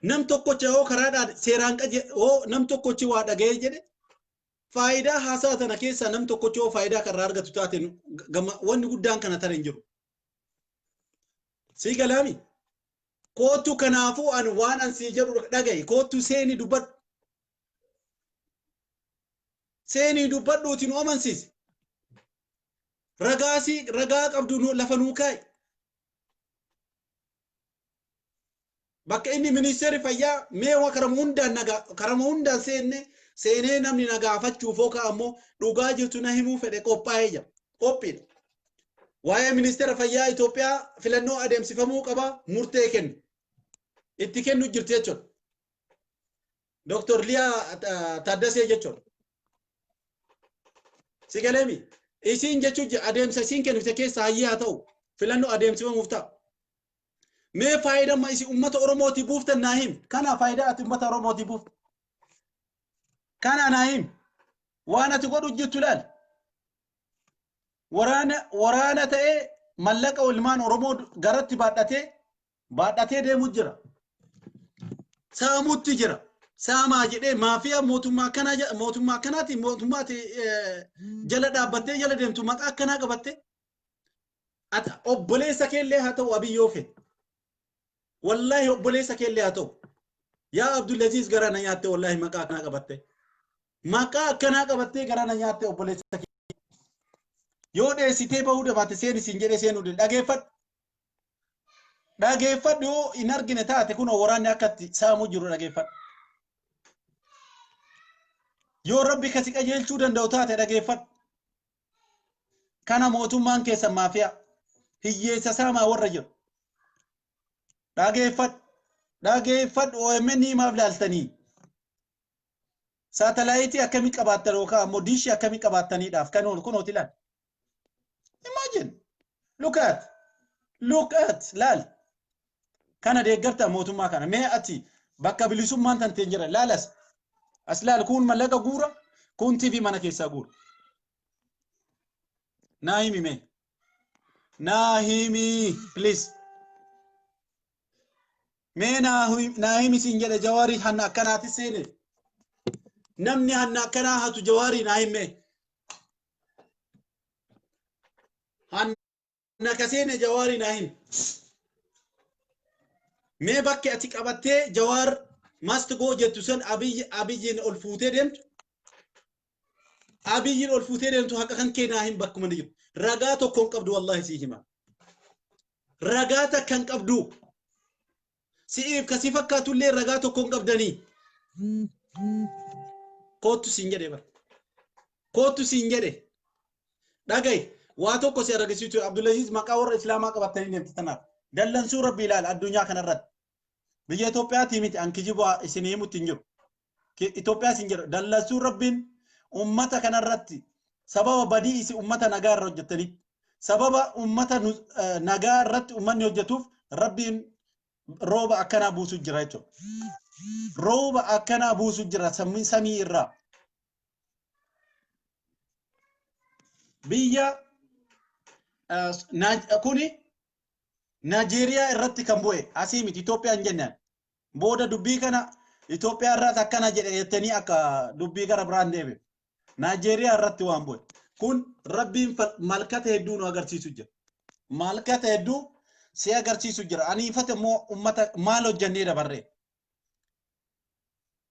Nam tokkocha yoo karaadhaan seeraan yoo nam tokkochi waa dhaga'ee jedhe faayidaa haasaa tana keessaa nam tokkochi yoo faayidaa karraa argatu taate wanni guddaan kana tara hin jiru. Si galami kootu kanaafuu an waan an sii jedhu dhaga'i kootu seenii dubbadhu seenii dubbadhuuti nu amansiisi ragaa qabdu lafa nuu kaa'i bakka inni ministeerri fayyaa meewa karama hundaan seenee namni nagaafachuuf yookaan ammoo dhugaa jirtu na himuu fedhe qophaa'ee jira qophiidha waa'ee ministeera fayyaa Itoophiyaa filannoo adeemsifamuu qaba murtee kennu itti kennu jirti jechuudha Dr. Liyaa Taaddasee jechuudha sigaleemi isiin jechuun adeemsa isiin kennite keessa hayyaa ta'u filannoo adeemsifamuuf ta'a mee faayidama isi ummata Oromooti buuftan naahim kana faayidaa ati ummata Oromooti buuftan kana naahim waan ati godhu jirtu laal waraana ta'ee mallaqa ilmaan Oromoo garatti baadhatee deemu jira saamutti jira saamaa jedhee maafiyaa mootummaa kanaati mootummaati jala dhaabbattee jala deemtu maqaa akkanaa qabatte ata obboleessa keellee haa ta'u abiyyoo fe wallahi obboleessa keellee haa ta'u yaa Abdulaziz gara na nyaatte wallahi maqaa akkanaa qabattee gara na nyaatte obboleessa yoo dheessitee bahuu dhabaate seeni siin jedhee seenuu dhageeffadhu yoo hin argine taate kunoo waraanni akkatti saamuu jiru dhageeffadhu yoo rabbi kasi qajeelchuu danda'u taate dhageeffadhu kana mootummaan keessa maafiyaa hiyyeessa saamaa warra jiru dhageeffadhu OMN maaf laaltanii saatalaayitii akkamii qabaattan yookaan ammoo diishii akkamii qabaattaniidhaaf kan kunooti laal imagine look at lal kana deeggarta mootummaa kana mee ati bakka bilisummaan tantee jira laalas as laal kun mallaqa guura kun TV mana keessaa guura naahimi please mee naahimi siin jedhe Jawaari hanna akkanaati seene namni hanna akkanaa hatu Jawaari naahime hanna kaseene Jawaari naahim mee bakke ati qabattee Jawaar must go jettu san abiyyin ol fuutee deemtu haqa kan kee naahim bakkuma ni jiru ragaa tokko hin qabdu wallahi sii hima ragaa takka hin qabdu si'iif kasi fakkaatullee ragaa tokko hin qabdanii kootu siin jedhe dhaga'i waa tokko si argisiisu Abdulaziz maqaa warra Islaamaa qabatanii deemte tanaaf dallansuu rabbi ilaala addunyaa kanarratti biyya Itoophiyaati miti an kijibaa isinii himutti hin jiru Itoophiyaa sin jedhu dallansuu rabbiin ummata kanarratti sababa badii isi ummata nagaa irra hojjettanii sababa ummata nagaa irratti ummanni hojjetuuf rabbiin rooba akkanaa buusu jira jechuudha rooba akkanaa buusu jira samii irraa biyya kuni Nigeria irratti kan bu'e asii miti Itoophiyaan jennaan booda dubbii kana Itoophiyaa irratti akkana jedhanii akka dubbii gara biraan deebi'e Nigeria irratti waan bu'e kun rabbiin malkata hedduu nu agarsiisu jira malkata hedduu si agarsiisu jira aniifate immoo ummata maal hojjannee dabarree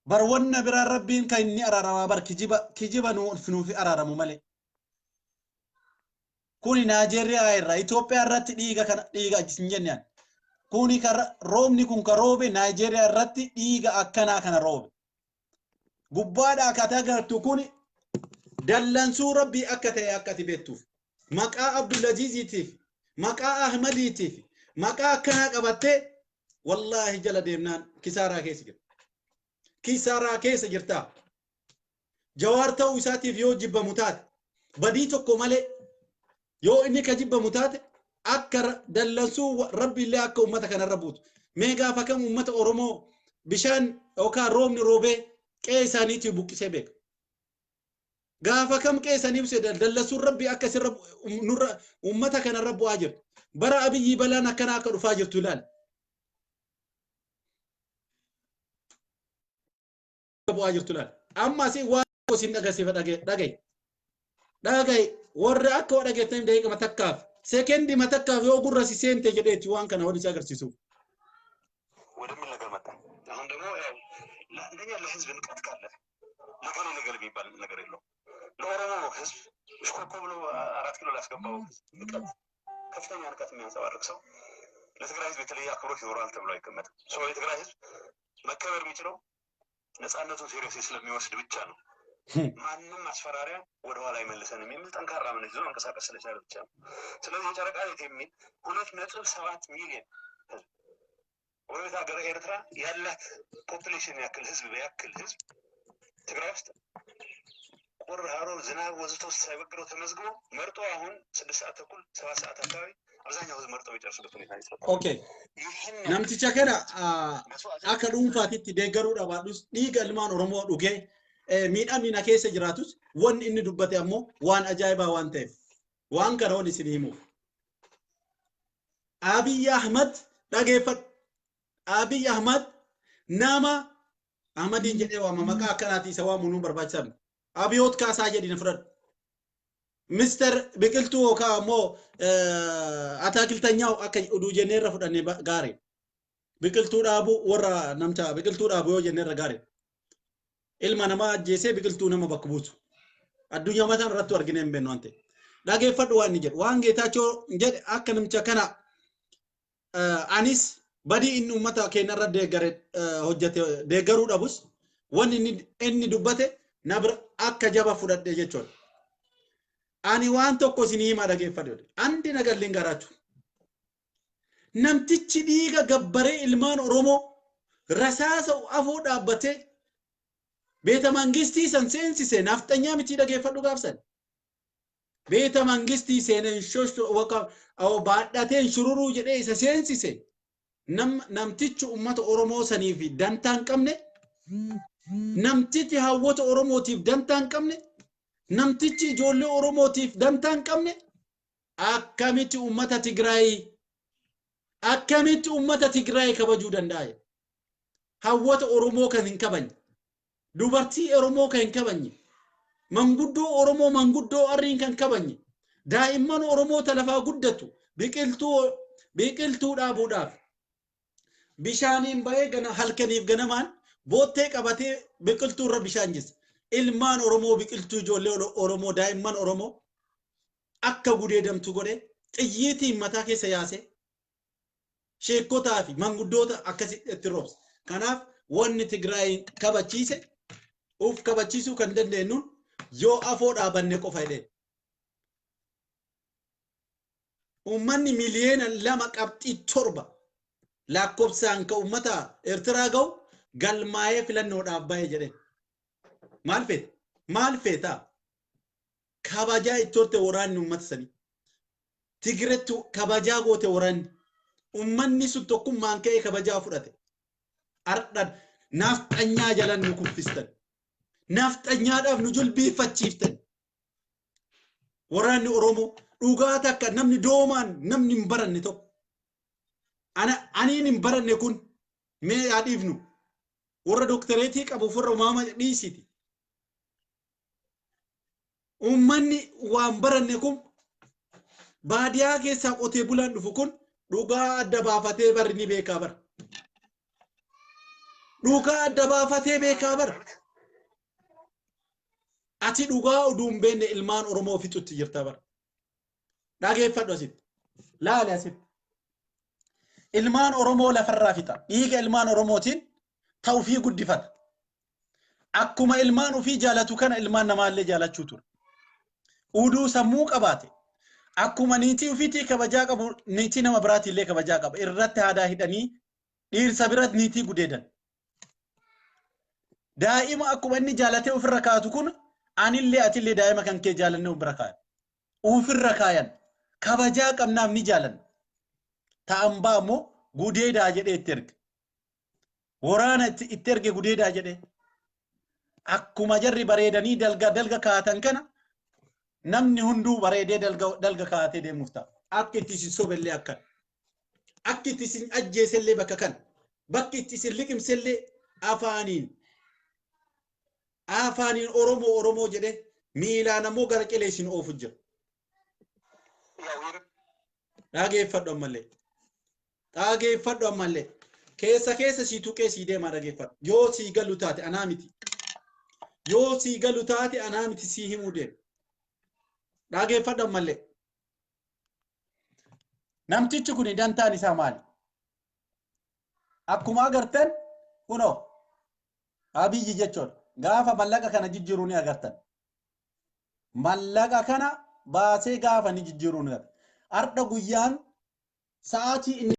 bar wanna biraa rabbiin kan inni araaramaa bar kijiba nuufi araaramu malee kuni Nigeria irra Itoophiyaa irratti dhiiga hin jennaan kuni roobni kun ka roobe Nigeria irratti dhiiga akkanaa kana roobe gubbaadha akka agartu kuni dallansuu rabbii akka ta'e akka ati beektuuf maqaa Abdulaziziitiif maqaa Ahmadiitiif maqaa akkanaa qabattee wallahi jala deemnaan kisaaraa keessa jirta Jawaar ta'uu isaatiif yoo jibbamu taate badii tokko malee yoo inni ka jibbamu taate akka dallansuu rabbi illee akka ummata kanarra buutu mee gaafa kam ummata Oromoo bishaan yookaan roobni roobee qe'ee isaaniitii buqqisee beeka gaafa kam qe'ee isaanii buqqisee dallansuun rabbi akka sirra ummata kanarra bu'aa jiru bara abiyyi balaan akkanaa akka dhufaa jirtu ilaali bu'aa jirtu ilaali amma si waan isin agarsiifa dhaga'i warra akka waa dhageettan daqiiqa matakkaaf sekendi matakkaaf yoo gurra si seente jedheetti waan kana walitti agarsiisuuf ወደሚል ነገር መጣ። አሁን ደግሞ ያው ለአንደኛ ለህዝብ ንቀት ካለ ለሆነ ነገር የሚባል ነገር የለውም። ለኦሮሞ ህዝብ እሽኮኮ ብሎ 4 ኪሎ ላስገባው ንቀት ከፍተኛ ንቀት የሚያንጸባርቅ ሰው ለትግራይ ህዝብ የተለየ አክብሮት ይኖራል ተብሎ አይገመትም። ሰው የትግራይ ህዝብ መከበር የሚችለው ነፃነቱን ሲሪየስ ስለሚወስድ ብቻ ነው። ማንም ማስፈራሪያ ወደኋላ አይመልሰንም የሚል ጠንካራ እምነት ይዞ መንቀሳቀስ ስለቻለ ብቻ ነው። ስለዚህ የጨረቃ ቤት የሚል 2.7 ሚሊዮን ህዝብ ወደ ሀገር ኤርትራ ያላት ፖፑሌሽን ያክል ህዝብ ትግራይ ውስጥ ቁር ሀሮር ዝናብ ወዝቶ ሳይበግረው ተመዝግቦ መርጦ አሁን 6 ሰዓት ተኩል 7 ሰዓት አካባቢ አብዛኛው ህዝብ መርጦ የጨረሱበት ሁኔታ ይሰጣል። ኦኬ namticha kana akka dhuunfaatitti deeggaruu dhabaadhus dhiiga ilmaan Oromoo dhugee miidhamina keessa jiraatus wanni inni dubbate ammoo waan ajaa'ibaa waan ta'eef waan kana ol isin himuuf. Abiy Ahmad dhageeffadhu. Abiy Ahmad nama Ahmadiin jedhee waama maqaa akkanaati isa waamuu nu barbaachisan. Abiyoot kaasaa jedhina fudhadhu. Mister Biqiltuu yookaan ammoo ataakiltanyaa akka oduu jenneerra fudhannee gaarii. Biqiltuu dhaabuu warra namcha biqiltuu dhaabuu yoo jenneerra gaarii. Ilma namaa ajjeesee biqiltuu nama bakka buusu. Addunyaa mataan irratti argine hin beeknu waan ta'e. Dhageeffadhu waan inni jedhu. Waan Geetaachoo jedhe akka namicha kana anis badii inni uummata keenya irra hojjete deeggaruu dhabus wanni inni dubbate na bira akka jaba fudhadhe jechuudha. Ani waan tokko isin himaa dhageeffadhu. Andi nagalleen garaatu. Namtichi dhiiga gabbaree ilmaan Oromoo rasaasa afoo dhaabbatee beeta mangistii san seensise nafxanyaa miti dhageeffadhu gaafsan. Beeta mangistii seeneen shoshoo waka baadhateen shururuu jedhee isa seensise. Namtichi uummata Oromoo saniif dantaa hin qabne. Namtichi hawwata Oromootiif dantaa hin qabne. Namtichi ijoollee Oromootiif dantaa hin qabne. Akkamitti uummata Tigraay kabajuu danda'a? Hawwata Oromoo kan hin kabanye. Dubartii Oromoo kan hin kabanye. Manguddoo Oromoo manguddoo arriin kan kabanye. Daa'imman Oromoo talafaa guddatu. Biqiltuu dhaabuudhaaf. Bishaaniin ba'ee halkaniif ganamaan boottee qabatee biqiltuu irra bishaan jisa. Ilmaan Oromoo biqiltuu ijoollee Oromoo daa'imman Oromoo akka gudeedamtu godhe xiyyiitiin mataa keessa yaase sheekotaa fi manguddoota akkasitti roobse. Kanaaf wanni Tigraay kabachiise uf kabachiisuu kan dandeenyuun yoo afoo dhaabanne qofa jedhee. Uummanni miliyoona 2.7 lakkoofsaan ka uummata Eertiraa ga'u galmaa'ee filannoodhaaf baay'ee jedhee. Maal feeta? Kabajaa ittootte waraanni uummata sanii. Tigreetti kabajaa goote waraanni. Uummanni sun tokkummaan ka'ee kabajaa fudhate. Ardhan nafxanyaa jalan nu kuffistan. Nafxanyaadhaaf nu jilbiiffachiiftan. Waraanni Oromoo dhugaa takka namni doomaan namni hin baranne tokko. Aniin hin baranne kun mee yaa dhiifnu. Warra doktoreetii qabu warra uumama dhiisiti. Uummanni waan baranne kun baadiyaa keessaa qotee bulaan dhufu kun dhugaa adda baafatee barri ni beekaa bara. Dhugaa adda baafatee beekaa bara. Ati dhugaa oduu hin beekne ilmaan Oromoo fixutti jirta bara. Dhageeffadhu asitti. Laali asitti. Ilmaan Oromoo lafarraa fixa. Dhiiga ilmaan Oromootiin ta'uu fi guddifata. Akkuma ilmaan ofii jaalatu kana ilmaan namaallee jaalachuu ture. Uduu sammuu qabaate. Akkuma niitii ofiitii kabajaa qabu niitii nama biraatiillee kabajaa qaba. Irratti aadaa hidhanii dhiirsa biratti niitii gudeedan. Daa'ima akkuma inni jaalatee ofirra kaatu kun anillee atillee daa'ima kan kee jaalannee ofirra kaayan. Ofirra kaayan. Kabajaa qabnaaf ni jaalanna. Ta'an baammoo gudeedaa jedhee itti erge. Waraana itti erge gudeedaa jedhee. Akkuma jarri bareedanii dalga kaatan kana namni hunduu bareedee dalga kaatee deemuuf ta'a. Akka itti isin sobellee akkan. Akka itti isin ajjeesellee bakka kan. Bakki itti isin liqimsellee afaaniin. Afaaniin Oromoo jedhee miilaan ammoo gara qilee isin oofu jira. Dhageeffadhu ammallee. Dhageeffadhu ammallee. keessa si tuqee si deema dhageeffadhu. Yoo si galu taate anaa miti. Yoo si galu taate anaa miti si himuu deema. Dhageeffadhu ammallee. Namtichi kun dantaan isaa maali? Akkuma agartan kunoo Abiyyi jechuudha. Gaafa mallaqa kana jijjiiruu ni agartan. Mallaqa kana baasee gaafa ni jijjiiruu ni agartan. Arda guyyaan sa'aatii inni